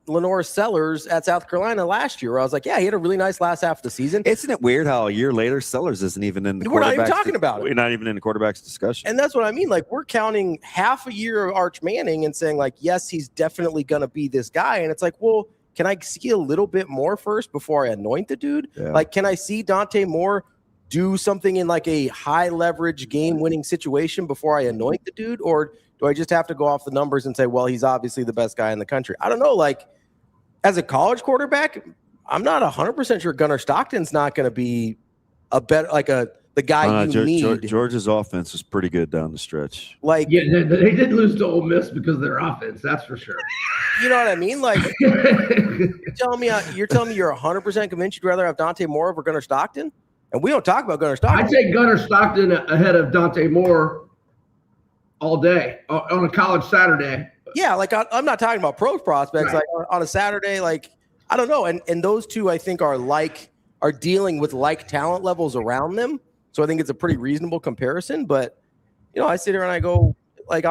Lenore Sellers at South Carolina last year, where I was like, yeah, he had a really nice last half of the season. Isn't it weird how a year later Sellers isn't even in the We're not even talking about it. We're not even in the quarterback's discussion. And that's what I mean. Like, we're counting half a year of Arch Manning and saying, like, yes, he's definitely going to be this guy. And it's like, well, can I see a little bit more first before I anoint the dude? Yeah. Like, can I see Dante Moore do something in like a high leverage game winning situation before I anoint the dude? Or do I just have to go off the numbers and say, well, he's obviously the best guy in the country? I don't know. Like, as a college quarterback, I'm not 100% sure Gunnar Stockton's not going to be a better, like the guy you need. Georgia's offense was pretty good down the stretch. Like, yeah, they did lose to Ole Miss because of their offense. That's for sure. You know what I mean? Like, you're telling me you're 100% convinced you'd rather have Dante Moore over Gunnar Stockton? And we don't talk about Gunnar Stockton. I'd take Gunnar Stockton ahead of Dante Moore. all day on a college Saturday. Yeah, like I'm not talking about pro prospects. Right. Like on a Saturday, like I don't know. And those two, I think, are dealing with like talent levels around them. So I think it's a pretty reasonable comparison. But I sit here and I go, like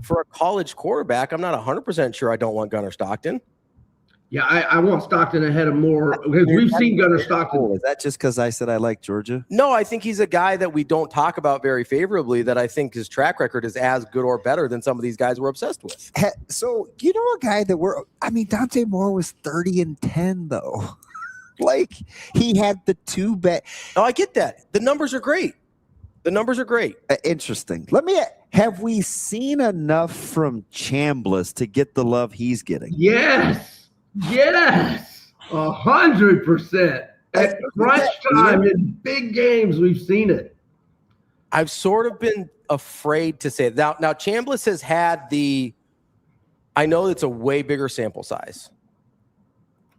for a college quarterback, I'm not 100% sure I don't want Gunnar Stockton. Yeah, I want Stockton ahead of Moore because we've seen Gunnar Stockton. Is that just because I said I like Georgia? No, I think he's a guy that we don't talk about very favorably, that I think his track record is as good or better than some of these guys we're obsessed with. So, a guy that Dante Moore was 30-10, though. Like, he had the two bet. Oh, I get that. The numbers are great. Interesting. Have we seen enough from Chambliss to get the love he's getting? Yes, 100%. At crunch time in big games, we've seen it. I've sort of been afraid to say it. Now Chambliss has had I know it's a way bigger sample size.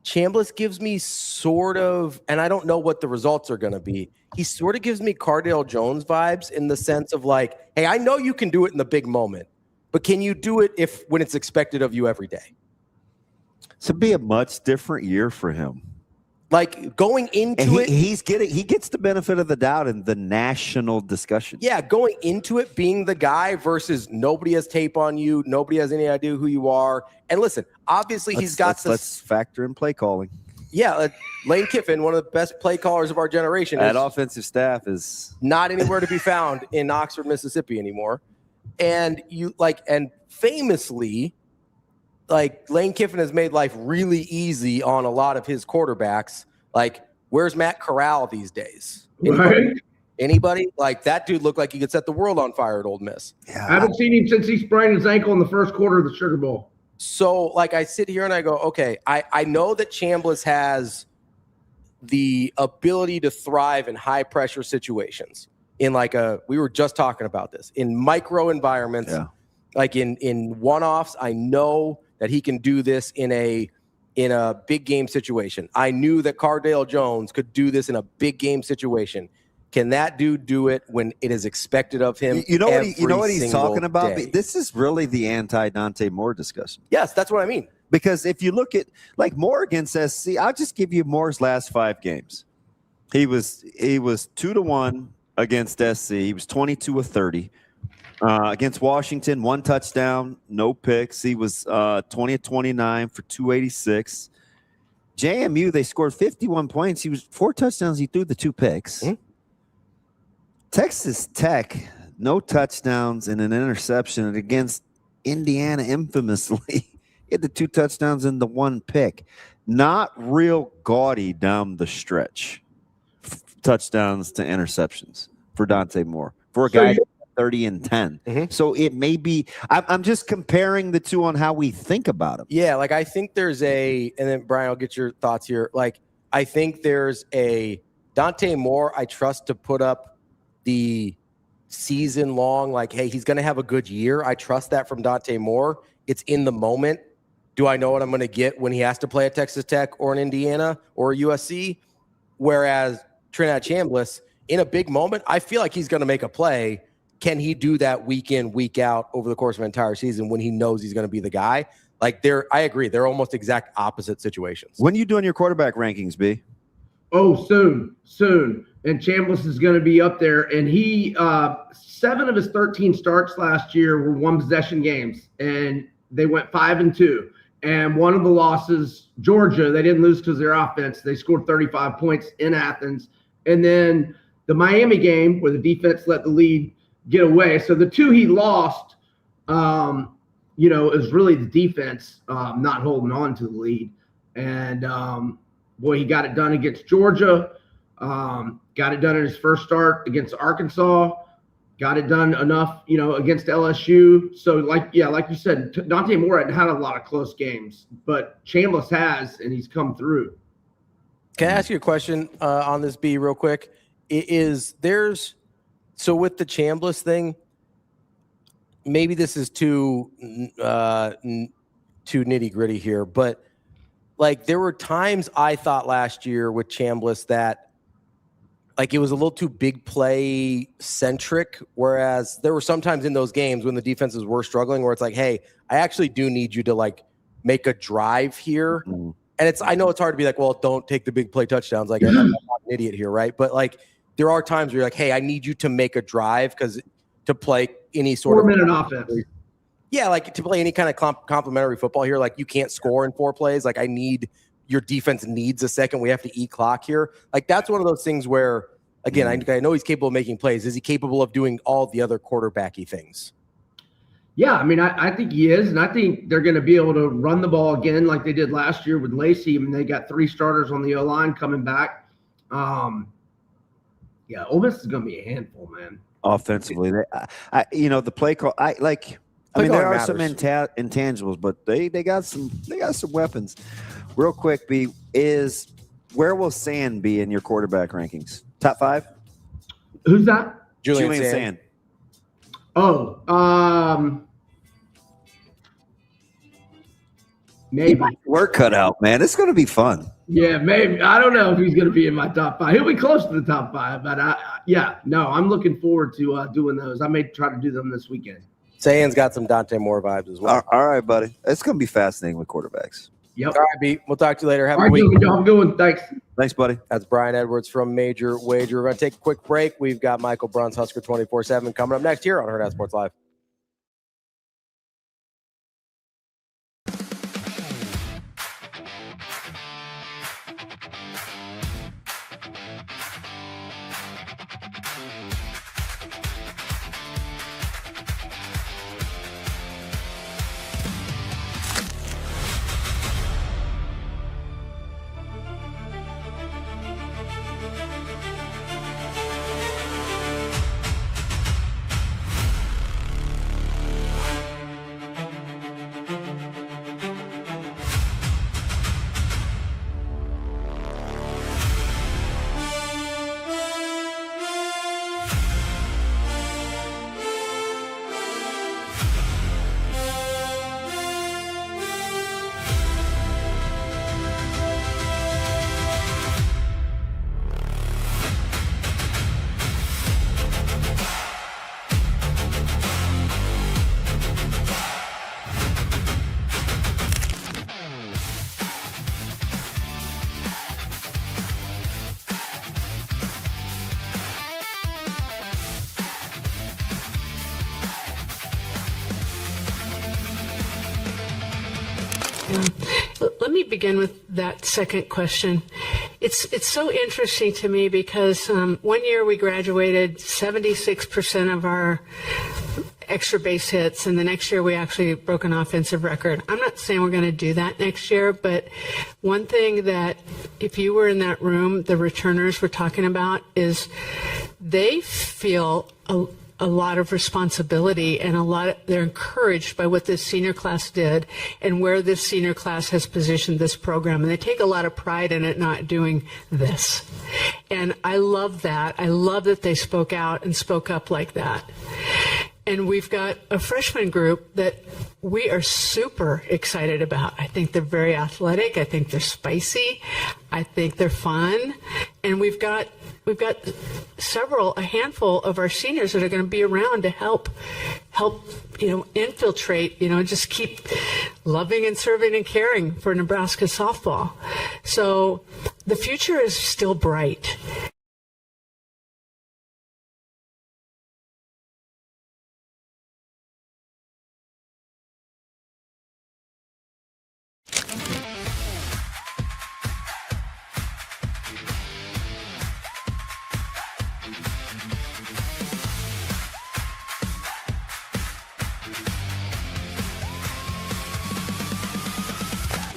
Chambliss gives me sort of, and I don't know what the results are going to be. He sort of gives me Cardale Jones vibes in the sense of like, hey, I know you can do it in the big moment, but can you do it when it's expected of you every day? So it'd be a much different year for him. Like going into he gets the benefit of the doubt in the national discussion. Yeah, going into it, being the guy versus nobody has tape on you, nobody has any idea who you are. And listen, obviously let's factor in play calling. Yeah, Lane Kiffin, one of the best play callers of our generation. That offensive staff is not anywhere to be found in Oxford, Mississippi anymore. And and famously, Lane Kiffin has made life really easy on a lot of his quarterbacks. Like, where's Matt Corral these days? Anybody? Like, that dude looked like he could set the world on fire at Ole Miss. Yeah, I haven't seen him since he sprained his ankle in the first quarter of the Sugar Bowl. So, I sit here and I go, okay, I know that Chambliss has the ability to thrive in high-pressure situations. We were just talking about this, in micro environments, like in one-offs. I know that he can do this in a big game situation. I knew that Cardale Jones could do this in a big game situation. Can that dude do it when it is expected of him? You know what he's talking about? Day? This is really the anti-Dante Moore discussion. Yes, that's what I mean. Because if you look at Moore against SC, I'll just give you Moore's last 5 games. He was 2-1 against SC. He was 22 of 30. Against Washington, 1 touchdown, no picks. He was 20 of 29 for 286. JMU, they scored 51 points. He was 4 touchdowns. He threw the 2 picks. Mm-hmm. Texas Tech, no touchdowns and an interception. And against Indiana, infamously, he had the 2 touchdowns and the 1 pick. Not real gaudy down the stretch. Touchdowns to interceptions for Dante Moore. For a guy 30-10. Mm-hmm. So it may be, I'm just comparing the two on how we think about him. Yeah, I think there's and then Brian, I'll get your thoughts here. I think there's a Dante Moore I trust to put up the season long, hey, he's going to have a good year. I trust that from Dante Moore. It's in the moment. Do I know what I'm going to get when he has to play at Texas Tech or in Indiana or USC? Whereas Trinidad Chambliss, in a big moment, I feel like he's going to make a play. Can he do that week in, week out over the course of an entire season when he knows he's going to be the guy? I agree. They're almost exact opposite situations. When are you doing your quarterback rankings, B? Oh, soon. And Chambliss is going to be up there. And he, 7 of his 13 starts last year were 1-possession games, and they went 5-2. And one of the losses, Georgia, they didn't lose because of their offense. They scored 35 points in Athens. And then the Miami game where the defense let the lead get away. So the 2 he lost, is really the defense not holding on to the lead. And, he got it done against Georgia. Got it done in his first start against Arkansas. Got it done enough, against LSU. So, like you said, Dante Moore hadn't had a lot of close games, but Chambliss has, and he's come through. Can I ask you a question on this, B, real quick? So with the Chambliss thing, maybe this is too nitty-gritty here, but there were times I thought last year with Chambliss that like it was a little too big play centric, whereas there were sometimes in those games when the defenses were struggling where it's like, hey, I actually do need you to like make a drive here. Mm-hmm. And I know it's hard to be like, well, don't take the big play touchdowns. Like I'm not an idiot here, right? But like there are times where you're like, hey, I need you to make a drive because to play any sort 4-minute offense. Yeah, like to play any kind of complimentary football here, like you can't score in 4 plays. Like your defense needs a second. We have to eat clock here. Like that's one of those things where, again, I know he's capable of making plays. Is he capable of doing all the other quarterbacky things? Yeah, I mean, I think he is, and I think they're going to be able to run the ball again like they did last year with Lacey. I mean, they got 3 starters on the O-line coming back. Yeah, Ole Miss is going to be a handful, man. Offensively, the play call. There are some intangibles, but they got some weapons. Real quick, B, where will Sand be in your quarterback rankings? Top 5? Who's that? Julian Sand. Oh, maybe. Work cut out, man. It's going to be fun. Yeah, maybe. I don't know if he's going to be in my top 5. He'll be close to the top 5, but I'm looking forward to doing those. I may try to do them this weekend. Sand's got some Dante Moore vibes as well. All right, buddy. It's going to be fascinating with quarterbacks. Yep. All right, B. We'll talk to you later. Have a good week. Have a good one. Thanks. Thanks, buddy. That's Brian Edwards from Major Wager. We're going to take a quick break. We've got Michael BRUNTZ, Husker 24/7 coming up next here on Hurrdat Sports Live. Let me begin with that second question. It's so interesting to me because 1 year we graduated 76% of our extra base hits, and the next year we actually broke an offensive record. I'm not saying we're going to do that next year, but one thing that if you were in that room, the returners were talking about is they feel a lot of responsibility and they're encouraged by what this senior class did and where this senior class has positioned this program. And they take a lot of pride in it not doing this. And I love that. I love that they spoke out and spoke up like that. And we've got a freshman group that we are super excited about. I think they're very athletic. I think they're spicy. I think they're fun. And we've got a handful of our seniors that are going to be around to help, infiltrate, just keep loving and serving and caring for Nebraska softball. So the future is still bright.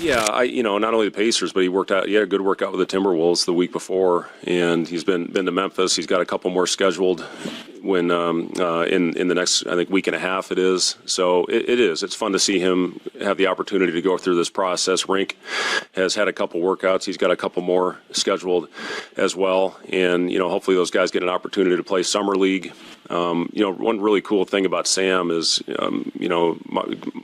Yeah, not only the Pacers, but he had a good workout with the Timberwolves the week before, and he's been to Memphis. He's got a couple more scheduled when in the next, I think, week and a half it is. So it is. It's fun to see him have the opportunity to go through this process. Rink has had a couple workouts. He's got a couple more scheduled as well. And, hopefully those guys get an opportunity to play summer league. One really cool thing about Sam is,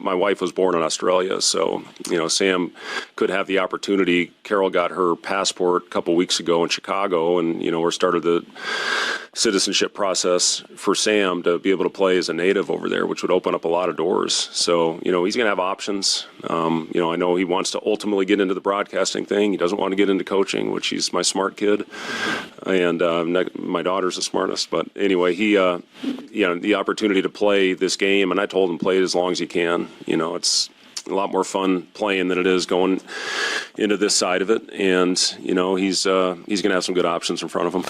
my wife was born in Australia. So, Sam could have the opportunity. Carol got her passport a couple weeks ago in Chicago, and, we're started the citizenship process for Sam to be able to play as a native over there, which would open up a lot of doors. So, he's going to have options. I know he wants to ultimately get into the broadcasting thing. He doesn't want to get into coaching, which he's my smart kid. And my daughter's the smartest. But anyway, he, the opportunity to play this game, and I told him play it as long as you can. It's a lot more fun playing than it is going into this side of it. And, he's going to have some good options in front of him.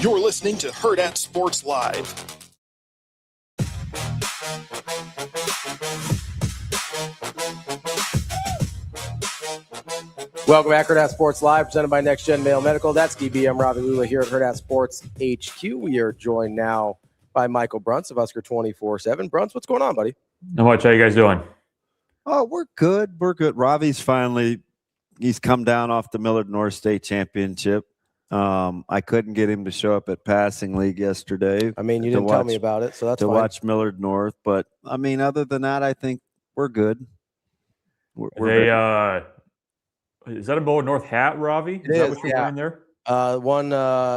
You're listening to Hurrdat Sports Live. Welcome back, Hurrdat Sports Live, presented by Next Gen Mail Medical. That's DB. I'm Ravi Lulla here at Hurrdat Sports HQ. We are joined now by Michael BRUNTZ of Husker 24/7. BRUNTZ, what's going on, buddy? Not much. How you guys doing? Oh, we're good. We're good. Ravi's he's come down off the Millard North State Championship. I couldn't get him to show up at passing league yesterday. I mean, you didn't tell me about it, so that's to fine. watch Millard North. But I mean, other than that, I think we're good. Is that a Millard North hat, Ravi? Is that what you're wearing there? One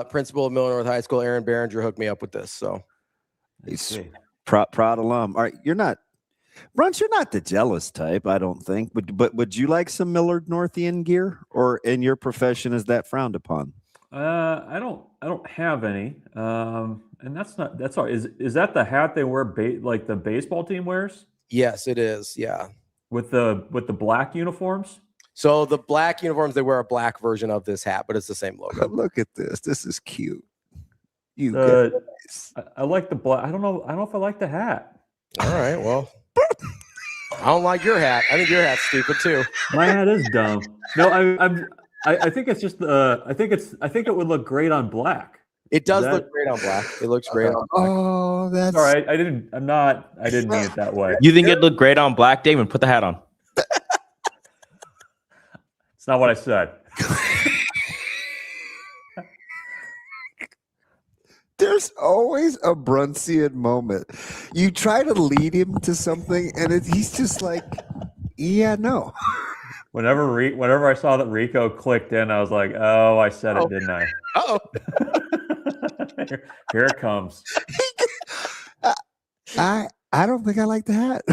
principal of Millard North High School, Aaron Behringer, hooked me up with this. So he's proud alum. All right, BRUNTZ, you're not the jealous type, I don't think. But would you like some Millard Northian gear, or in your profession is that frowned upon? I don't have any. And that's all right. Is that the hat they wear like the baseball team wears? Yes, it is. Yeah. With the black uniforms? So the black uniforms, they wear a black version of this hat, but it's the same logo. Look at this. This is cute. I like the black. I don't know if I like the hat. All right. Well, I don't like your hat. I think your hat's stupid too. My hat is dumb. No, I think it's just I think it would look great on black. It does look great on black. It looks great on black. Oh, that's all right. I didn't mean it that way. You think it'd look great on black, Damon? Put the hat on. It's not what I said. There's always a BRUNTZian moment. You try to lead him to something, and he's just like, yeah, no. Whenever I saw that Rico clicked in, I was like, oh, I said it, didn't I? Uh-oh. Here it comes. I don't think I like the hat.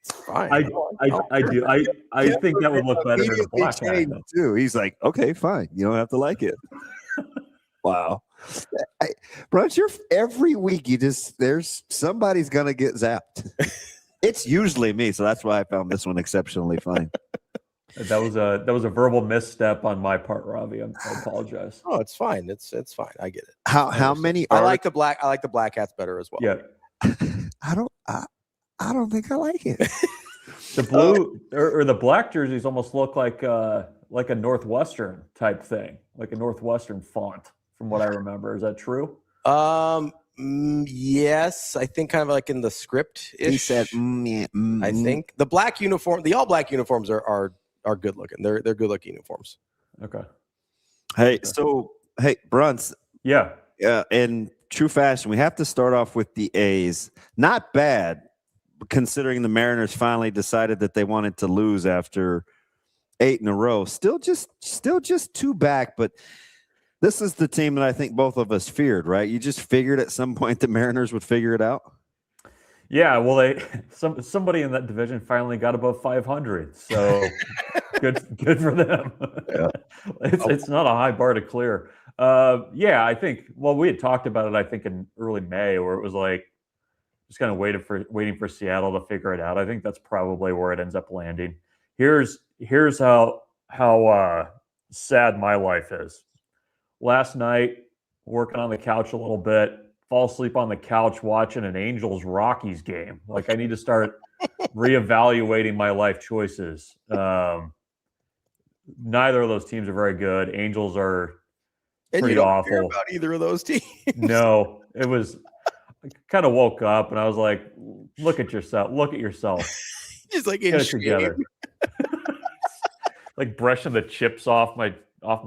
It's fine. I do. I think that would look better than a black hat. Too. He's like, okay, fine. You don't have to like it. Wow. BRUNTZ, every week there's somebody's gonna get zapped. It's usually me, so that's why I found this one exceptionally funny. That was a verbal misstep on my part, Ravi. I apologize. Oh, it's fine. It's fine. I get it. How many? I like the black hats better as well. Yeah. I don't think I like it. The blue or the black jerseys almost look like a Northwestern type thing, like a Northwestern font, from what I remember. Is that true? Yes, I think kind of like in the script. He said, I think the all black uniforms are good looking. They're good looking uniforms. Okay. Hey, BRUNTZ. Yeah. Yeah. In true fashion, we have to start off with the A's. Not bad, considering the Mariners finally decided that they wanted to lose after 8 in a row. Still just 2 back, but this is the team that I think both of us feared, right? You just figured at some point the Mariners would figure it out. Yeah, well, somebody in that division finally got above 500, so good for them. Yeah. It's not a high bar to clear. Yeah, I think. Well, we had talked about it, I think, in early May, where it was like just kind of waiting for Seattle to figure it out. I think that's probably where it ends up landing. Here's how sad my life is. Last night, working on the couch a little bit, fall asleep on the couch watching an Angels-Rockies game. Like, I need to start reevaluating my life choices. Neither of those teams are very good. Angels are pretty awful. Care about either of those teams. No, it was. I kind of woke up and I was like, "Look at yourself! Look at yourself! Just like Get it together." Like brushing the chips off my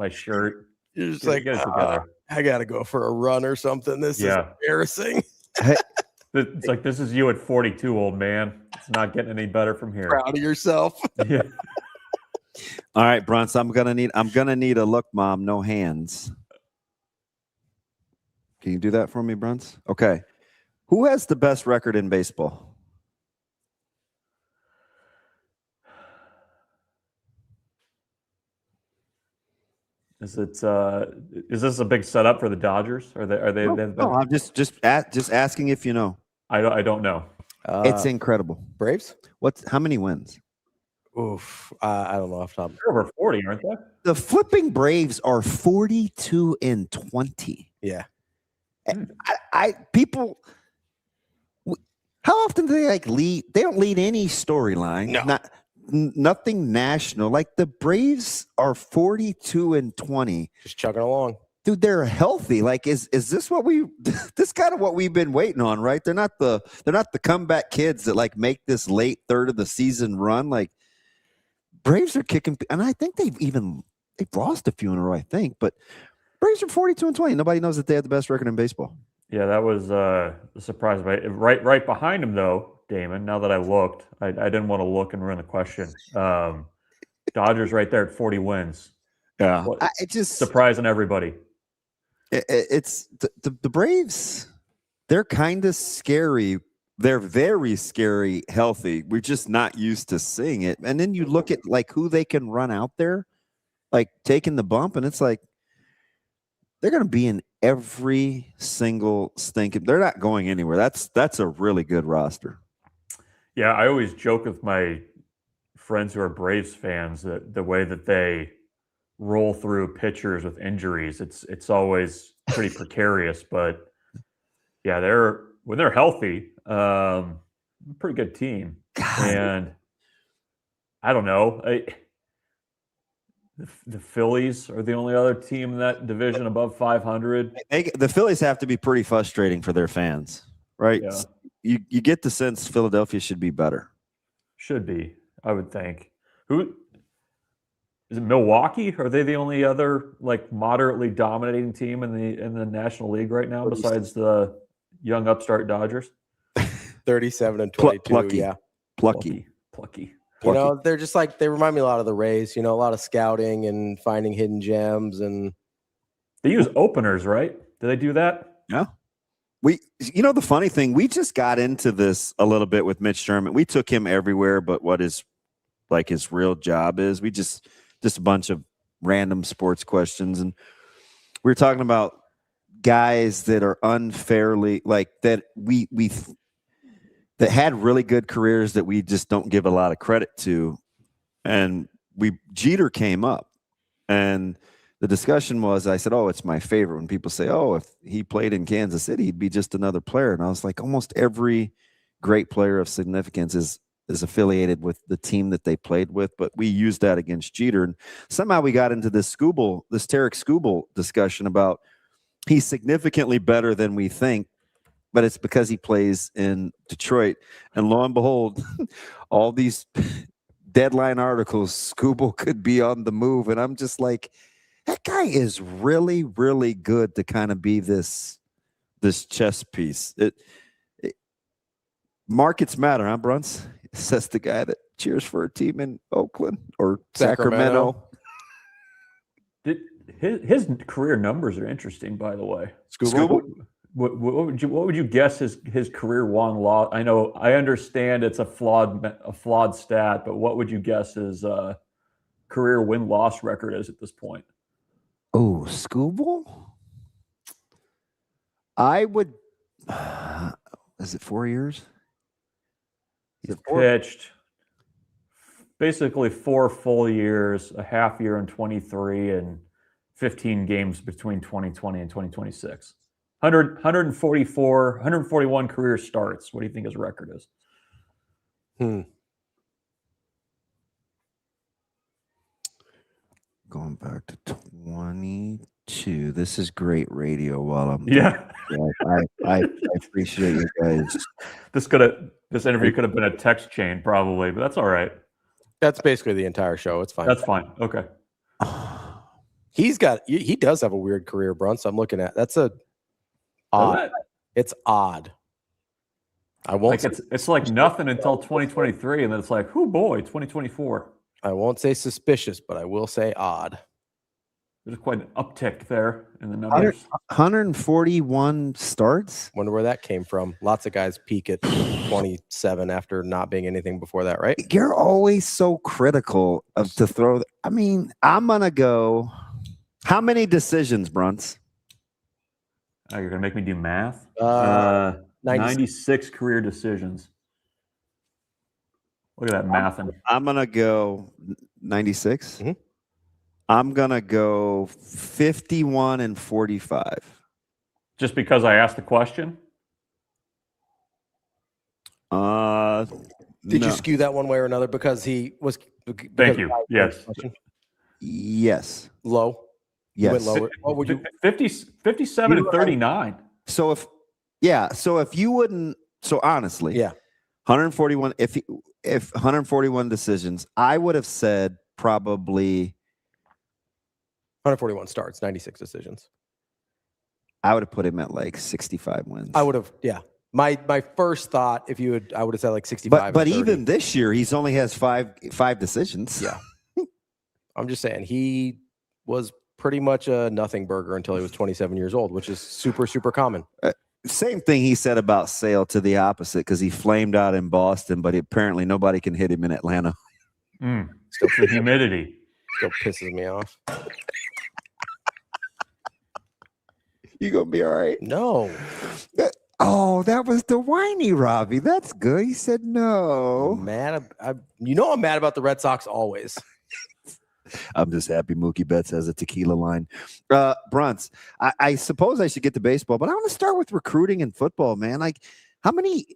shirt. You're just like, get it together. I gotta go for a run or something. This is embarrassing. It's like, this is you at 42, old man. It's not getting any better from here. Proud of yourself. Yeah. All right, BRUNTZ. I'm gonna need a look, Mom. No hands. Can you do that for me, BRUNTZ? Okay. Who has the best record in baseball? Is this a big setup for the Dodgers? Are they? No, I'm just asking if you know. I don't know. It's incredible. Braves? How many wins? Oof, I don't know off the top. They're over 40, aren't they? The flipping Braves are 42-20. Yeah. People. How often do they lead? They don't lead any storyline. No. Nothing national. Like, the Braves are 42-20. Just chugging along. Dude, they're healthy. Like, is this what this kind of what we've been waiting on, right? They're not the comeback kids that make this late third of the season run. Like, Braves are kicking, and I think they've lost a few in a row, I think, but Braves are 42-20. Nobody knows that they have the best record in baseball. Yeah, that was a surprise. Right behind him, though, Damon, now that I looked, I didn't want to look and ruin the question. Dodgers right there at 40 wins. Yeah. It just surprising everybody. It's the Braves, they're kind of scary. They're very scary healthy. We're just not used to seeing it. And then you look at who they can run out there, taking the bump, and it's like they're going to be in every single stinking. They're not going anywhere. That's a really good roster. Yeah, I always joke with my friends who are Braves fans that the way that they roll through pitchers with injuries, it's always pretty precarious. But yeah, when they're healthy, pretty good team. God. And I don't know. The Phillies are the only other team in that division above 500. The Phillies have to be pretty frustrating for their fans, right? Yeah. You get the sense Philadelphia should be better. Should be, I would think. Who is it? Milwaukee? Are they the only other moderately dominating team in the National League right now, besides the young upstart Dodgers? 37-22. Plucky. Yeah. Plucky. You know, they're just they remind me a lot of the Rays. You know, a lot of scouting and finding hidden gems, and they use openers, right? Do they do that? Yeah. The funny thing, we just got into this a little bit with Mitch Sherman. We took him everywhere, but what his real job is, we just a bunch of random sports questions, and we were talking about guys that are unfairly that that had really good careers that we just don't give a lot of credit to. And Jeter came up, and the discussion was, I said, it's my favorite when people say, if he played in Kansas City, he'd be just another player. And I was like, almost every great player of significance is affiliated with the team that they played with. But we used that against Jeter. And somehow we got into this Tarek Skubal discussion about he's significantly better than we think, but it's because he plays in Detroit. And lo and behold, all these deadline articles, Skubal could be on the move. And I'm just like, that guy is really, really good to kind of be this chess piece. Markets matter, huh, BRUNTZ? Says the guy that cheers for a team in Oakland or Sacramento. His career numbers are interesting, by the way. Skubal? What would you guess his career won-loss? I understand it's a flawed stat, but what would you guess his career win-loss record is at this point? Oh, Skubal? I would. Is it 4 years? He's pitched basically 4 full years, a half year in 23, and 15 games between 2020 and 2026. 141 career starts. What do you think his record is? Going back to 22. This is great radio while I'm I appreciate you guys. This interview could have been a text chain probably, but that's all right. That's basically the entire show. It's fine. That's fine. Okay. He does have a weird career, BRUNTZ. I'm looking at that's odd. It's odd. I won't. Like it's like nothing until 2023, and then it's like, oh boy, 2024. I won't say suspicious, but I will say odd. There's quite an uptick there in the numbers. 141 starts. Wonder where that came from. Lots of guys peak at 27 after not being anything before that, right? You're always so critical of to throw. I mean, I'm gonna go. How many decisions, BRUNTZ? Oh, you're gonna make me do math. 96 career decisions. Look at that math. I'm gonna go 96. I'm gonna go 51 and 45. Just because I asked the question? Did you skew that one way or another because he was? Thank you. Yes. Yes. Low. Yes. Lower. What would you? 57 and 39. So if you wouldn't, so honestly, 141. If 141 decisions, I would have said probably 141 starts, 96 decisions. I would have put him at like 65 wins. I would have, My first thought, I would have said like 65. But even this year, he's only has five decisions. Yeah. I'm just saying he was pretty much a nothing burger until he was 27 years old, which is super, super common. Same thing he said about Sale to the opposite, because he flamed out in Boston, but apparently nobody can hit him in Atlanta. Still the humidity. Still pisses me off. You gonna be all right? No. That was the whiny Ravi. That's good. He said no. I'm mad. I'm mad about the Red Sox always. I'm just happy Mookie Betts has a tequila line. BRUNTZ, I suppose I should get to baseball, but I want to start with recruiting and football, man. Like, how many?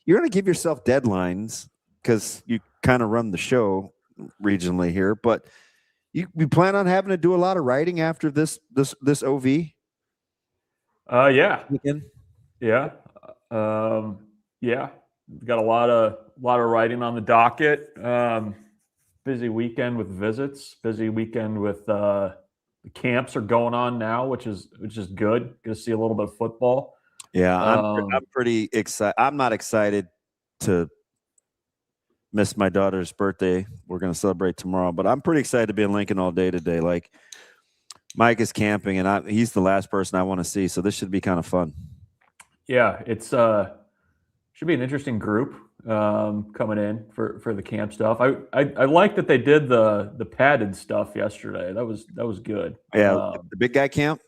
You're going to give yourself deadlines because you kind of run the show regionally here, but you plan on having to do a lot of writing after this OV? Yeah. Yeah. Got a lot of writing on the docket. Busy weekend with visits. Busy weekend with the camps are going on now, which is good. Going to see a little bit of football. Yeah, I'm pretty excited. I'm not excited to miss my daughter's birthday. We're going to celebrate tomorrow, but I'm pretty excited to be in Lincoln all day today. Like, Mike is camping, and he's the last person I want to see, so this should be kind of fun. Yeah, it's should be an interesting group coming in for the camp stuff. I like that they did the padded stuff yesterday. That was good. Yeah, the big guy camp.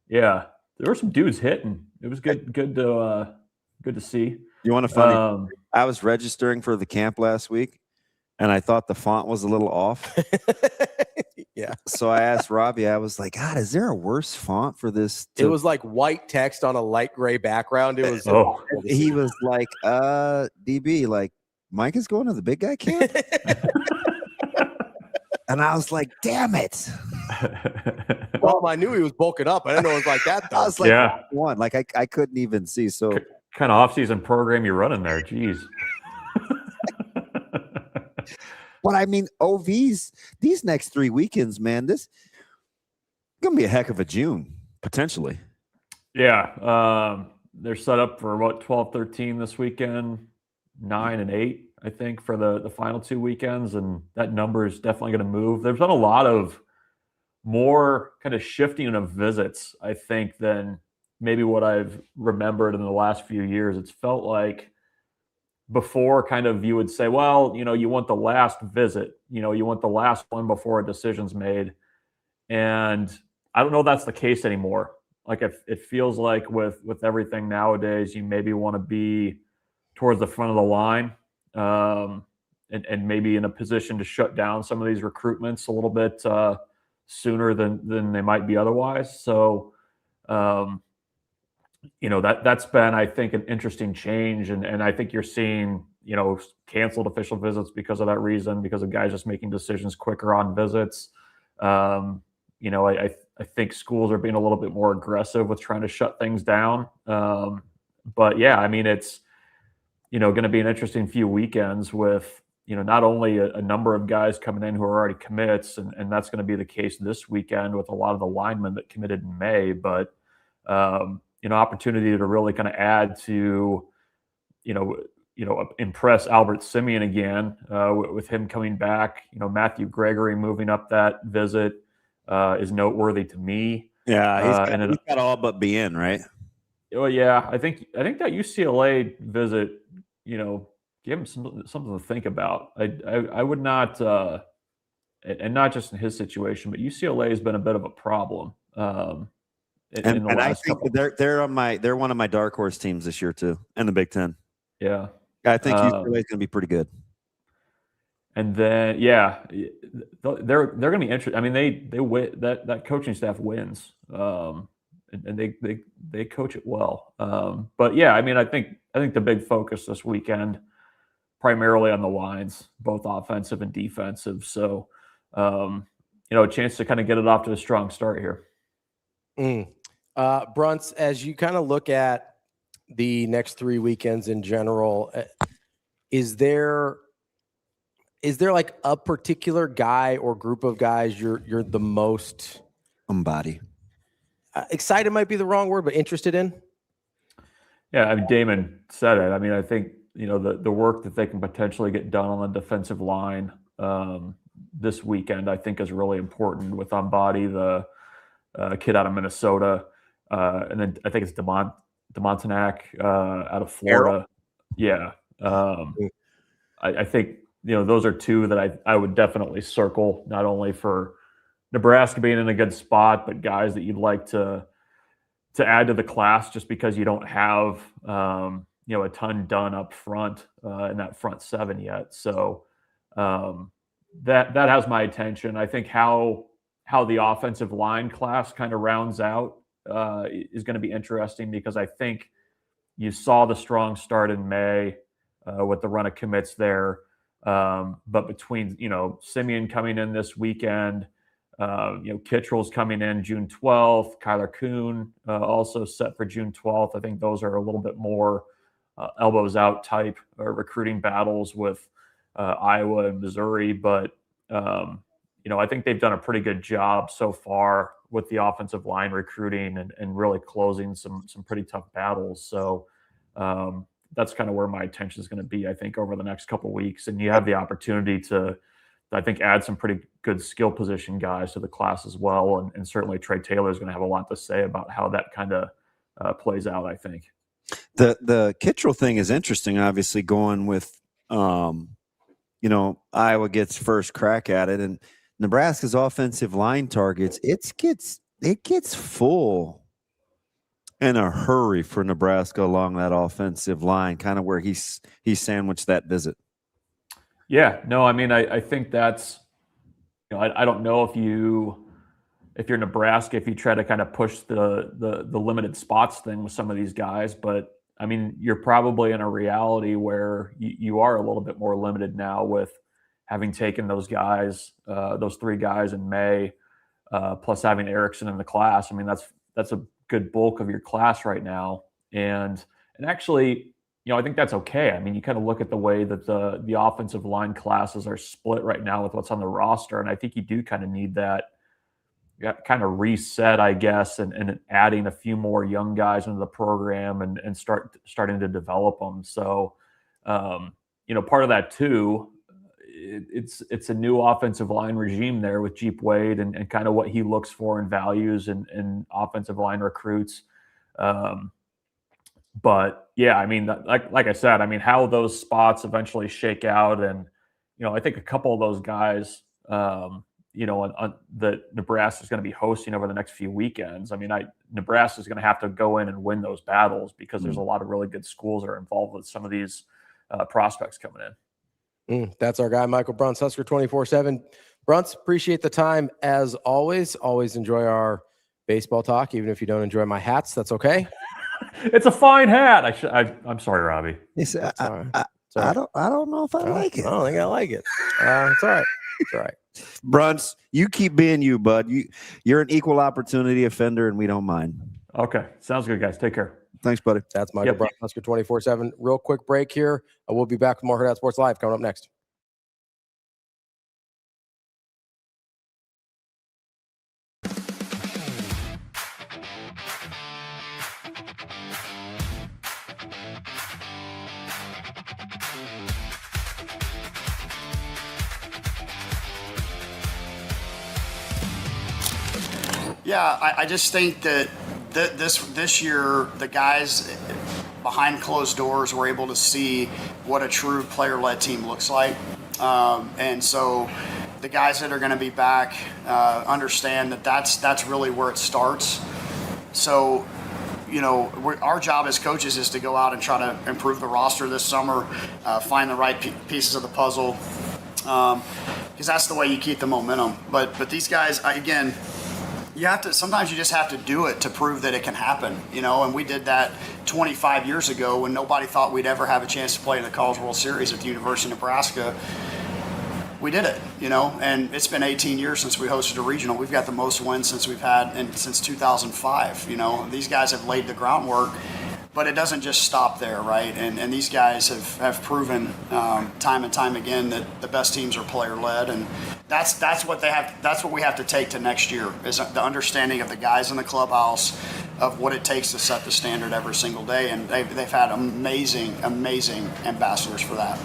Yeah, there were some dudes hitting. It was good to see. You want a funny? I was registering for the camp last week, and I thought the font was a little off. Yeah. So I asked Ravi, I was like, God, is there a worse font for this? It was like white text on a light gray background. It was. He was like, DB, like, Mike is going to the big guy camp? And I was like, damn it. Well, I knew he was bulking up. I didn't know it was like that, though. I was like, one. Like, I couldn't even see. So kind of off-season program you running there. Jeez. But I mean, OVs, these next 3 weekends, man, this is going to be a heck of a June, potentially. Yeah. They're set up for about 12, 13 this weekend, 9 and 8, I think, for the final 2 weekends. And that number is definitely going to move. There's been a lot of more kind of shifting of visits, I think, than maybe what I've remembered in the last few years. It's felt like before kind of you would say, well, you want the last visit, you want the last one before a decision's made. And I don't know if that's the case anymore. Like it feels like with everything nowadays, you maybe want to be towards the front of the line, and maybe in a position to shut down some of these recruitments a little bit sooner than they might be otherwise. So, that's been, I think, an interesting change. And I think you're seeing, canceled official visits because of that reason, because of guys just making decisions quicker on visits. I think schools are being a little bit more aggressive with trying to shut things down. But yeah, I mean, it's, going to be an interesting few weekends with, not only a number of guys coming in who are already commits, and that's going to be the case this weekend with a lot of the linemen that committed in May, but, opportunity to really kind of add to, impress Albert Simeon again with him coming back. Matthew Gregory moving up that visit is noteworthy to me. Yeah, he's got all but be in, right? Oh yeah, I think that UCLA visit, give him something to think about. I would not, and not just in his situation, but UCLA has been a bit of a problem. And I think they're one of my dark horse teams this year too, in the Big Ten. Yeah, I think UCLA is going to be pretty good. And then they're going to be interesting. I mean, they win, that coaching staff wins, and they coach it well. But yeah, I mean, I think the big focus this weekend primarily on the lines, both offensive and defensive. So, a chance to kind of get it off to a strong start here. BRUNTZ, as you kind of look at the next 3 weekends in general, is there like a particular guy or group of guys you're the most excited might be the wrong word, but interested in? Yeah, I mean, Damon said it. I mean, I think, the work that they can potentially get done on the defensive line this weekend, I think, is really important with Ambati, the kid out of Minnesota. And then I think it's DeMontenac out of Florida. Yeah. I think, those are two that I would definitely circle, not only for Nebraska being in a good spot, but guys that you'd like to add to the class just because you don't have, a ton done up front in that front seven yet. So that has my attention. I think how the offensive line class kind of rounds out is going to be interesting, because I think you saw the strong start in May with the run of commits there. But between, Simeon coming in this weekend, Kittrell's coming in June 12th, Kyler Kuhn also set for June 12th. I think those are a little bit more elbows out type recruiting battles with Iowa and Missouri. But, I think they've done a pretty good job so far with the offensive line recruiting and really closing some pretty tough battles. So that's kind of where my attention is going to be, I think, over the next couple of weeks. And you have the opportunity to, I think, add some pretty good skill position guys to the class as well. And certainly Trey Taylor is going to have a lot to say about how that kind of plays out, I think. The Kittrell thing is interesting, obviously, going with, Iowa gets first crack at it, and Nebraska's offensive line targets, it gets full in a hurry for Nebraska along that offensive line, kind of where he sandwiched that visit. Yeah, no, I mean, I think that's, I don't know if you're Nebraska, if you try to kind of push the limited spots thing with some of these guys, but I mean, you're probably in a reality where you are a little bit more limited now with having taken those guys, those 3 guys in May, plus having Erickson in the class. I mean, that's a good bulk of your class right now. And actually, I think that's okay. I mean, you kind of look at the way that the offensive line classes are split right now with what's on the roster. And I think you do kind of need that kind of reset, I guess, and adding a few more young guys into the program and starting to develop them. So, part of that too, it's a new offensive line regime there with Jeep Wade and kind of what he looks for and values in offensive line recruits. But yeah, I mean, like I said, I mean, how those spots eventually shake out, and I think a couple of those guys, that Nebraska is going to be hosting over the next few weekends. I mean, Nebraska is going to have to go in and win those battles because there's a lot of really good schools that are involved with some of these prospects coming in. That's our guy, Michael BRUNTZ, Husker 24/7. BRUNTZ, appreciate the time as always. Always enjoy our baseball talk, even if you don't enjoy my hats. That's okay. It's a fine hat. I'm sorry, Ravi. I don't know if I like it. I don't think I like it. It's all right. It's all right. BRUNTZ, you keep being you, bud. You're an equal opportunity offender, and we don't mind. Okay. Sounds good, guys. Take care. Thanks, buddy. That's Michael BRUNTZ, Husker 24/7. Real quick break here. We'll be back with more Hurrdat Sports Live coming up next. Yeah, I just think that this year the guys behind closed doors were able to see what a true player-led team looks like, and so the guys that are going to be back understand that that's really where it starts. So, our job as coaches is to go out and try to improve the roster this summer, find the right pieces of the puzzle, because that's the way you keep the momentum. But these guys, again, sometimes you just have to do it to prove that it can happen, and we did that 25 years ago when nobody thought we'd ever have a chance to play in the College World Series at the University of Nebraska. We did it, and it's been 18 years since we hosted a regional. We've got the most wins since we've had since 2005. These guys have laid the groundwork, but it doesn't just stop there, right? And these guys have proven time and time again that the best teams are player-led, and that's what they have. That's what we have to take to next year, is the understanding of the guys in the clubhouse of what it takes to set the standard every single day. And they've had amazing ambassadors for that.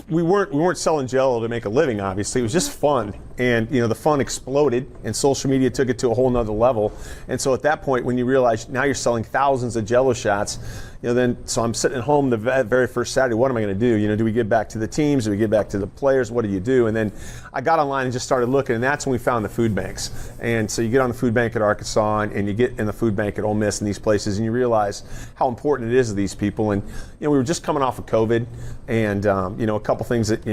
we weren't selling Jell-O to make a living, obviously. It was just fun. And, the fun exploded, and social media took it to a whole nother level. And so at that point, when you realize now you're selling thousands of Jell-O shots, so I'm sitting at home the very first Saturday, what am I going to do? Do we get back to the teams? Do we get back to the players? What do you do? And then I got online and just started looking, and that's when we found the food banks. And so you get on the food bank at Arkansas, and you get in the food bank at Ole Miss and these places, and you realize how important it is to these people. And, we were just coming off of COVID, and, a couple things that,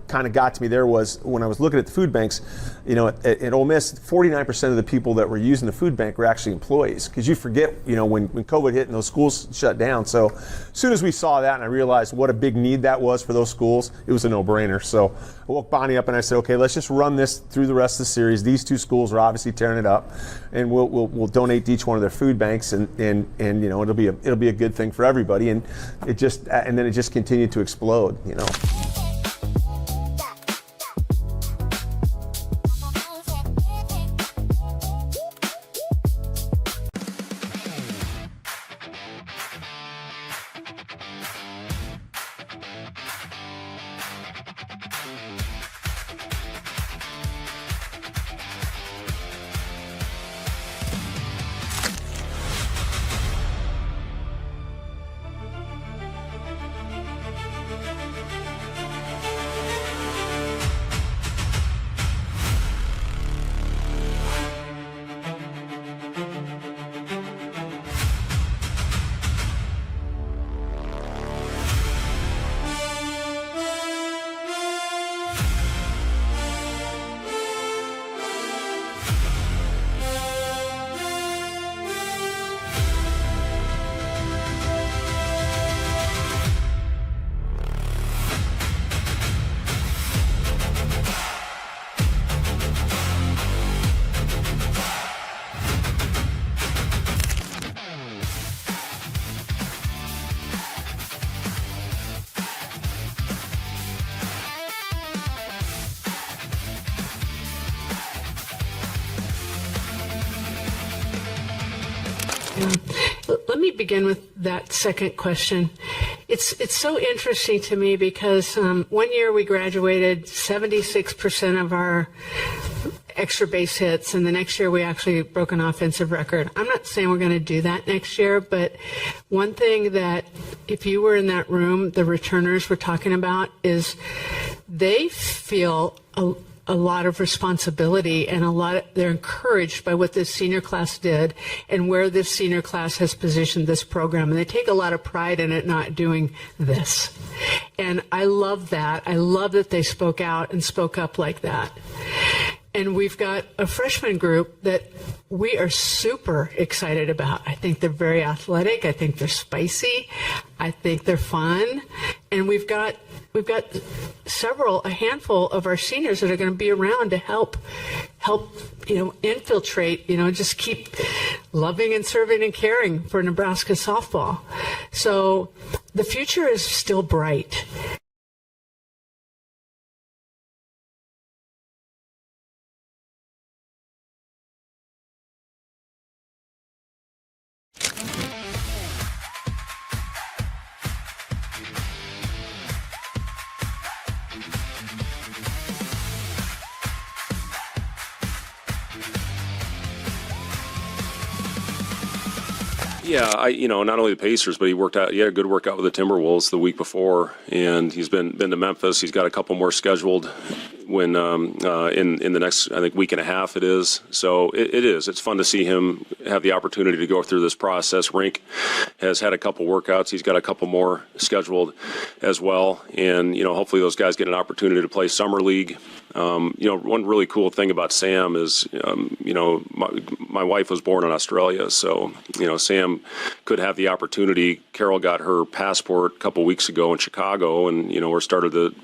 kind of got to me there was when I was looking at the food banks, at Ole Miss, 49% of the people that were using the food bank were actually employees, because you forget, when COVID hit and those schools shut down. So as soon as we saw that and I realized what a big need that was for those schools, it was a no-brainer. So I woke Bonnie up and I said, okay, let's just run this through the rest of the series. These two schools are obviously tearing it up, and we'll donate to each one of their food banks, and it'll be a good thing for everybody. And then it just continued to explode, let me begin with that second question. It's so interesting to me because 1 year we graduated 76% of our extra base hits, and the next year we actually broke an offensive record. I'm not saying we're going to do that next year, but one thing that if you were in that room, the returners were talking about is they feel a lot of responsibility and they're encouraged by what this senior class did and where this senior class has positioned this program. And they take a lot of pride in it not doing this. And I love that. I love that they spoke out and spoke up like that. And we've got a freshman group that we are super excited about. I think they're very athletic. I think they're spicy. I think they're fun. And we've got a handful of our seniors that are going to be around to help, infiltrate, just keep loving and serving and caring for Nebraska softball. So the future is still bright. Yeah, not only the Pacers, but he had a good workout with the Timberwolves the week before, and he's been to Memphis. He's got a couple more scheduled when in the next, I think, week and a half it is. So it's fun to see him have the opportunity to go through this process. Rink has had a couple workouts. He's got a couple more scheduled as well, and hopefully those guys get an opportunity to play summer league. One really cool thing about Sam is, my wife was born in Australia, so Sam could have the opportunity. Carol got her passport a couple weeks ago in Chicago, and we started the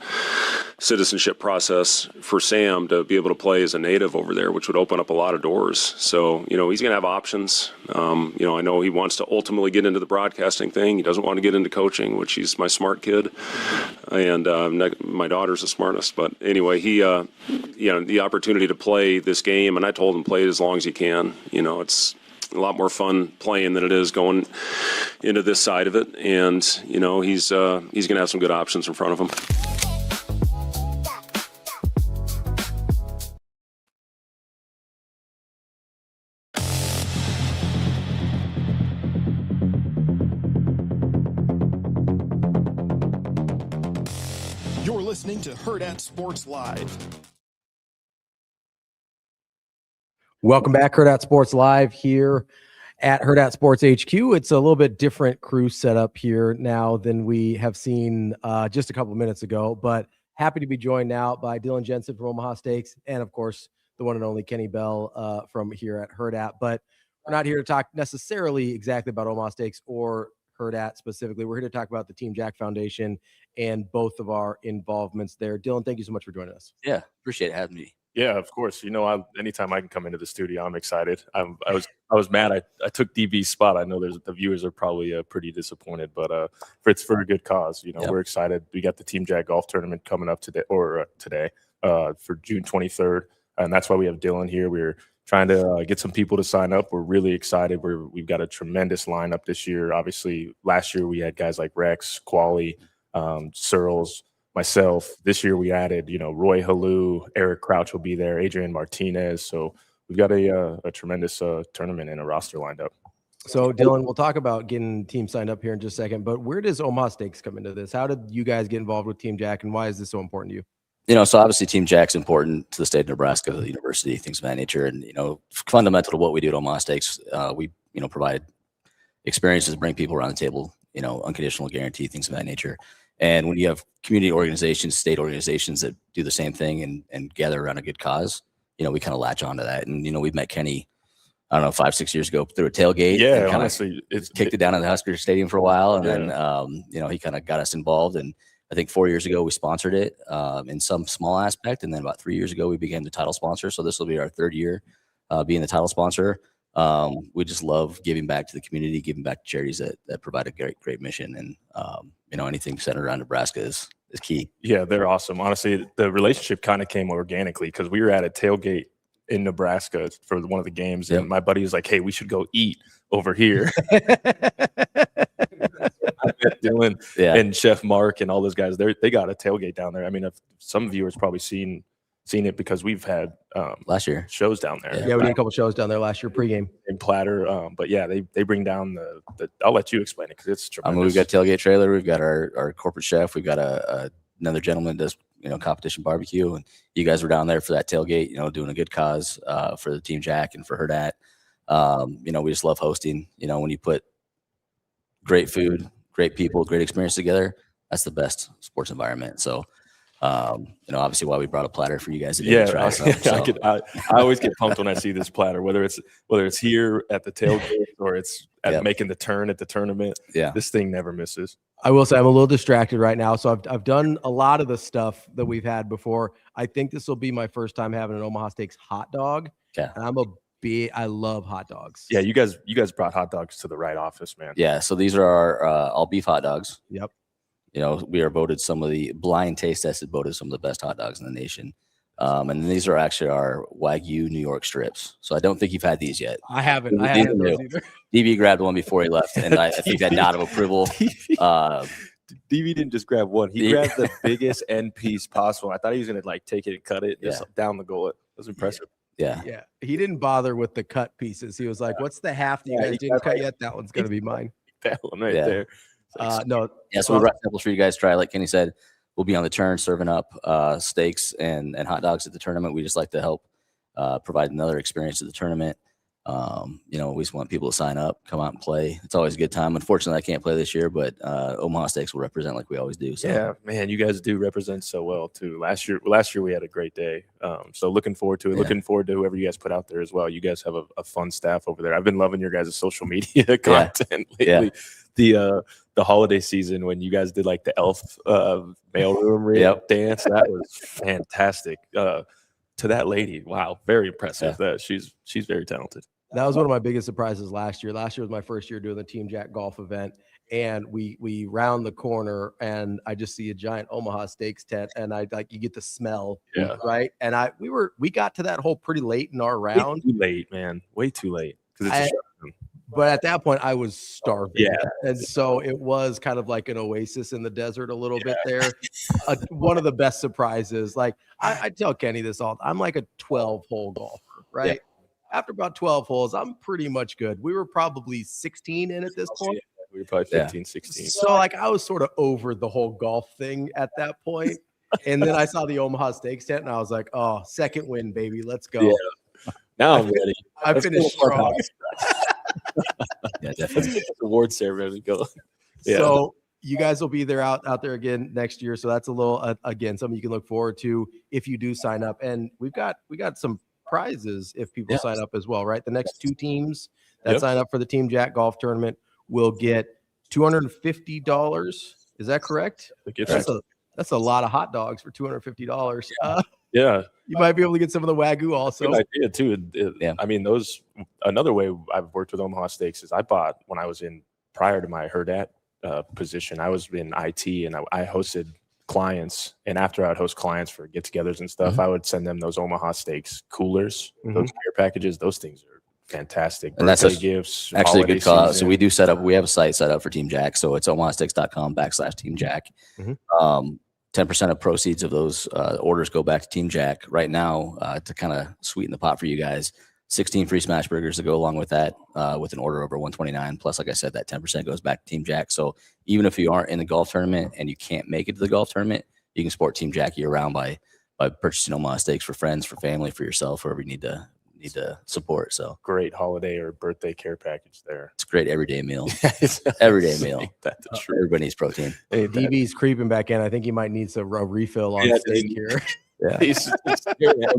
citizenship process for Sam to be able to play as a native over there, which would open up a lot of doors. So he's going to have options. I know he wants to ultimately get into the broadcasting thing. He doesn't want to get into coaching, which he's my smart kid, and my daughter's the smartest. But anyway, he the opportunity to play this game, and I told him play it as long as you can. It's a lot more fun playing than it is going into this side of it, and he's going to have some good options in front of him. You're listening to Hurrdat Sports Live. Welcome back, Hurrdat Sports Live here at Hurrdat Sports HQ. It's a little bit different crew setup here now than we have seen just a couple minutes ago, but happy to be joined now by Dylan Jensen from Omaha Steaks and, of course, the one and only Kenny Bell from here at Hurrdat. But we're not here to talk necessarily exactly about Omaha Steaks or Hurrdat specifically. We're here to talk about the Team Jack Foundation and both of our involvements there. Dylan, thank you so much for joining us. Yeah, appreciate having me. Yeah, of course. Anytime I can come into the studio, I'm excited. I was mad I took DB's spot. I know the viewers are probably pretty disappointed, but it's for a good cause. We're excited. We got the Team Jack golf tournament coming up today for June 23rd, and that's why we have Dylan here. We're trying to get some people to sign up. We're really excited. We've got a tremendous lineup this year. Obviously, last year we had guys like Rex, Quali, Searles, myself. This year we added, Roy Halou, Eric Crouch will be there, Adrian Martinez. So we've got a tremendous tournament and a roster lined up. So Dylan, we'll talk about getting team signed up here in just a second, but where does Omaha Steaks come into this? How did you guys get involved with Team Jack, and why is this so important to you? So obviously Team Jack's important to the state of Nebraska, the university, things of that nature. And, fundamental to what we do at Omaha Steaks, we, provide experiences, bring people around the table, unconditional guarantee, things of that nature. And when you have community organizations, state organizations that do the same thing and gather around a good cause, we kind of latch onto that. And, we've met Kenny, I don't know, 5-6 years ago through a tailgate. Yeah, honestly, it's kicked it down at the Husker Stadium for a while. And then, he kind of got us involved. And I think 4 years ago, we sponsored it in some small aspect. And then about 3 years ago, we became the title sponsor. So this will be our third year being the title sponsor. We just love giving back to the community, giving back to charities that provide a great mission. And, anything centered around Nebraska is key. Yeah, they're awesome. Honestly, the relationship kind of came organically because we were at a tailgate in Nebraska for one of the games, and my buddy was like, "Hey, we should go eat over here." Dylan and Chef Mark and all those guys, they got a tailgate down there. I mean, some viewers probably seen it because we've had last year shows down there. Yeah, we did a couple shows down there last year pregame in Platter. But yeah, they bring down the. I'll let you explain it because it's tremendous. I mean, we've got tailgate trailer. We've got our corporate chef. We've got another gentleman that does competition barbecue, and you guys were down there for that tailgate. Doing a good cause for the Team Jack and for Hurrdat. We just love hosting. When you put great food, great people, great experience together, that's the best sports environment. So, obviously why we brought a platter for you guys today to try some, so. I always get pumped when I see this platter, whether it's here at the tailgate or it's making the turn at the tournament. Yeah, this thing never misses. I will say I'm a little distracted right now. So I've done a lot of the stuff that we've had before. I think this will be my first time having an Omaha Steaks hot dog. Yeah. And I love hot dogs. Yeah, you guys brought hot dogs to the right office, man. Yeah, so these are our all beef hot dogs. Yep. We are voted some of the blind taste tested voted some of the best hot dogs in the nation. And these are actually our Wagyu New York strips. So I don't think you've had these yet. I haven't had those either. DB grabbed one before he left, and I think that nod of approval. DB didn't just grab one; he grabbed the biggest end piece possible. I thought he was gonna take it and cut it just down the gullet. It was impressive. Yeah. He didn't bother with the cut pieces. He was like, "What's the half that you guys didn't cut yet? That one's gonna be mine." That one right there. No. Yeah. So we brought samples for you guys to try. Like Kenny said, we'll be on the turn serving up steaks and hot dogs at the tournament. We just like to help provide another experience at the tournament. We just want people to sign up, come out and play. It's always a good time. Unfortunately, I can't play this year, but Omaha Steaks will represent like we always do. So. Yeah, man, you guys do represent so well too. Last year we had a great day. So looking forward to it. Yeah. Looking forward to whoever you guys put out there as well. You guys have a fun staff over there. I've been loving your guys' social media content lately. Yeah. The holiday season when you guys did the elf mailroom dance, that was fantastic. To that lady, wow, very impressive. That she's very talented. That was one of my biggest surprises last year. Last year was my first year doing the Team Jack golf event, and we round the corner, and I just see a giant Omaha Steaks tent, and you get the smell, right? And we got to that hole pretty late in our round. Way too late, man. Way too late. But at that point, I was starving. Yeah. And so it was kind of like an oasis in the desert a little bit there. One of the best surprises. I tell Kenny this all. I'm like a 12-hole golfer, right? Yeah. After about 12 holes, I'm pretty much good. We were probably 16 in at this point. Yeah, we were probably 15, 16. So I was sort of over the whole golf thing at that point. And then I saw the Omaha Steaks tent, and I was like, oh, second win, baby. Let's go. Yeah. Now I'm ready. I finished strong. Yeah, definitely. Award ceremony go. Yeah. So you guys will be there out there again next year. So that's a little again something you can look forward to if you do sign up. And we got some prizes if people sign up as well, right? The next two teams that sign up for the Team Jack golf tournament will get $250. Is that correct? That's a lot of hot dogs for $250. Yeah, you might be able to get some of the Wagyu also. Good idea too. I mean, another way I've worked with Omaha Steaks is I bought when I was prior to my Hurrdat position. I was in IT and I hosted clients, and after I'd host clients for get-togethers and stuff, I would send them those Omaha Steaks coolers, those care packages. Those things are fantastic. And that's gifts. Actually a good call out. So we have a site set up for Team Jack. So it's omahasteaks.com/Team Jack. 10% of proceeds of those orders go back to Team Jack. Right now, to kind of sweeten the pot for you guys, 16 free smash burgers to go along with that, with an order over $129. Plus, like I said, that 10% goes back to Team Jack. So even if you aren't in the golf tournament and you can't make it to the golf tournament, you can support Team Jack year round by purchasing Omaha Steaks for friends, for family, for yourself, wherever you need to support. So great holiday or birthday care package there. It's a great everyday meal. Everyday meal. Everybody needs protein. Hey, DB's creeping back in. I think he might need a refill on steak here. Yeah. He's staring at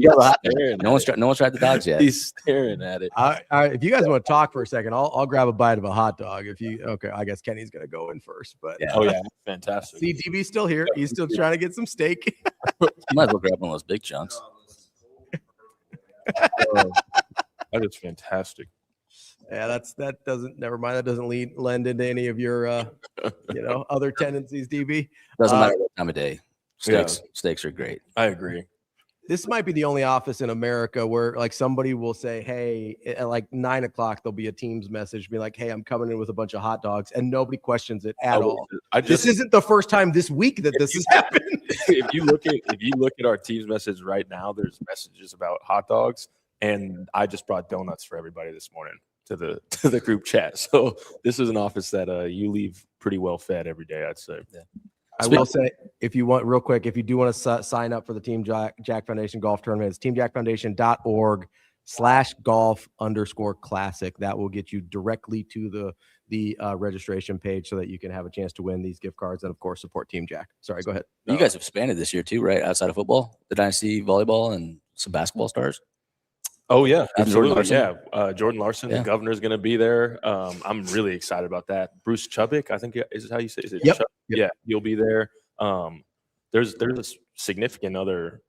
no one's tried the dogs yet. He's staring at it. If you guys want to talk for a second, I'll grab a bite of a hot dog. I guess Kenny's gonna go in first. But fantastic. See, DB's still here. He's still trying to get some steak. You might as well grab one of those big chunks. That is fantastic. Yeah, that doesn't lend into any of your other tendencies, DB. Doesn't matter what time of day. Steaks are great. I agree. This might be the only office in America where like somebody will say, hey, at like 9 o'clock, there'll be a Teams message be like, hey, I'm coming in with a bunch of hot dogs, and nobody questions it at all. This isn't the first time this week that this has happened. If you look at our Teams message right now, there's messages about hot dogs, and I just brought donuts for everybody this morning to the group chat. So this is an office that you leave pretty well fed every day, I'd say. Yeah. I will say, if you want, real quick, if you do want to sign up for the Team Jack Foundation golf tournament, it's teamjackfoundation.org/golf_classic. That will get you directly to the registration page so that you can have a chance to win these gift cards and, of course, support Team Jack. Sorry, go ahead. You guys have expanded this year too, right? Outside of football, did I see volleyball and some basketball stars? Oh yeah, Jordan absolutely. Larson? Jordan Larson, the governor's going to be there. I'm really excited about that. Bruce Chubbuck, I think is how you say it. Is it Yep. Chub- Yeah, you'll be there. There's a significant other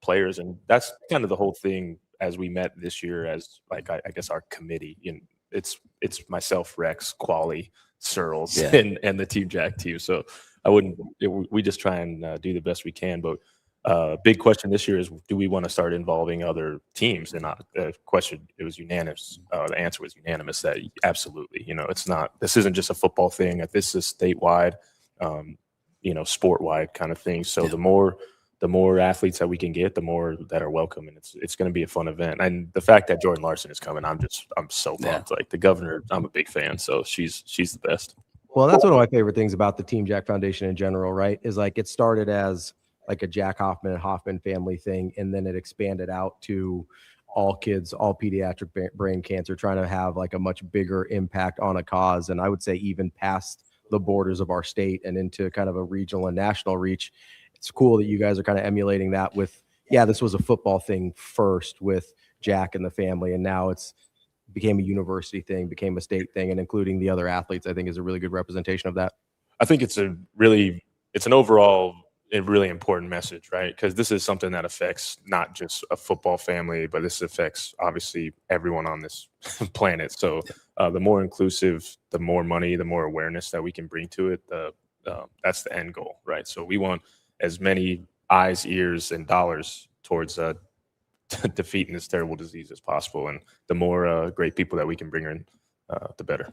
players, and that's kind of the whole thing as we met this year as like I guess our committee. You know, it's myself, Rex, Quali, Searles, and the Team Jack team. So we just try and do the best we can, but. Big question this year is, do we want to start involving other teams? And the question, it was unanimous. The answer was unanimous that absolutely. You know, this isn't just a football thing. This is statewide, sport-wide kind of thing. So the more athletes that we can get, the more that are welcome, and it's going to be a fun event. And the fact that Jordan Larson is coming, I'm so pumped. Like the governor, I'm a big fan. So she's the best. Well, that's one of my favorite things about the Team Jack Foundation in general, right? Is like it started as like a Jack Hoffman and Hoffman family thing, and then it expanded out to all kids, all pediatric brain cancer, trying to have like a much bigger impact on a cause. And I would say even past the borders of our state and into kind of a regional and national reach. It's cool that you guys are kind of emulating that with, this was a football thing first with Jack and the family, and now became a university thing, became a state thing, and including the other athletes, I think is a really good representation of that. I think it's an overall a really important message, right? Because this is something that affects not just a football family, but this affects obviously everyone on this planet. So the more inclusive, the more money, the more awareness that we can bring to it, that's the end goal, right? So we want as many eyes, ears, and dollars towards defeating this terrible disease as possible. And the more great people that we can bring in, the better.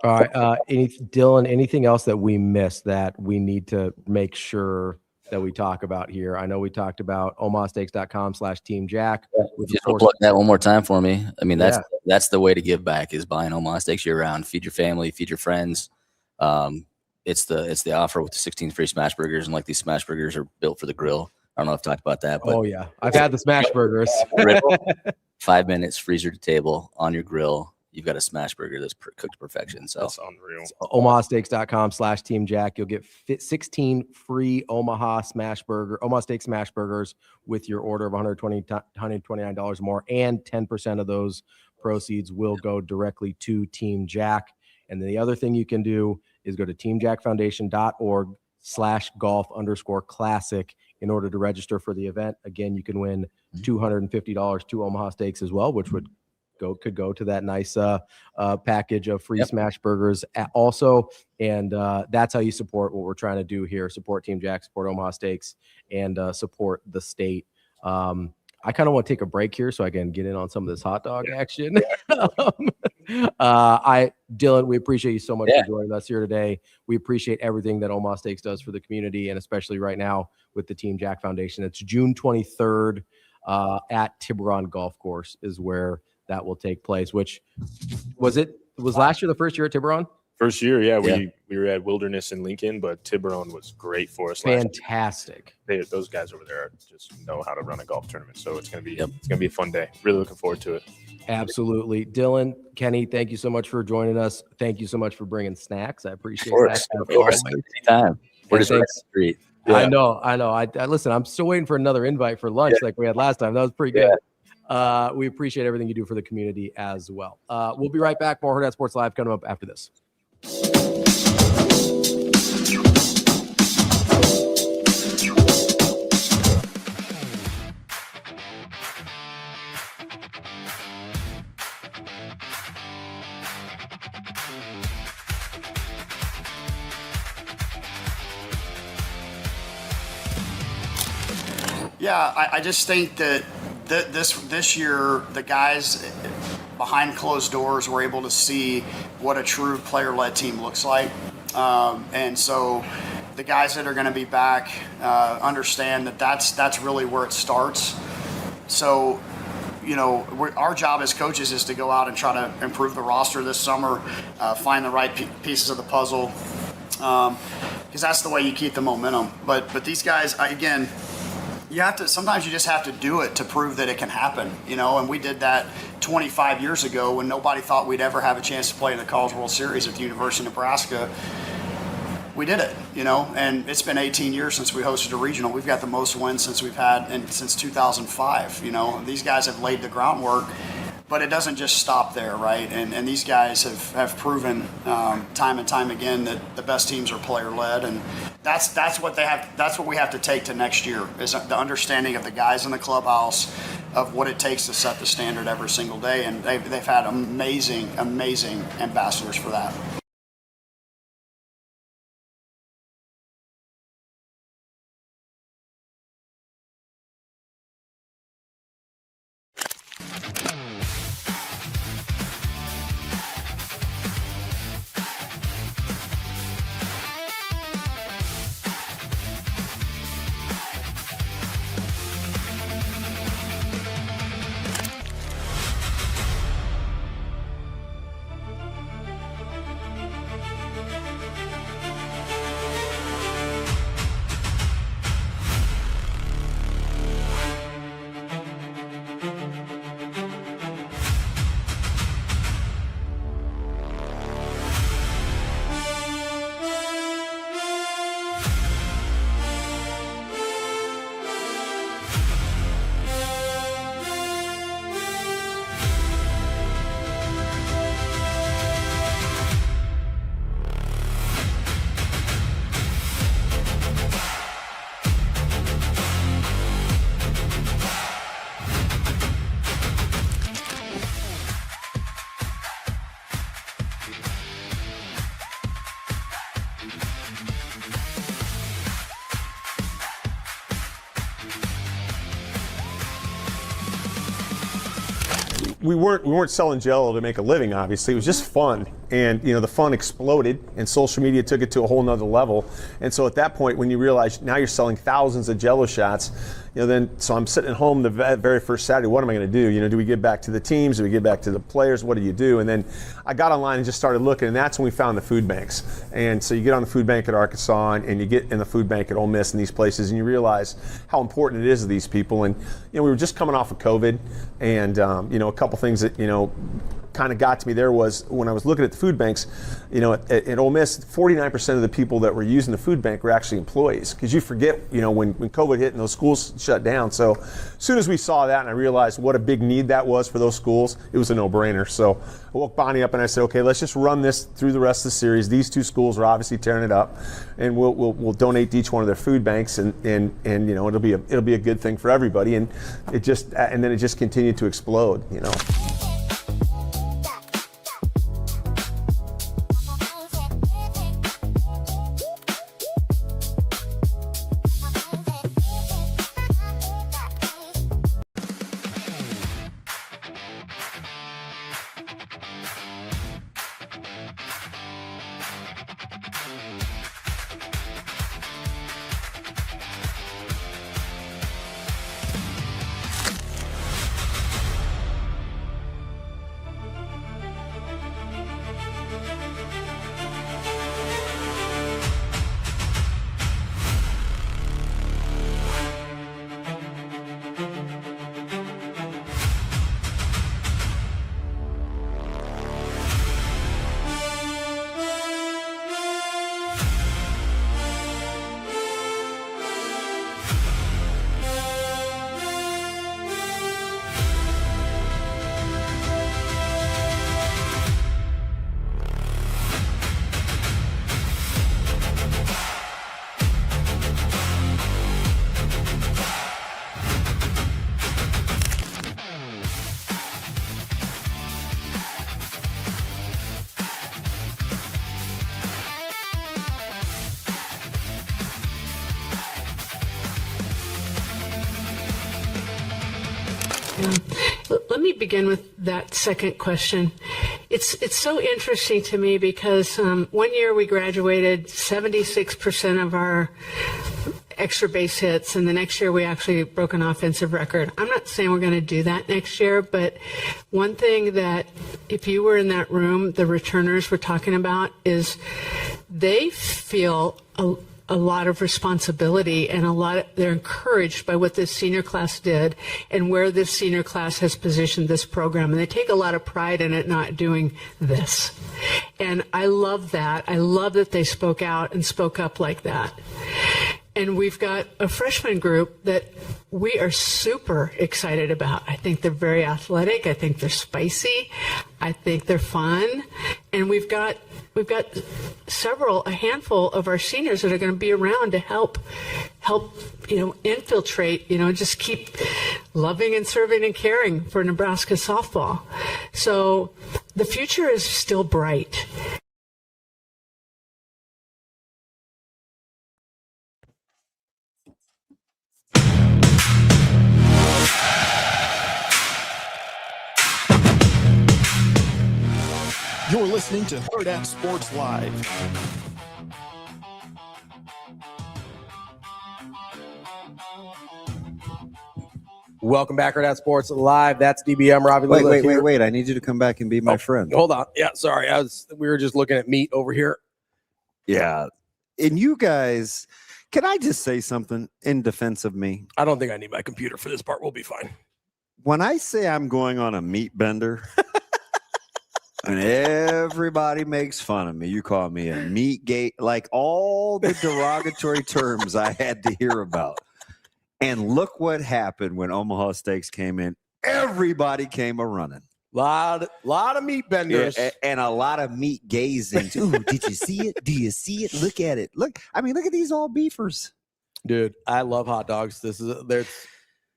All right, Dylan, anything else that we missed that we need to make sure that we talk about here? I know we talked about omahasteaks.com/teamjack. Just plug that one more time for me. I mean, that's the way to give back, is buying Omaha Steaks year round. Feed your family, feed your friends. It's the offer with the 16 free smash burgers, and like these smash burgers are built for the grill. I don't know if I've talked about that, but I've had the smash burgers. 5 minutes, freezer to table on your grill. You've got a smash burger that's cooked to perfection. So that's unreal. omahasteaks.com/teamjack. You'll get 16 free Omaha Steak smash burgers with your order of $129 or more, and 10% of those proceeds will go directly to Team Jack. And then the other thing you can do is go to teamjackfoundation.org/golf_classic in order to register for the event. Again, you can win $250 to Omaha Steaks as well, which could go to that nice package of free smash burgers also. And that's how you support what we're trying to do here. Support Team Jack, support Omaha Steaks, and support the state. I kind of want to take a break here so I can get in on some of this hot dog action. Dylan, we appreciate you so much for joining us here today. We appreciate everything that Omaha Steaks does for the community, and especially right now with the Team Jack Foundation. It's June 23rd at Tiburon Golf Course is where that will take place. Which was last year the first year at Tiburon? First year, we were at Wilderness in Lincoln, but Tiburon was great for us. Fantastic. Those guys over there just know how to run a golf tournament, so it's gonna be a fun day. Really looking forward to it. Absolutely, Dylan, Kenny, thank you so much for joining us. Thank you so much for bringing snacks. I appreciate that. Of course. Anytime. We're just right down the street. I know. I listen. I'm still waiting for another invite for lunch like we had last time. That was pretty good. We appreciate everything you do for the community as well. We'll be right back. More Hurrdat Sports Live coming up after this. Yeah, I just think that this year the guys behind closed doors were able to see what a true player-led team looks like, and so the guys that are going to be back understand that that's really where it starts. So, our job as coaches is to go out and try to improve the roster this summer, find the right pieces of the puzzle, because that's the way you keep the momentum. But these guys, again, sometimes you just have to do it to prove that it can happen, and we did that 25 years ago when nobody thought we'd ever have a chance to play in the College World Series at the University of Nebraska. We did it, and it's been 18 years since we hosted a regional. We've got the most wins since we've had since 2005. These guys have laid the groundwork, but it doesn't just stop there, right? And these guys have proven time and time again that the best teams are player-led, and that's what they have. That's what we have to take to next year, is the understanding of the guys in the clubhouse, of what it takes to set the standard every single day, and they've had amazing ambassadors for that. We weren't selling Jell-O to make a living, obviously. It was just fun, and the fun exploded, and social media took it to a whole nother level. And so at that point, when you realize now you're selling thousands of Jell-O shots, so I'm sitting at home the very first Saturday. What am I going to do? Do we give back to the teams? Do we give back to the players? What do you do? And then I got online and just started looking, and that's when we found the food banks. And so you get on the food bank at Arkansas, and you get in the food bank at Ole Miss and these places, and you realize how important it is to these people. And we were just coming off of COVID, and a couple things that kind of got to me there was when I was looking at the food banks, at Ole Miss, 49% of the people that were using the food bank were actually employees, because you forget, when COVID hit and those schools shut down. So as soon as we saw that and I realized what a big need that was for those schools, it was a no-brainer. So I woke Bonnie up and I said, okay, let's just run this through the rest of the series. These two schools are obviously tearing it up, and we'll donate to each one of their food banks, and it'll be a good thing for everybody. And then it just continued to explode. Let me begin with that second question. It's so interesting to me because 1 year we graduated 76% of our extra base hits, and the next year we actually broke an offensive record. I'm not saying we're going to do that next year, but one thing that if you were in that room, the returners were talking about is they feel a lot of responsibility and they're encouraged by what this senior class did and where this senior class has positioned this program. And they take a lot of pride in it not doing this. And I love that. I love that they spoke out and spoke up like that. And we've got a freshman group that we are super excited about. I think they're very athletic. I think they're spicy. I think they're fun. And we've got a handful of our seniors that are going to be around to help, infiltrate, just keep loving and serving and caring for Nebraska softball. So the future is still bright. You're listening to Hurrdat Sports Live. Welcome back, Hurrdat Sports Live. That's DBM Ravi. Wait. I need you to come back and be my friend. Hold on. Yeah, sorry. We were just looking at meat over here. Yeah. And you guys, can I just say something in defense of me? I don't think I need my computer for this part. We'll be fine. When I say I'm going on a meat bender, and everybody makes fun of me, you call me a meat gate, like all the derogatory terms I had to hear about. And look what happened when Omaha Steaks came in. Everybody came a-running. Lot of meat benders. And a lot of meat gazing. Ooh, did you see it? Do you see it? Look at it. Look at these all beefers. Dude, I love hot dogs.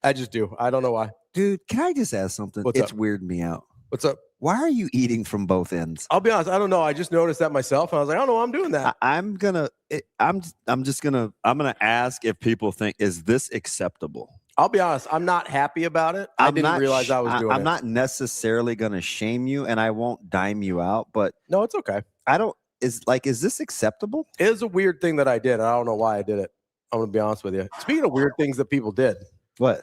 I just do. I don't know why. Dude, can I just ask something? It's weirding me out. What's up? Why are you eating from both ends? I'll be honest. I don't know. I just noticed that myself. And I was like, I don't know why I'm doing that. I'm gonna ask if people think, is this acceptable? I'll be honest. I'm not happy about it. I didn't realize I was doing it. I'm not necessarily gonna shame you, and I won't dime you out. But no, it's okay. Is this acceptable? It is a weird thing that I did. I don't know why I did it. I'm gonna be honest with you. Speaking of weird things that people did, what?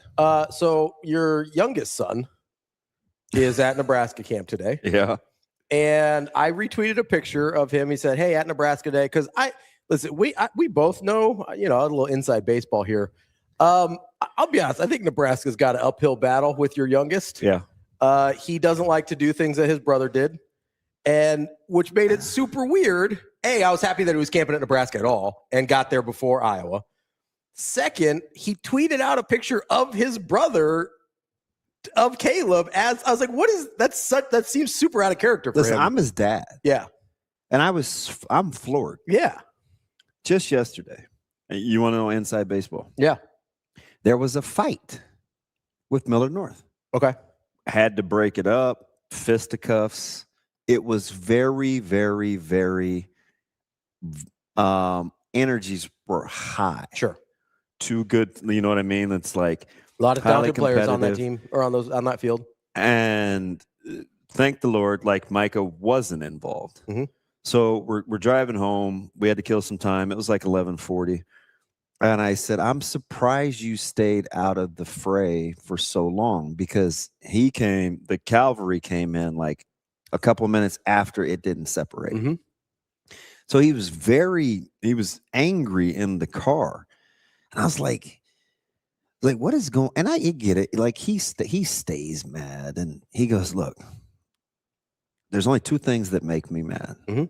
So your youngest son is at Nebraska camp today. Yeah. And I retweeted a picture of him. He said, "Hey, at Nebraska Day," because we both know, a little inside baseball here. I'll be honest. I think Nebraska's got an uphill battle with your youngest. Yeah. He doesn't like to do things that his brother did, and which made it super weird. I was happy that he was camping at Nebraska at all and got there before Iowa. Second, he tweeted out a picture of his brother, of Caleb, as I was like, what is that? That seems super out of character for him. I'm his dad. Yeah. And I'm floored. Yeah. Just yesterday. You want to know inside baseball? Yeah. There was a fight with Millard North. Okay. Had to break it up, fisticuffs. It was very, very, very energies were high. Sure. Too good, you know what I mean? It's like a lot of talented players on that team or on that field. And thank the Lord, like Micah wasn't involved. Mm-hmm. So we're driving home. We had to kill some time. It was like 11:40. And I said, I'm surprised you stayed out of the fray for so long, because the cavalry came in like a couple minutes after it didn't separate. Mm-hmm. So he was angry in the car. And I was like, what is going? And I get it. Like he stays mad, and he goes, look, there's only two things that make me mad. Mm-hmm.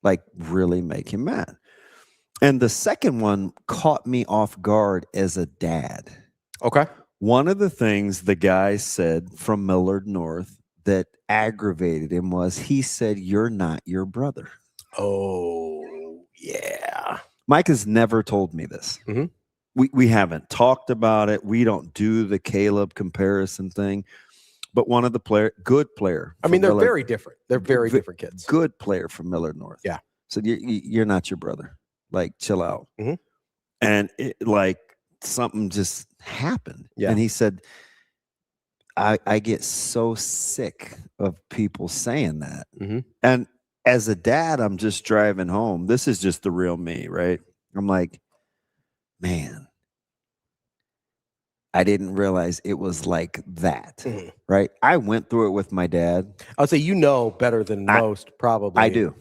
Like really make him mad. And the second one caught me off guard as a dad. Okay. One of the things the guy said from Millard North that aggravated him was he said, "You're not your brother." Oh, yeah. Micah's never told me this. Mm-hmm. We haven't talked about it. We don't do the Caleb comparison thing. But one of the good player. I mean, they're very different. They're very different kids. Good player from Millard North. Yeah. So you're not your brother. Like, chill out. Mm-hmm. And like something just happened. Yeah. And he said, I get so sick of people saying that. Mm-hmm. And as a dad, I'm just driving home. This is just the real me, right? I'm like, man, I didn't realize it was like that, Mm-hmm. right? I went through it with my dad. I'll say better than most, probably. I do.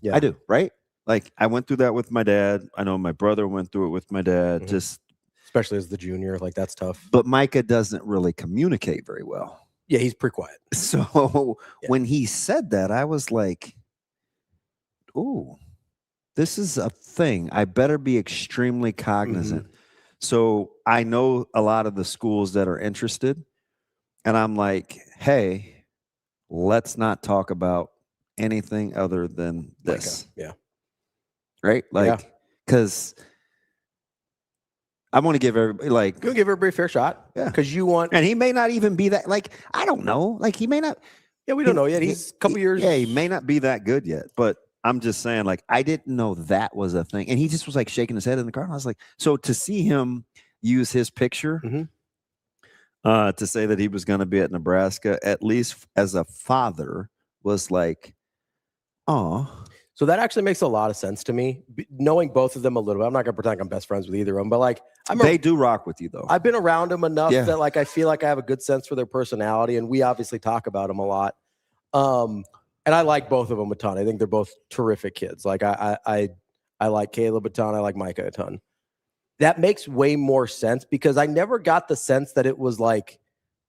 Yeah. I do, right? Like I went through that with my dad. I know my brother went through it with my dad. Mm-hmm. Just especially as the junior, like that's tough. But Micah doesn't really communicate very well. Yeah, he's pretty quiet. So when he said that, I was like, "Ooh, this is a thing. I better be extremely cognizant." Mm-hmm. So I know a lot of the schools that are interested, and I'm like, "Hey, let's not talk about anything other than this." Micah. Yeah. Right? Like, because I want to give everybody give everybody a fair shot. Yeah. Because you want, and he may not even be that. Like, I don't know. Like, he may not. Yeah, we don't know yet. He's a couple years. Yeah, he may not be that good yet. But I'm just saying, like, I didn't know that was a thing. And he just was like shaking his head in the car. And I was like, so to see him use his picture to say that he was going to be at Nebraska, at least as a father, was like, oh. So that actually makes a lot of sense to me. Knowing both of them a little bit, I'm not going to pretend like I'm best friends with either of them, but like, they do rock with you though. I've been around them enough that like I feel like I have a good sense for their personality, and we obviously talk about them a lot. And I like both of them a ton. I think they're both terrific kids. Like I like Caleb a ton. I like Micah a ton. That makes way more sense because I never got the sense that it was like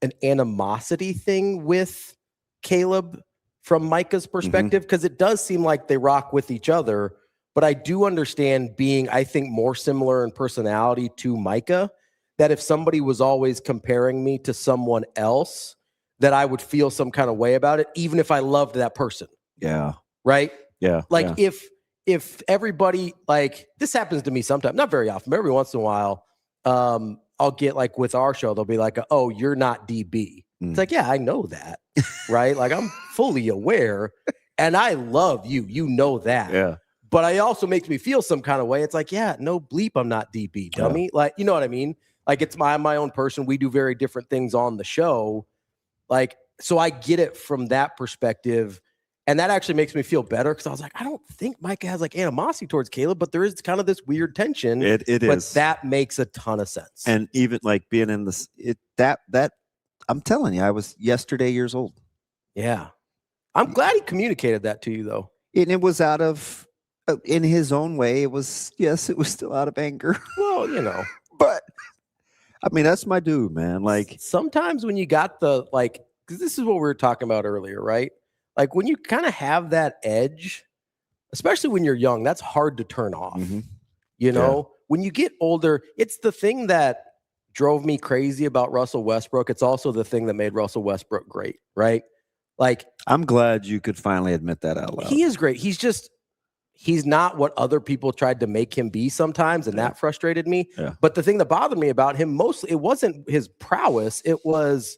an animosity thing with Caleb from Micah's perspective, because it does seem like they rock with each other. But I do understand being, I think, more similar in personality to Micah, that if somebody was always comparing me to someone else, that I would feel some kind of way about it, even if I loved that person. Yeah. Right? Yeah. Like if everybody, like, this happens to me sometimes, not very often, but every once in a while, I'll get like with our show, they'll be like, oh, you're not DB. It's like, yeah, I know that. Right? Like I'm fully aware and I love you. You know that. Yeah. But it also makes me feel some kind of way. It's like, yeah, no bleep, I'm not DB, dummy. Like, you know what I mean? Like it's my own person. We do very different things on the show. Like, so I get it from that perspective. And that actually makes me feel better because I was like, I don't think Micah has like animosity towards Caleb, but there is kind of this weird tension. It is. But that makes a ton of sense. And even like being in this, that I'm telling you, I was yesterday years old. Yeah. I'm glad he communicated that to you though. And it was out of, in his own way, it was still out of anger. Well, you know. But I mean, that's my dude, man. Like sometimes when you got the, like, because this is what we were talking about earlier, right? Like when you kind of have that edge, especially when you're young, that's hard to turn off. You know, when you get older, it's the thing that drove me crazy about Russell Westbrook. It's also the thing that made Russell Westbrook great, right? Like, I'm glad you could finally admit that out loud. He is great. He's not what other people tried to make him be sometimes, and that frustrated me. Yeah. But the thing that bothered me about him mostly, it wasn't his prowess. It was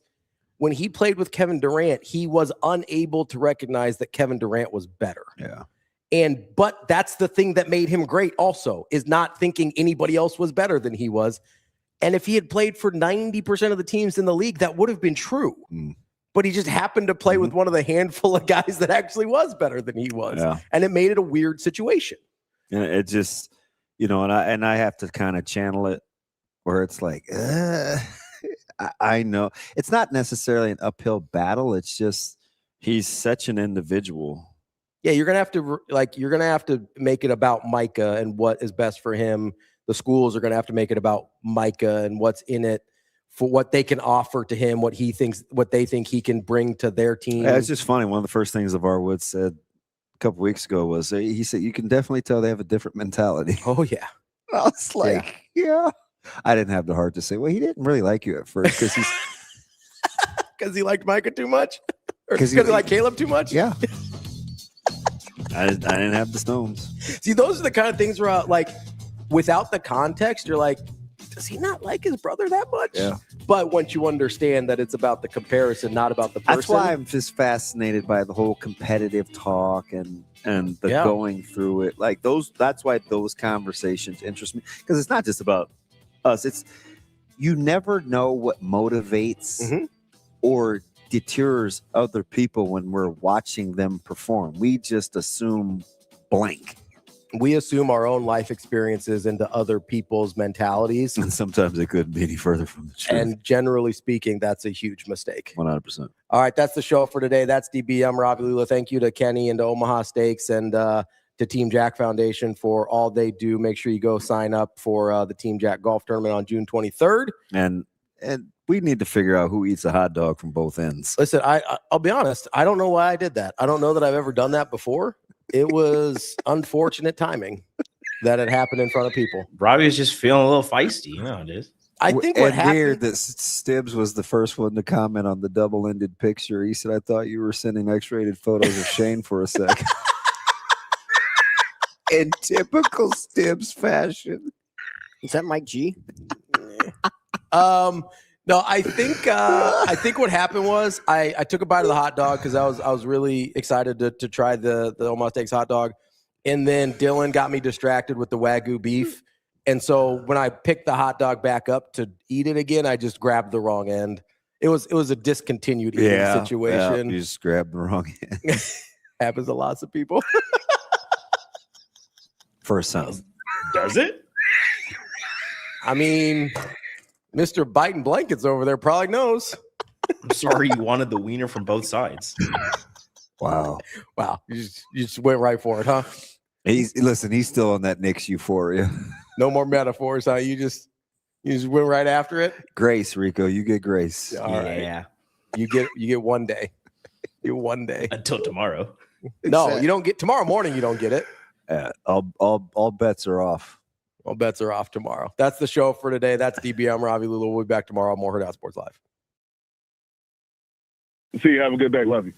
when he played with Kevin Durant, he was unable to recognize that Kevin Durant was better. Yeah. But that's the thing that made him great also, is not thinking anybody else was better than he was. And if he had played for 90% of the teams in the league, that would have been true. But he just happened to play with one of the handful of guys that actually was better than he was. Yeah. And it made it a weird situation. And it just, you know, and I have to kind of channel it where it's like, I know it's not necessarily an uphill battle. It's just, he's such an individual. Yeah. You're going to have to make it about Micah and what is best for him. The schools are going to have to make it about Micah and what's in it for what they can offer to him, what they think he can bring to their team. Yeah, it's just funny. One of the first things LeVar Woods said a couple weeks ago was, he said, you can definitely tell they have a different mentality. Oh yeah. I was like, yeah. I didn't have the heart to say, well, he didn't really like you at first because he liked Micah too much, or because he liked Caleb too much. Yeah. I didn't have the stones. See, those are the kind of things where like, without the context, you're like, does he not like his brother that much? Yeah. But once you understand that it's about the comparison, not about the person. That's why I'm just fascinated by the whole competitive talk and the going through it. Like that's why those conversations interest me, because it's not just about us. It's, you never know what motivates or deters other people when we're watching them perform. We just assume blank. We assume our own life experiences into other people's mentalities. And sometimes it couldn't be any further from the truth. And generally speaking, that's a huge mistake. 100%. All right, that's the show for today. That's DB. I'm Ravi Lulla. Thank you to Kenny and to OMAHA Steaks and to Team Jack Foundation for all they do. Make sure you go sign up for the Team Jack Golf Tournament on June 23rd. And we need to figure out who eats a hot dog from both ends. Listen, I'll be honest. I don't know why I did that. I don't know that I've ever done that before. It was unfortunate timing that it happened in front of people. Ravi was just feeling a little feisty. You know how it is. I think what happened. Weird that Stibbs was the first one to comment on the double-ended picture. He said, "I thought you were sending X-rated photos of Shane for a second." In typical Stibbs fashion. Is that Mike G? No, I think what happened was I took a bite of the hot dog because I was really excited to try the Omaha Steaks hot dog, and then Dylan got me distracted with the Wagyu beef, and so when I picked the hot dog back up to eat it again, I just grabbed the wrong end. It was a discontinued eating situation. You just grabbed the wrong end. Happens to lots of people. First time. Does it? I mean, Mr. Biting Blankets over there probably knows. I'm sorry you wanted the wiener from both sides. Wow. You just went right for it, huh? He's still on that Knicks euphoria. No more metaphors, huh? You just went right after it. Grace, Rico, you get grace. All right. You get 1 day. You 1 day until tomorrow. No, you don't get tomorrow morning. You don't get it. All bets are off. All bets are off tomorrow. That's the show for today. That's DB. I'm Ravi Lulla. We'll be back tomorrow on more Hurrdat Sports Live. See you. Have a good day. Love you.